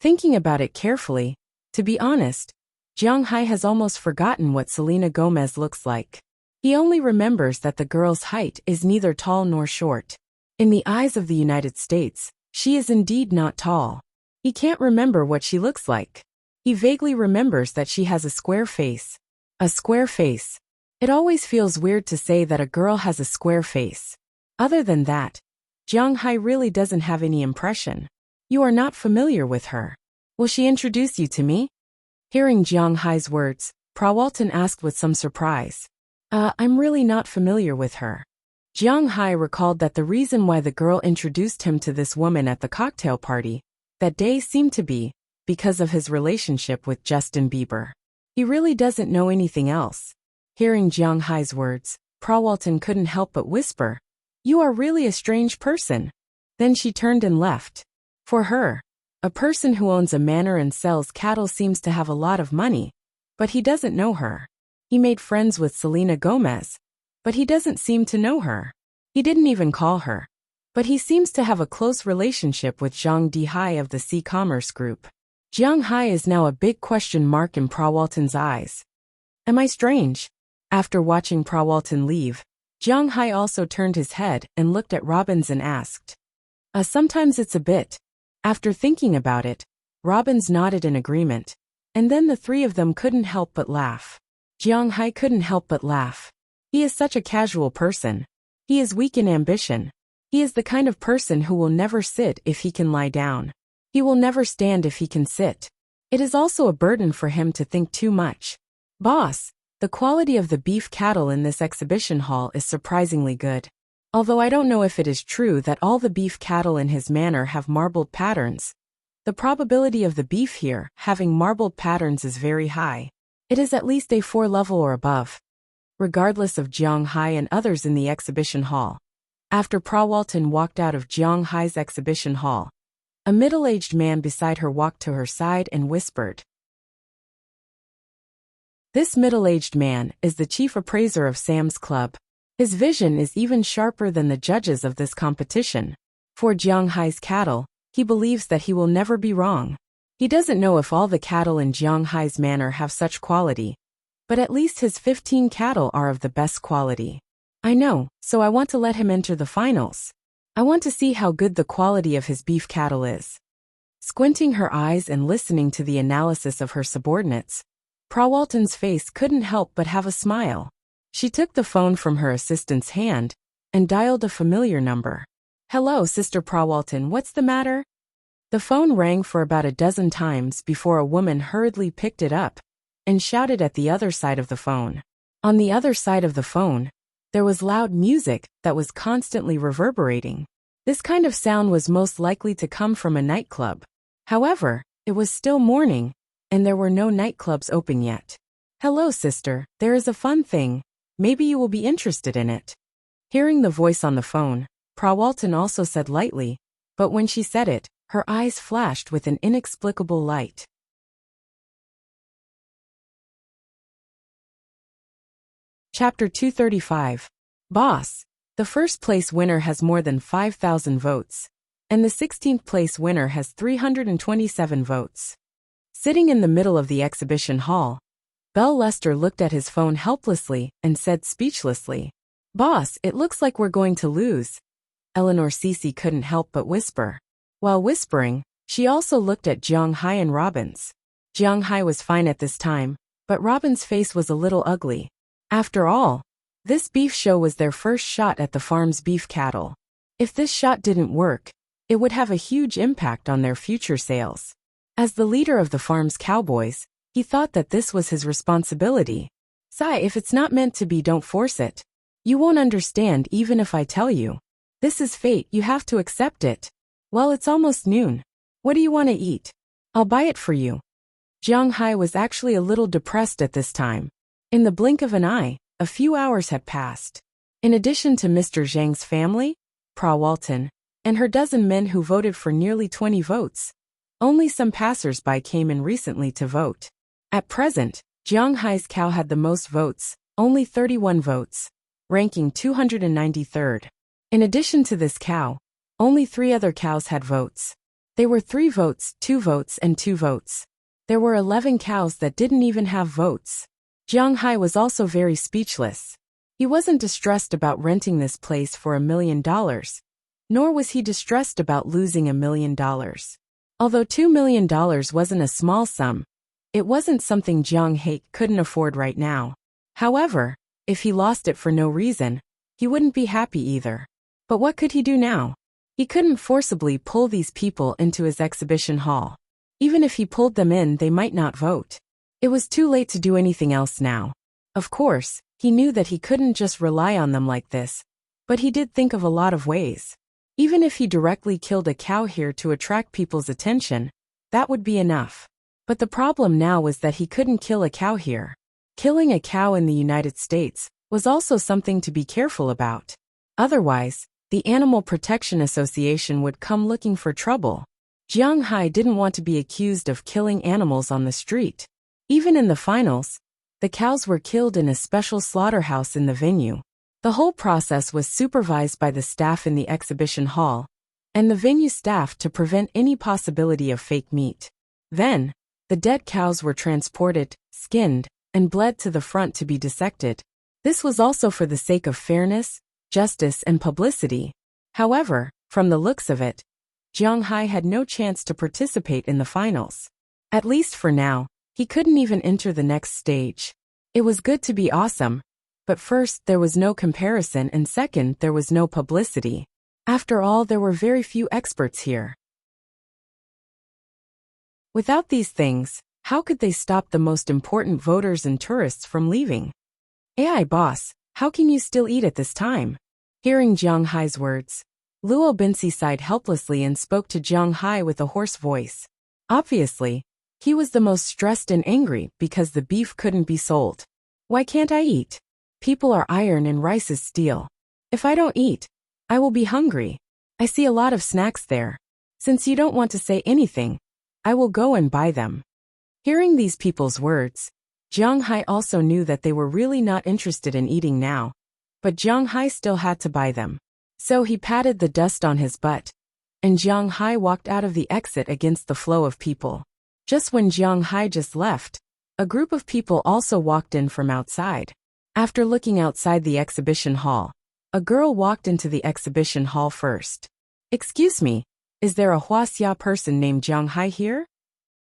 Thinking about it carefully, to be honest, Jiang Hai has almost forgotten what Selena Gomez looks like. He only remembers that the girl's height is neither tall nor short. In the eyes of the United States, she is indeed not tall. He can't remember what she looks like. He vaguely remembers that she has a square face. A square face. It always feels weird to say that a girl has a square face. Other than that, Jiang Hai really doesn't have any impression. You are not familiar with her. Will she introduce you to me? Hearing Jiang Hai's words, Prawalton asked with some surprise. I'm really not familiar with her. Jiang Hai recalled that the reason why the girl introduced him to this woman at the cocktail party that day seemed to be because of his relationship with Justin Bieber. He really doesn't know anything else. Hearing Jiang Hai's words, Prawalton couldn't help but whisper, "You are really a strange person." Then she turned and left. For her, a person who owns a manor and sells cattle seems to have a lot of money, but he doesn't know her. He made friends with Selena Gomez, but he doesn't seem to know her. He didn't even call her. But he seems to have a close relationship with Zhang Dihai of the Sea Commerce Group. Jiang Hai is now a big question mark in Prawalton's eyes. Am I strange? After watching Prawalton leave, Jiang Hai also turned his head and looked at Robbins and asked. Sometimes it's a bit. After thinking about it, Robbins nodded in agreement, and then the three of them couldn't help but laugh. Jiang Hai couldn't help but laugh. He is such a casual person. He is weak in ambition. He is the kind of person who will never sit if he can lie down. He will never stand if he can sit. It is also a burden for him to think too much. Boss, the quality of the beef cattle in this exhibition hall is surprisingly good. Although I don't know if it is true that all the beef cattle in his manor have marbled patterns. The probability of the beef here having marbled patterns is very high. It is at least a 4 level or above. Regardless of Jiang Hai and others in the exhibition hall. After Prawalton walked out of Jiang Hai's exhibition hall, a middle-aged man beside her walked to her side and whispered. This middle-aged man is the chief appraiser of Sam's Club. His vision is even sharper than the judges of this competition. For Jiang Hai's cattle, he believes that he will never be wrong. He doesn't know if all the cattle in Jiang Hai's manor have such quality, but at least his 15 cattle are of the best quality. I know, so I want to let him enter the finals. I want to see how good the quality of his beef cattle is. Squinting her eyes and listening to the analysis of her subordinates, Prawalton's face couldn't help but have a smile. She took the phone from her assistant's hand and dialed a familiar number. Hello, Sister Prawalton, what's the matter? The phone rang for about a dozen times before a woman hurriedly picked it up and shouted at the other side of the phone. On the other side of the phone, there was loud music that was constantly reverberating. This kind of sound was most likely to come from a nightclub. However, it was still morning, and there were no nightclubs open yet. Hello, sister, there is a fun thing. Maybe you will be interested in it. Hearing the voice on the phone, Prawalton also said lightly, but when she said it, her eyes flashed with an inexplicable light. Chapter 235. Boss, the first place winner has more than 5,000 votes, and the 16th place winner has 327 votes. Sitting in the middle of the exhibition hall, Belle Lester looked at his phone helplessly and said speechlessly, "Boss, it looks like we're going to lose." Eleanor Cece couldn't help but whisper. While whispering, she also looked at Jiang Hai and Robin's. Jiang Hai was fine at this time, but Robin's face was a little ugly. After all, this beef show was their first shot at the farm's beef cattle. If this shot didn't work, it would have a huge impact on their future sales. As the leader of the farm's cowboys, he thought that this was his responsibility. "Sai, if it's not meant to be, don't force it. You won't understand even if I tell you. This is fate, you have to accept it. Well, it's almost noon. What do you want to eat? I'll buy it for you." Jiang Hai was actually a little depressed at this time. In the blink of an eye, a few hours had passed. In addition to Mr. Zhang's family, Pra Walton, and her dozen men who voted for nearly 20 votes, only some passers-by came in recently to vote. At present, Jiang Hai's cow had the most votes, only 31 votes, ranking 293rd. In addition to this cow, only 3 other cows had votes. They were 3 votes, 2 votes, and 2 votes. There were 11 cows that didn't even have votes. Jiang Hai was also very speechless. He wasn't distressed about renting this place for $1 million, nor was he distressed about losing $1 million. Although $2 million wasn't a small sum, it wasn't something Jiang Hai couldn't afford right now. However, if he lost it for no reason, he wouldn't be happy either. But what could he do now? He couldn't forcibly pull these people into his exhibition hall. Even if he pulled them in, they might not vote. It was too late to do anything else now. Of course, he knew that he couldn't just rely on them like this, but he did think of a lot of ways. Even if he directly killed a cow here to attract people's attention, that would be enough. But the problem now was that he couldn't kill a cow here. Killing a cow in the United States was also something to be careful about. Otherwise, the Animal Protection Association would come looking for trouble. Jiang Hai didn't want to be accused of killing animals on the street. Even in the finals, the cows were killed in a special slaughterhouse in the venue. The whole process was supervised by the staff in the exhibition hall and the venue staff to prevent any possibility of fake meat. Then, the dead cows were transported, skinned, and bled to the front to be dissected. This was also for the sake of fairness, justice, and publicity. However, from the looks of it, Jiang Hai had no chance to participate in the finals. At least for now, he couldn't even enter the next stage. It was good to be awesome, but first there was no comparison and second there was no publicity. After all, there were very few experts here. Without these things, how could they stop the most important voters and tourists from leaving? "AI boss, how can you still eat at this time?" Hearing Jiang Hai's words, Luo Binsi sighed helplessly and spoke to Jiang Hai with a hoarse voice. Obviously, he was the most stressed and angry because the beef couldn't be sold. "Why can't I eat? People are iron and rice is steel. If I don't eat, I will be hungry. I see a lot of snacks there. Since you don't want to say anything, I will go and buy them." Hearing these people's words, Jiang Hai also knew that they were really not interested in eating now, but Jiang Hai still had to buy them. So he patted the dust on his butt, and Jiang Hai walked out of the exit against the flow of people. Just when Jiang Hai just left, a group of people also walked in from outside. After looking outside the exhibition hall, a girl walked into the exhibition hall first. "Excuse me, is there a Huaxia person named Jiang Hai here?"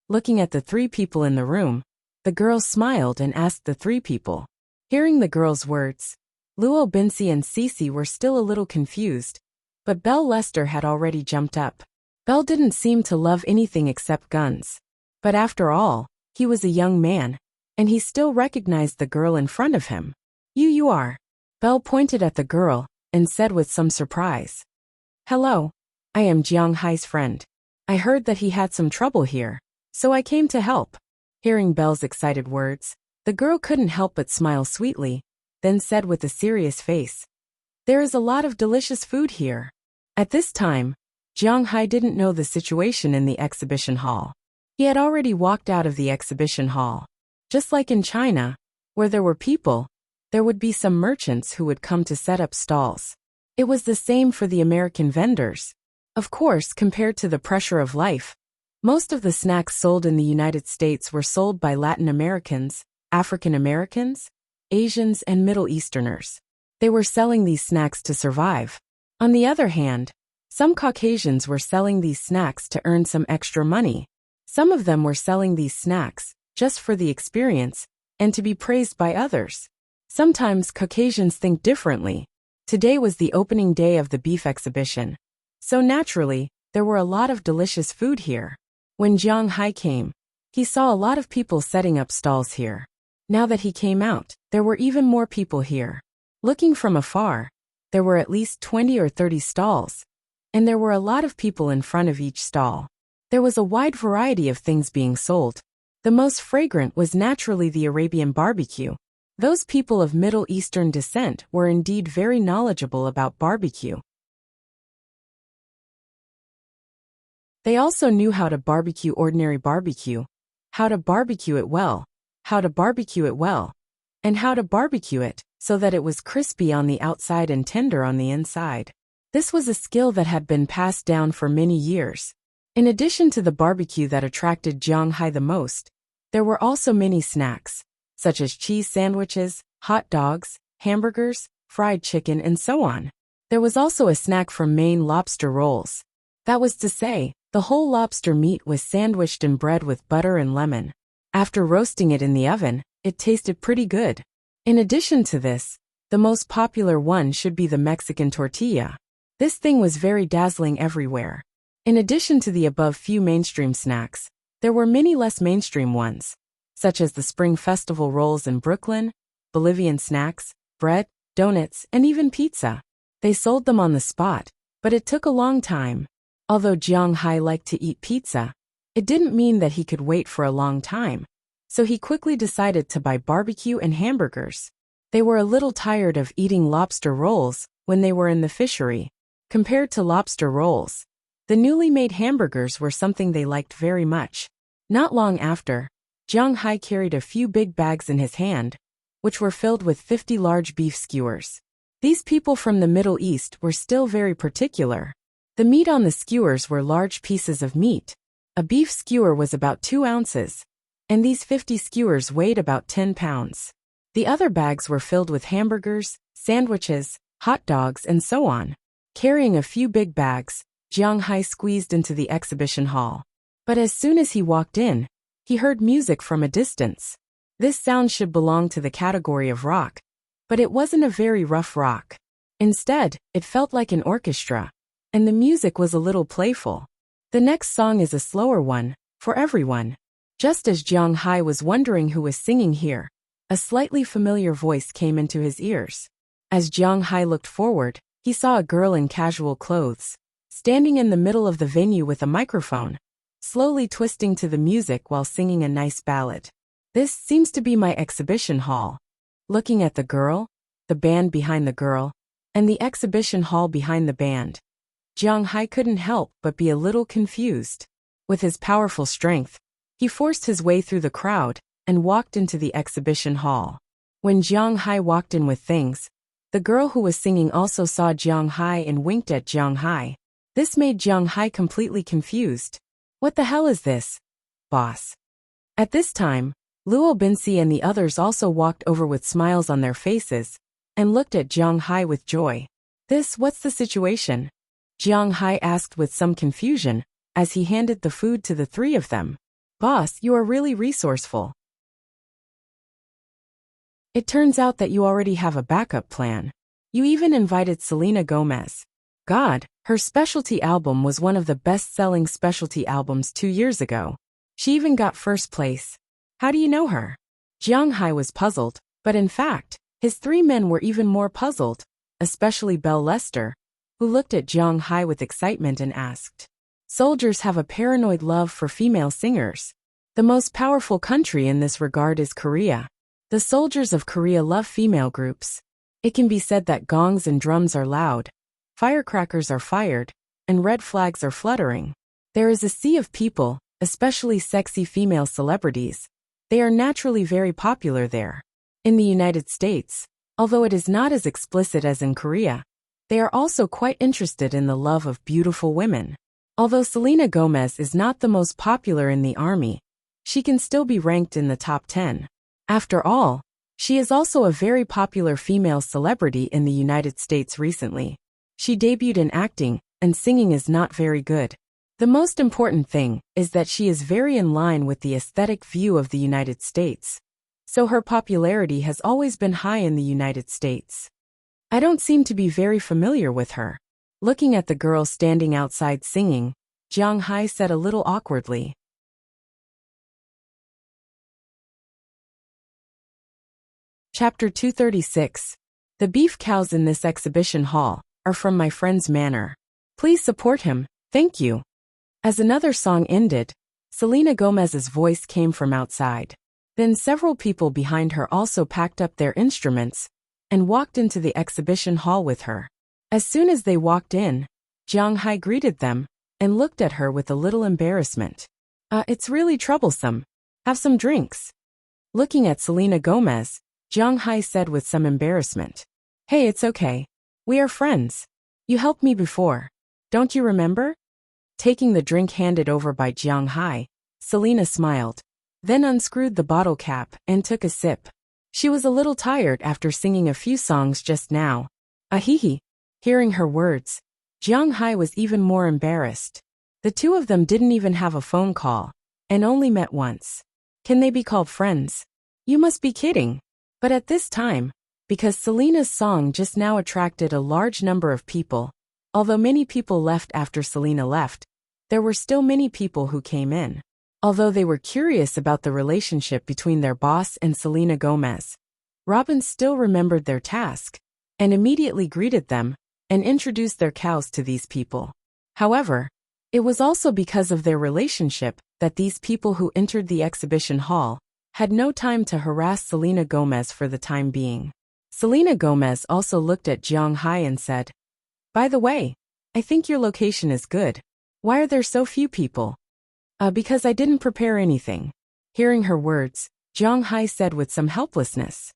Looking at the 3 people in the room, the girl smiled and asked the 3 people. Hearing the girl's words, Luo Binsi and Cece were still a little confused, but Belle Lester had already jumped up. Belle didn't seem to love anything except guns. But after all, he was a young man, and he still recognized the girl in front of him. You are." Belle pointed at the girl and said with some surprise. "Hello, I am Jiang Hai's friend. I heard that he had some trouble here, so I came to help." Hearing Belle's excited words, the girl couldn't help but smile sweetly, then said with a serious face, "There is a lot of delicious food here." At this time, Jiang Hai didn't know the situation in the exhibition hall. He had already walked out of the exhibition hall. Just like in China, where there were people, there would be some merchants who would come to set up stalls. It was the same for the American vendors. Of course, compared to the pressure of life, most of the snacks sold in the United States were sold by Latin Americans, African Americans, Asians, and Middle Easterners. They were selling these snacks to survive. On the other hand, some Caucasians were selling these snacks to earn some extra money. Some of them were selling these snacks just for the experience and to be praised by others. Sometimes Caucasians think differently. Today was the opening day of the beef exhibition. So naturally, there were a lot of delicious food here. When Jiang Hai came, he saw a lot of people setting up stalls here. Now that he came out, there were even more people here. Looking from afar, there were at least 20 or 30 stalls, and there were a lot of people in front of each stall. There was a wide variety of things being sold. The most fragrant was naturally the Arabian barbecue. Those people of Middle Eastern descent were indeed very knowledgeable about barbecue. They also knew how to barbecue ordinary barbecue, how to barbecue it well, and how to barbecue it so that it was crispy on the outside and tender on the inside. This was a skill that had been passed down for many years. In addition to the barbecue that attracted Jiang Hai the most, there were also many snacks, such as cheese sandwiches, hot dogs, hamburgers, fried chicken, and so on. There was also a snack from Maine lobster rolls. That was to say, the whole lobster meat was sandwiched in bread with butter and lemon. After roasting it in the oven, it tasted pretty good. In addition to this, the most popular one should be the Mexican tortilla. This thing was very dazzling everywhere. In addition to the above few mainstream snacks, there were many less mainstream ones, such as the Spring Festival rolls in Brooklyn, Bolivian snacks, bread, donuts, and even pizza. They sold them on the spot, but it took a long time. Although Jiang Hai liked to eat pizza, it didn't mean that he could wait for a long time. So he quickly decided to buy barbecue and hamburgers. They were a little tired of eating lobster rolls when they were in the fishery. Compared to lobster rolls, the newly made hamburgers were something they liked very much. Not long after, Jiang Hai carried a few big bags in his hand, which were filled with 50 large beef skewers. These people from the Middle East were still very particular. The meat on the skewers were large pieces of meat. A beef skewer was about 2 ounces, and these 50 skewers weighed about 10 pounds. The other bags were filled with hamburgers, sandwiches, hot dogs, and so on. Carrying a few big bags, Jiang Hai squeezed into the exhibition hall. But as soon as he walked in, he heard music from a distance. This sound should belong to the category of rock, but it wasn't a very rough rock. Instead, it felt like an orchestra, and the music was a little playful. The next song is a slower one, for everyone. Just as Jiang Hai was wondering who was singing here, a slightly familiar voice came into his ears. As Jiang Hai looked forward, he saw a girl in casual clothes, standing in the middle of the venue with a microphone, slowly twisting to the music while singing a nice ballad. This seems to be my exhibition hall. Looking at the girl, the band behind the girl, and the exhibition hall behind the band, Jiang Hai couldn't help but be a little confused. With his powerful strength, he forced his way through the crowd and walked into the exhibition hall. When Jiang Hai walked in with things, the girl who was singing also saw Jiang Hai and winked at Jiang Hai. This made Jiang Hai completely confused. What the hell is this, boss? At this time, Luo Binsi and the others also walked over with smiles on their faces and looked at Jiang Hai with joy. What's the situation? Jiang Hai asked with some confusion as he handed the food to the three of them. Boss, you are really resourceful. It turns out that you already have a backup plan. You even invited Selena Gomez. God, her specialty album was one of the best-selling specialty albums 2 years ago. She even got first place. How do you know her? Jiang Hai was puzzled, but in fact, his 3 men were even more puzzled, especially Belle Lester, who looked at Jiang Hai with excitement and asked. Soldiers have a paranoid love for female singers. The most powerful country in this regard is Korea. The soldiers of Korea love female groups. It can be said that gongs and drums are loud, firecrackers are fired, and red flags are fluttering. There is a sea of people, especially sexy female celebrities. They are naturally very popular there. In the United States, although it is not as explicit as in Korea, they are also quite interested in the love of beautiful women. Although Selena Gomez is not the most popular in the army, she can still be ranked in the top 10. After all, she is also a very popular female celebrity in the United States recently. She debuted in acting, and singing is not very good. The most important thing is that she is very in line with the aesthetic view of the United States. So her popularity has always been high in the United States. I don't seem to be very familiar with her. Looking at the girl standing outside singing, Jiang Hai said a little awkwardly. Chapter 236. The beef cows in this exhibition hall are from my friend's manor. Please support him, thank you. As another song ended, Selena Gomez's voice came from outside. Then several people behind her also packed up their instruments and walked into the exhibition hall with her. As soon as they walked in, Jiang Hai greeted them and looked at her with a little embarrassment. It's really troublesome. Have some drinks. Looking at Selena Gomez, Jiang Hai said with some embarrassment. Hey, it's okay. We are friends. You helped me before. Don't you remember? Taking the drink handed over by Jiang Hai, Selena smiled, then unscrewed the bottle cap and took a sip. She was a little tired after singing a few songs just now. Ahihi. Hearing her words, Jiang Hai was even more embarrassed. The two of them didn't even have a phone call, and only met once. Can they be called friends? You must be kidding. But at this time, because Selena's song just now attracted a large number of people, although many people left after Selena left, there were still many people who came in. Although they were curious about the relationship between their boss and Selena Gomez, Robin still remembered their task and immediately greeted them and introduced their cows to these people. However, it was also because of their relationship that these people who entered the exhibition hall had no time to harass Selena Gomez for the time being. Selena Gomez also looked at Jiang Hai and said, By the way, I think your location is good. Why are there so few people? Because I didn't prepare anything. Hearing her words, Jiang Hai said with some helplessness.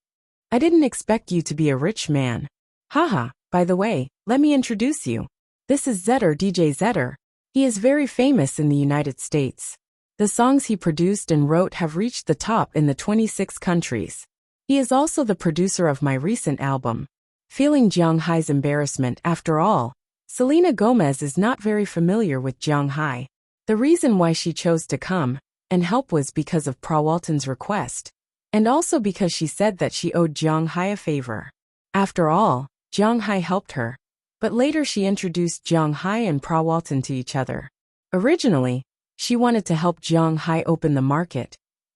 I didn't expect you to be a rich man. Haha, by the way, let me introduce you. This is Zetter DJ Zetter. He is very famous in the United States. The songs he produced and wrote have reached the top in the 26 countries. He is also the producer of my recent album. Feeling Jiang Hai's embarrassment after all, Selena Gomez is not very familiar with Jiang Hai. The reason why she chose to come and help was because of Prawalton's request, and also because she said that she owed Jiang Hai a favor. After all, Jiang Hai helped her, but later she introduced Jiang Hai and Prawalton to each other. Originally, she wanted to help Jiang Hai open the market,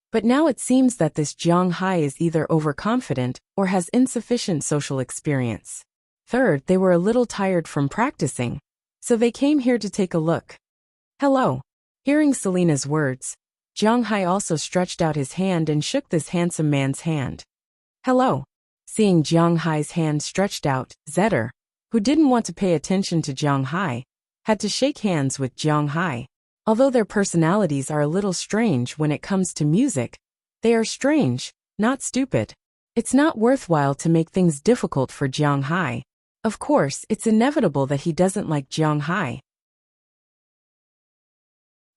but now it seems that this Jiang Hai is either overconfident or has insufficient social experience. Third, they were a little tired from practicing, so they came here to take a look. Hello. Hearing Selena's words, Jiang Hai also stretched out his hand and shook this handsome man's hand. Hello. Seeing Jiang Hai's hand stretched out, Zetter, who didn't want to pay attention to Jiang Hai, had to shake hands with Jiang Hai. Although their personalities are a little strange when it comes to music, they are strange, not stupid. It's not worthwhile to make things difficult for Jiang Hai. Of course, it's inevitable that he doesn't like Jiang Hai.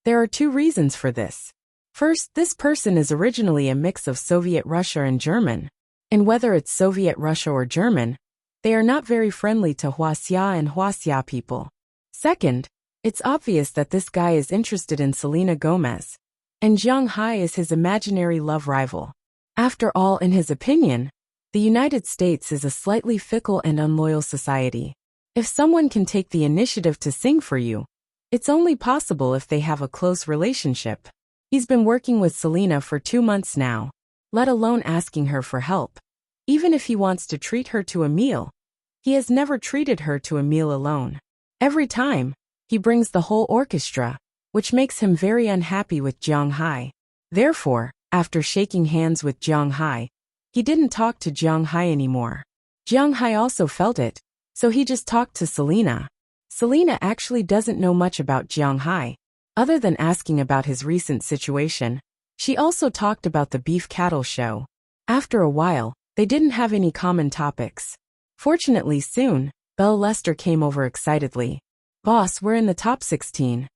There are two reasons for this. First, this person is originally a mix of Soviet Russia and German, and whether it's Soviet Russia or German, they are not very friendly to Huaxia and Huaxia people. Second, it's obvious that this guy is interested in Selena Gomez, and Jiang Hai is his imaginary love rival. After all, in his opinion, the United States is a slightly fickle and unloyal society. If someone can take the initiative to sing for you, it's only possible if they have a close relationship. He's been working with Selena for 2 months now, let alone asking her for help. Even if he wants to treat her to a meal, he has never treated her to a meal alone. Every time, he brings the whole orchestra, which makes him very unhappy with Jiang Hai. Therefore, after shaking hands with Jiang Hai, he didn't talk to Jiang Hai anymore. Jiang Hai also felt it, so he just talked to Selena. Selena actually doesn't know much about Jiang Hai. Other than asking about his recent situation, she also talked about the beef cattle show. After a while, they didn't have any common topics. Fortunately soon, Belle Lester came over excitedly. Boss, we're in the top 16.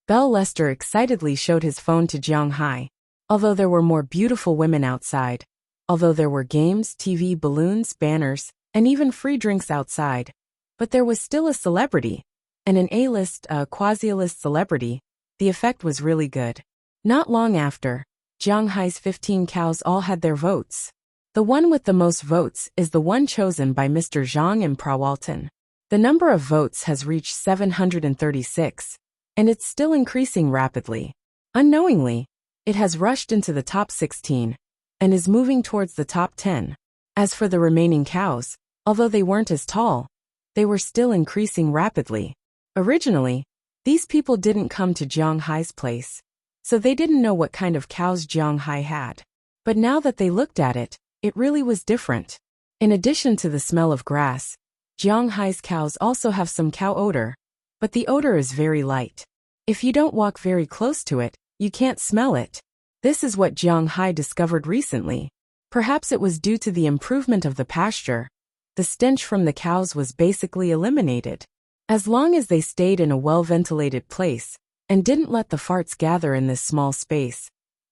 Belle Lester excitedly showed his phone to Jiang Hai. Although there were more beautiful women outside, although there were games, TV, balloons, banners, and even free drinks outside. But there was still a celebrity, and an A-list, quasi-A-list celebrity. The effect was really good. Not long after, Jiang Hai's 15 cows all had their votes. The one with the most votes is the one chosen by Mr. Zhang and Prawalton. The number of votes has reached 736, and it's still increasing rapidly. Unknowingly, it has rushed into the top 16, and is moving towards the top 10. As for the remaining cows, although they weren't as tall, they were still increasing rapidly. Originally, these people didn't come to Jiang Hai's place, so they didn't know what kind of cows Jiang Hai had. But now that they looked at it, it really was different. In addition to the smell of grass, Jiang Hai's cows also have some cow odor, but the odor is very light. If you don't walk very close to it, you can't smell it. This is what Jiang Hai discovered recently. Perhaps it was due to the improvement of the pasture. The stench from the cows was basically eliminated. As long as they stayed in a well-ventilated place and didn't let the farts gather in this small space,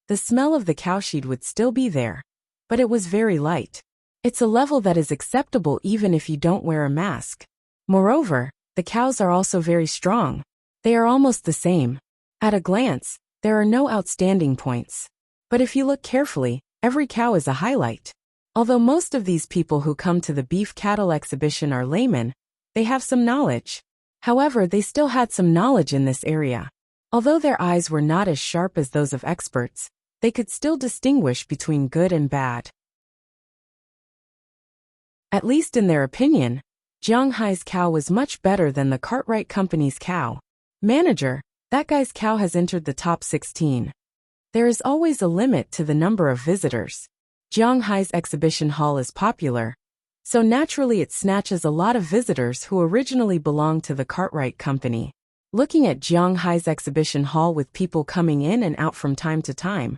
the smell of the cowshed would still be there, but it was very light. It's a level that is acceptable even if you don't wear a mask. Moreover, the cows are also very strong. They are almost the same. At a glance, there are no outstanding points. But if you look carefully, every cow is a highlight. Although most of these people who come to the beef cattle exhibition are laymen, they have some knowledge. However, they still had some knowledge in this area. Although their eyes were not as sharp as those of experts, they could still distinguish between good and bad. At least in their opinion, Jiang Hai's cow was much better than the Cartwright Company's cow. Manager, that guy's cow has entered the top 16. There is always a limit to the number of visitors. Jiang Hai's exhibition hall is popular, so naturally it snatches a lot of visitors who originally belonged to the Cartwright Company. Looking at Jiang Hai's exhibition hall with people coming in and out from time to time,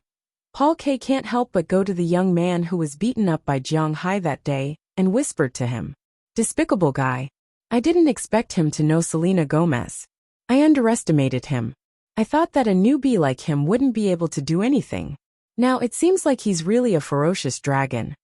Paul K. can't help but go to the young man who was beaten up by Jiang Hai that day and whispered to him, "Despicable guy. I didn't expect him to know Selena Gomez. I underestimated him. I thought that a newbie like him wouldn't be able to do anything. Now it seems like he's really a ferocious dragon."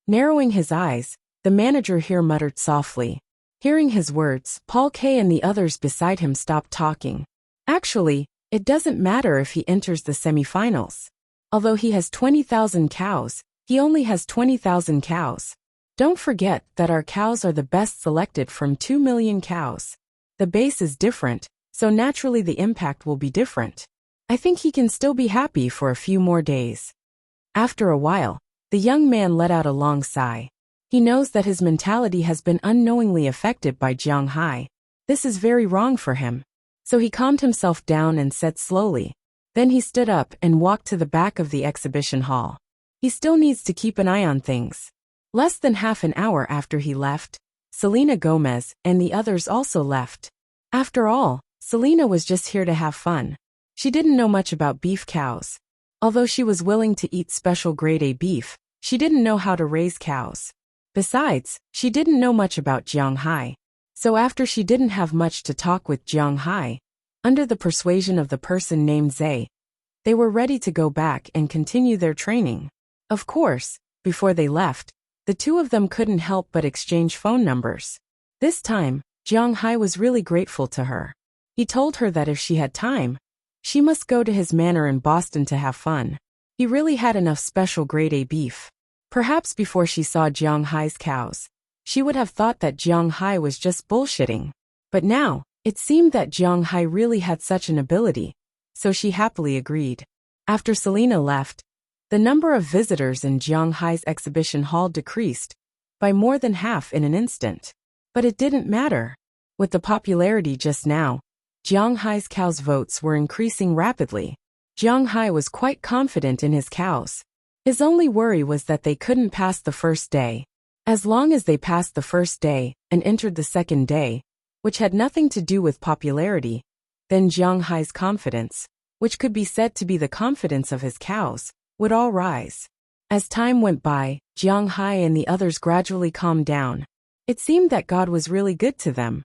Narrowing his eyes, the manager here muttered softly. Hearing his words, Paul K. and the others beside him stopped talking. Actually, it doesn't matter if he enters the semifinals. Although he has 20,000 cows, he only has 20,000 cows. Don't forget that our cows are the best selected from 2 million cows. The base is different, so naturally the impact will be different. I think he can still be happy for a few more days. After a while, the young man let out a long sigh. He knows that his mentality has been unknowingly affected by Jiang Hai. This is very wrong for him. So he calmed himself down and said slowly. Then he stood up and walked to the back of the exhibition hall. He still needs to keep an eye on things. Less than half an hour after he left, Selena Gomez and the others also left. After all, Selena was just here to have fun. She didn't know much about beef cows. Although she was willing to eat special grade A beef, she didn't know how to raise cows. Besides, she didn't know much about Jiang Hai. So after she didn't have much to talk with Jiang Hai, under the persuasion of the person named Zay, they were ready to go back and continue their training. Of course, before they left, the two of them couldn't help but exchange phone numbers. This time, Jiang Hai was really grateful to her. He told her that if she had time, she must go to his manor in Boston to have fun. He really had enough special grade A beef. Perhaps before she saw Jiang Hai's cows, she would have thought that Jiang Hai was just bullshitting. But now, it seemed that Jiang Hai really had such an ability, so she happily agreed. After Selena left, the number of visitors in Jiang Hai's exhibition hall decreased by more than half in an instant. But it didn't matter. With the popularity just now, Jiang Hai's cows' votes were increasing rapidly. Jiang Hai was quite confident in his cows. His only worry was that they couldn't pass the first day. As long as they passed the first day and entered the second day, which had nothing to do with popularity, then Jiang Hai's confidence, which could be said to be the confidence of his cows, would all rise. As time went by, Jiang Hai and the others gradually calmed down. It seemed that God was really good to them.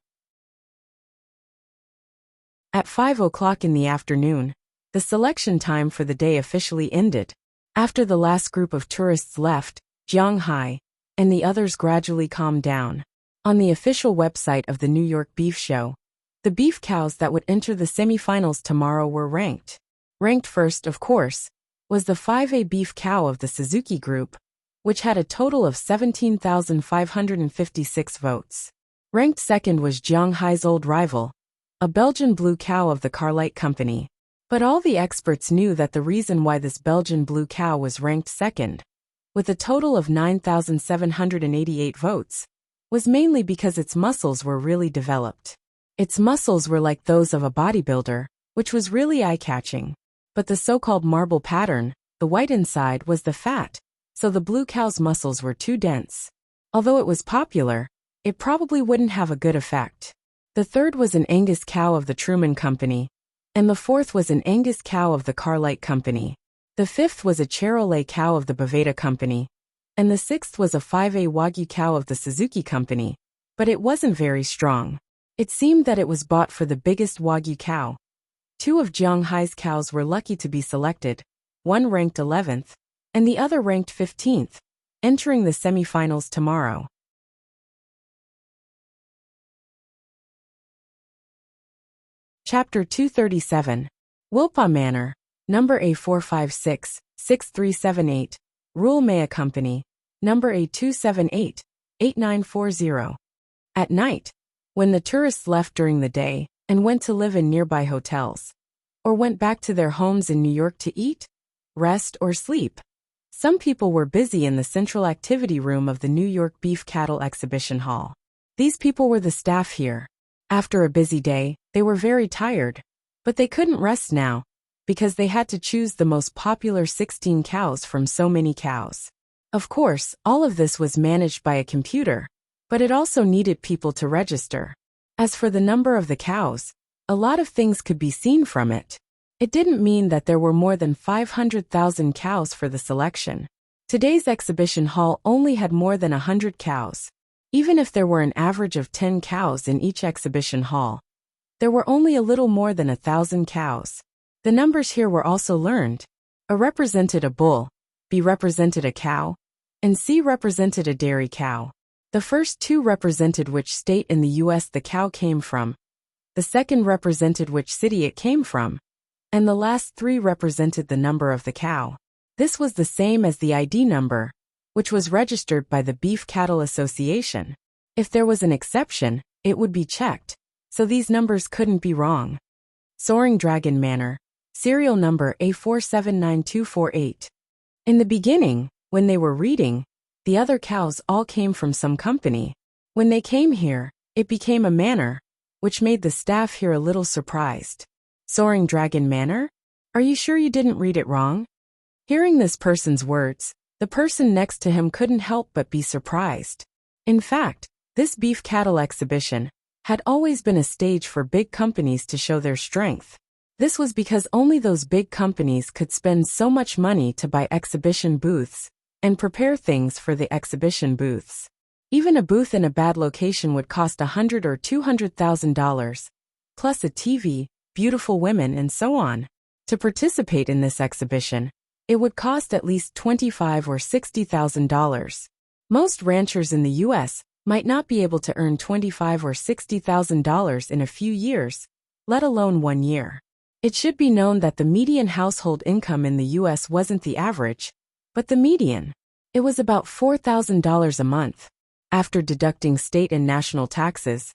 At 5 o'clock in the afternoon, the selection time for the day officially ended. After the last group of tourists left, Jiang Hai, and the others gradually calmed down. On the official website of the New York Beef Show, the beef cows that would enter the semifinals tomorrow were ranked. Ranked first, of course, was the 5A beef cow of the Suzuki Group, which had a total of 17,556 votes. Ranked second was Jiang Hai's old rival, a Belgian blue cow of the Carlite Company. But all the experts knew that the reason why this Belgian blue cow was ranked second, with a total of 9,788 votes, was mainly because its muscles were really developed. Its muscles were like those of a bodybuilder, which was really eye-catching. But the so-called marble pattern, the white inside, was the fat, so the blue cow's muscles were too dense. Although it was popular, it probably wouldn't have a good effect. The third was an Angus cow of the Truman Company, and the fourth was an Angus cow of the Carlite Company. The fifth was a Charolais cow of the Boveda Company, and the sixth was a 5A Wagyu cow of the Suzuki Company, but it wasn't very strong. It seemed that it was bought for the biggest Wagyu cow. Two of Jiang Hai's cows were lucky to be selected, one ranked 11th, and the other ranked 15th, entering the semifinals tomorrow. Chapter 237. Wilpa Manor, number A456, 6378, Rural Maya Company, number A278, 8940. At night, when the tourists left during the day and went to live in nearby hotels, or went back to their homes in New York to eat, rest, or sleep, some people were busy in the central activity room of the New York Beef Cattle Exhibition Hall. These people were the staff here. After a busy day, they were very tired, but they couldn't rest now, because they had to choose the most popular 16 cows from so many cows. Of course, all of this was managed by a computer, but it also needed people to register. As for the number of the cows, a lot of things could be seen from it. It didn't mean that there were more than 500,000 cows for the selection. Today's exhibition hall only had more than 100 cows. Even if there were an average of 10 cows in each exhibition hall, there were only a little more than 1,000 cows. The numbers here were also learned. A represented a bull, B represented a cow, and C represented a dairy cow. The first two represented which state in the U.S. the cow came from, the second represented which city it came from, and the last three represented the number of the cow. This was the same as the ID number, which was registered by the Beef Cattle Association. If there was an exception, it would be checked, so these numbers couldn't be wrong. Soaring Dragon Manor, serial number A479248. In the beginning, when they were reading, the other cows all came from some company. When they came here, it became a manor, which made the staff here a little surprised. Soaring Dragon Manor? Are you sure you didn't read it wrong? Hearing this person's words, the person next to him couldn't help but be surprised. In fact, this beef cattle exhibition had always been a stage for big companies to show their strength. This was because only those big companies could spend so much money to buy exhibition booths and prepare things for the exhibition booths. Even a booth in a bad location would cost $100,000 or $200,000, plus a TV, beautiful women, and so on. To participate in this exhibition, it would cost at least $25,000 or $60,000. Most ranchers in the U.S. might not be able to earn $25,000 or $60,000 in a few years, let alone 1 year. It should be known that the median household income in the U.S. wasn't the average, but the median. It was about $4,000 a month. After deducting state and national taxes,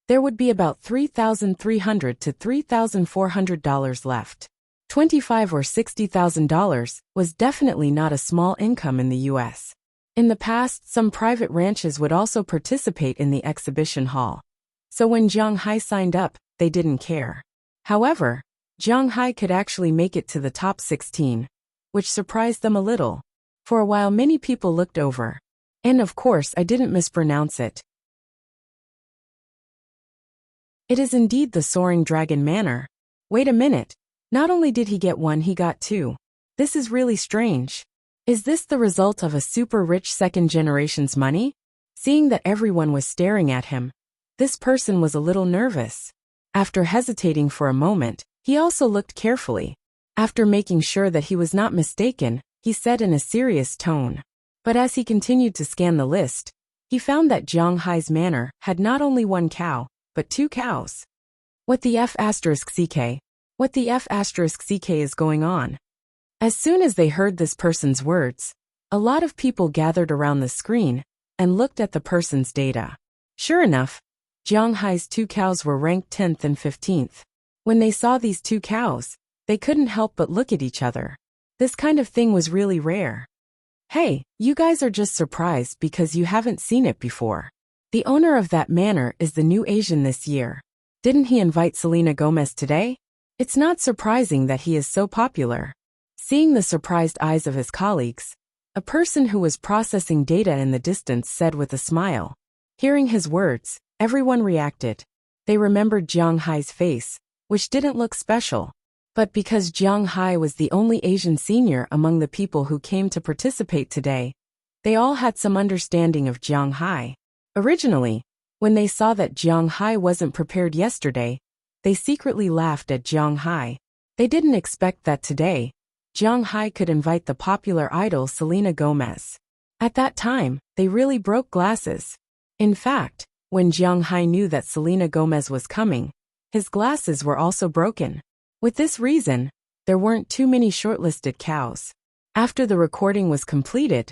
there would be about $3,300 to $3,400 left. $25,000 or $60,000 was definitely not a small income in the U.S. In the past, some private ranches would also participate in the exhibition hall. So when Jiang Hai signed up, they didn't care. However, Jiang Hai could actually make it to the top 16, which surprised them a little. For a while many people looked over. And of course I didn't mispronounce it. It is indeed the Soaring Dragon Manor. Wait a minute. Not only did he get one, he got two. This is really strange. Is this the result of a super rich second generation's money? Seeing that everyone was staring at him, this person was a little nervous. After hesitating for a moment, he also looked carefully. After making sure that he was not mistaken, he said in a serious tone, But as he continued to scan the list, he found that Jiang Hai's manor had not only one cow, but 2 cows. What the F***CK? What the F***CK is going on? As soon as they heard this person's words, a lot of people gathered around the screen and looked at the person's data. Sure enough, Jiang Hai's 2 cows were ranked 10th and 15th. When they saw these 2 cows, they couldn't help but look at each other. This kind of thing was really rare. Hey, you guys are just surprised because you haven't seen it before. The owner of that manor is the new Asian this year. Didn't he invite Selena Gomez today? It's not surprising that he is so popular. Seeing the surprised eyes of his colleagues, a person who was processing data in the distance said with a smile. Hearing his words, everyone reacted. They remembered Jiang Hai's face, which didn't look special. But because Jiang Hai was the only Asian senior among the people who came to participate today, they all had some understanding of Jiang Hai. Originally, when they saw that Jiang Hai wasn't prepared yesterday, they secretly laughed at Jiang Hai. They didn't expect that today, Jiang Hai could invite the popular idol Selena Gomez. At that time, they really broke glasses. In fact, when Jiang Hai knew that Selena Gomez was coming, his glasses were also broken. With this reason, there weren't too many shortlisted cows. After the recording was completed,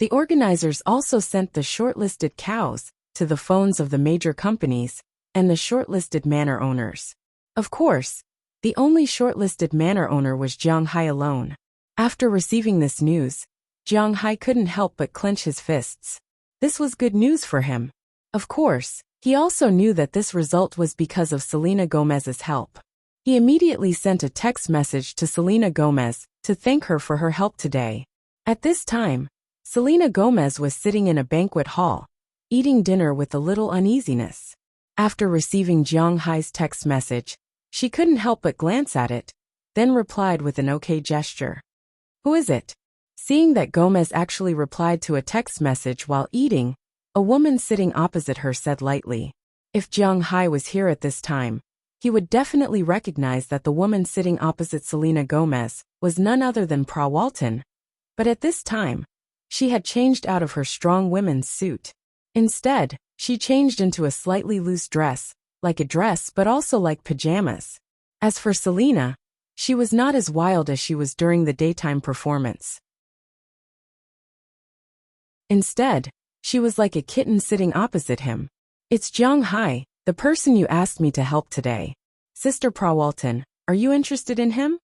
the organizers also sent the shortlisted cows to the phones of the major companies and the shortlisted manor owners. Of course, the only shortlisted manor owner was Jiang Hai alone. After receiving this news, Jiang Hai couldn't help but clench his fists. This was good news for him. Of course, he also knew that this result was because of Selena Gomez's help. He immediately sent a text message to Selena Gomez to thank her for her help today. At this time, Selena Gomez was sitting in a banquet hall, eating dinner with a little uneasiness. After receiving Jiang Hai's text message, she couldn't help but glance at it, then replied with an okay gesture. Who is it? Seeing that Gomez actually replied to a text message while eating, a woman sitting opposite her said lightly. If Jiang Hai was here at this time, he would definitely recognize that the woman sitting opposite Selena Gomez was none other than Pra Walton. But at this time, she had changed out of her strong women's suit. Instead, she changed into a slightly loose dress, like a dress but also like pajamas. As for Selena, she was not as wild as she was during the daytime performance. Instead, she was like a kitten sitting opposite him. It's Jiang Hai, the person you asked me to help today. Sister Pra Walton, are you interested in him?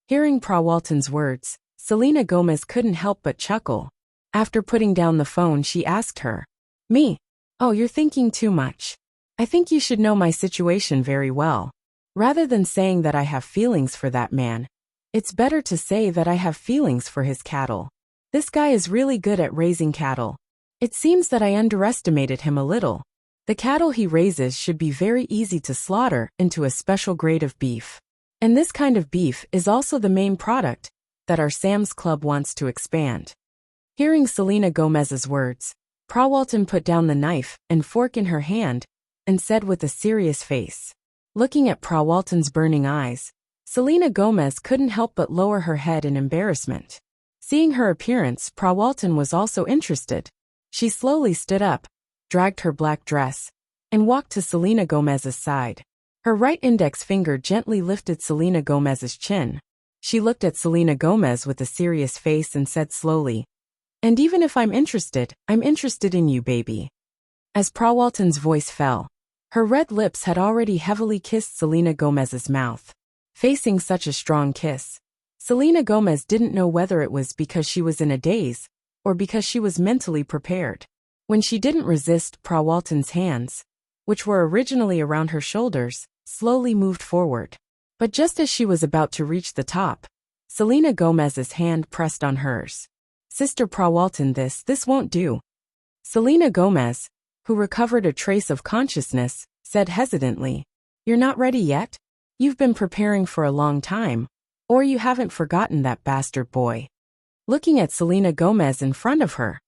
Hearing Pra Walton's words, Selena Gomez couldn't help but chuckle. After putting down the phone, she asked her, Me? Oh, you're thinking too much. I think you should know my situation very well. Rather than saying that I have feelings for that man, it's better to say that I have feelings for his cattle. This guy is really good at raising cattle. It seems that I underestimated him a little. The cattle he raises should be very easy to slaughter into a special grade of beef. And this kind of beef is also the main product that our Sam's Club wants to expand. Hearing Selena Gomez's words, Pra Walton put down the knife and fork in her hand and said with a serious face. Looking at Pra Walton's burning eyes, Selena Gomez couldn't help but lower her head in embarrassment. Seeing her appearance, Pra Walton was also interested. She slowly stood up, dragged her black dress, and walked to Selena Gomez's side. Her right index finger gently lifted Selena Gomez's chin. She looked at Selena Gomez with a serious face and said slowly, And even if I'm interested in you, baby. As Pra Walton's voice fell, her red lips had already heavily kissed Selena Gomez's mouth. Facing such a strong kiss, Selena Gomez didn't know whether it was because she was in a daze or because she was mentally prepared. When she didn't resist, Pra Walton's hands, which were originally around her shoulders, slowly moved forward. But just as she was about to reach the top, Selena Gomez's hand pressed on hers. Sister Pra Walton, this won't do. Selena Gomez, who recovered a trace of consciousness, said hesitantly, You're not ready yet? You've been preparing for a long time, or you haven't forgotten that bastard boy. Looking at Selena Gomez in front of her,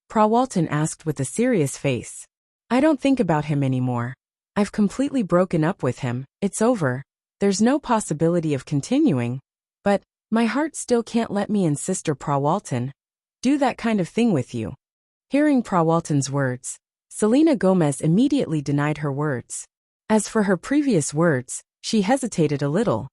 Pra Walton asked with a serious face, I don't think about him anymore. I've completely broken up with him, it's over, there's no possibility of continuing, but my heart still can't let me in. Sister Pra Walton, do that kind of thing with you. Hearing Prawalton's words, Selena Gomez immediately denied her words. As for her previous words, she hesitated a little.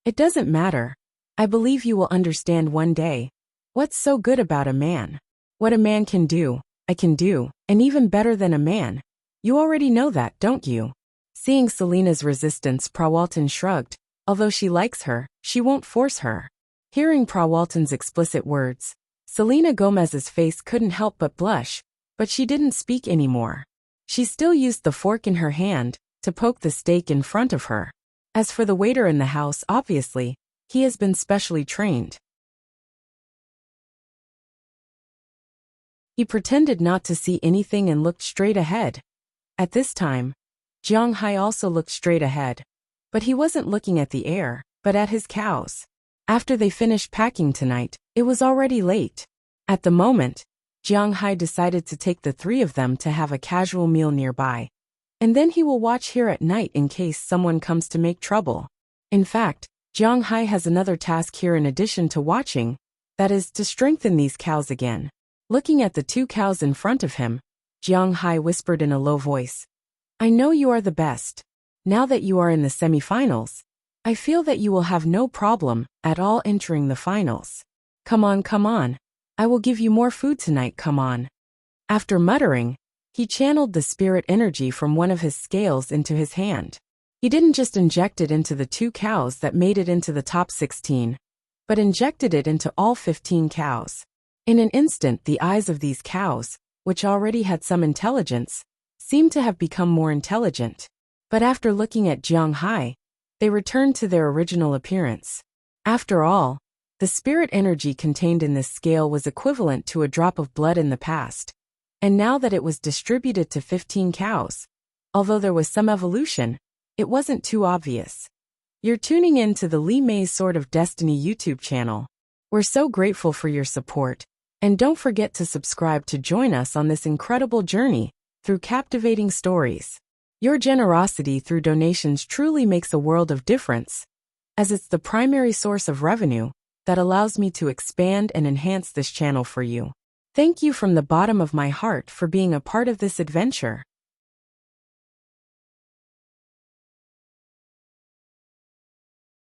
It doesn't matter. I believe you will understand one day. What's so good about a man? What a man can do, I can do, and even better than a man. You already know that, don't you? Seeing Selena's resistance, Prawalton shrugged. Although she likes her, she won't force her. Hearing Prawalton's explicit words, Selena Gomez's face couldn't help but blush, but she didn't speak anymore. She still used the fork in her hand to poke the steak in front of her. As for the waiter in the house, obviously, he has been specially trained. He pretended not to see anything and looked straight ahead. At this time, Jiang Hai also looked straight ahead. But he wasn't looking at the air, but at his cows. After they finished packing tonight, it was already late. At the moment, Jiang Hai decided to take the three of them to have a casual meal nearby. And then he will watch here at night in case someone comes to make trouble. In fact, Jiang Hai has another task here in addition to watching, that is, to strengthen these cows again. Looking at the two cows in front of him, Jiang Hai whispered in a low voice, I know you are the best. Now that you are in the semifinals, I feel that you will have no problem at all entering the finals. Come on, come on. I will give you more food tonight, come on. After muttering, he channeled the spirit energy from one of his scales into his hand. He didn't just inject it into the two cows that made it into the top 16, but injected it into all 15 cows. In an instant, the eyes of these cows, which already had some intelligence, seemed to have become more intelligent. But after looking at Jiang Hai, they returned to their original appearance. After all, the spirit energy contained in this scale was equivalent to a drop of blood in the past. And now that it was distributed to 15 cows, although there was some evolution, it wasn't too obvious. You're tuning in to the Li Mei's Sword of Destiny YouTube channel. We're so grateful for your support, and don't forget to subscribe to join us on this incredible journey through captivating stories. Your generosity through donations truly makes a world of difference, as it's the primary source of revenue that allows me to expand and enhance this channel for you. Thank you from the bottom of my heart for being a part of this adventure.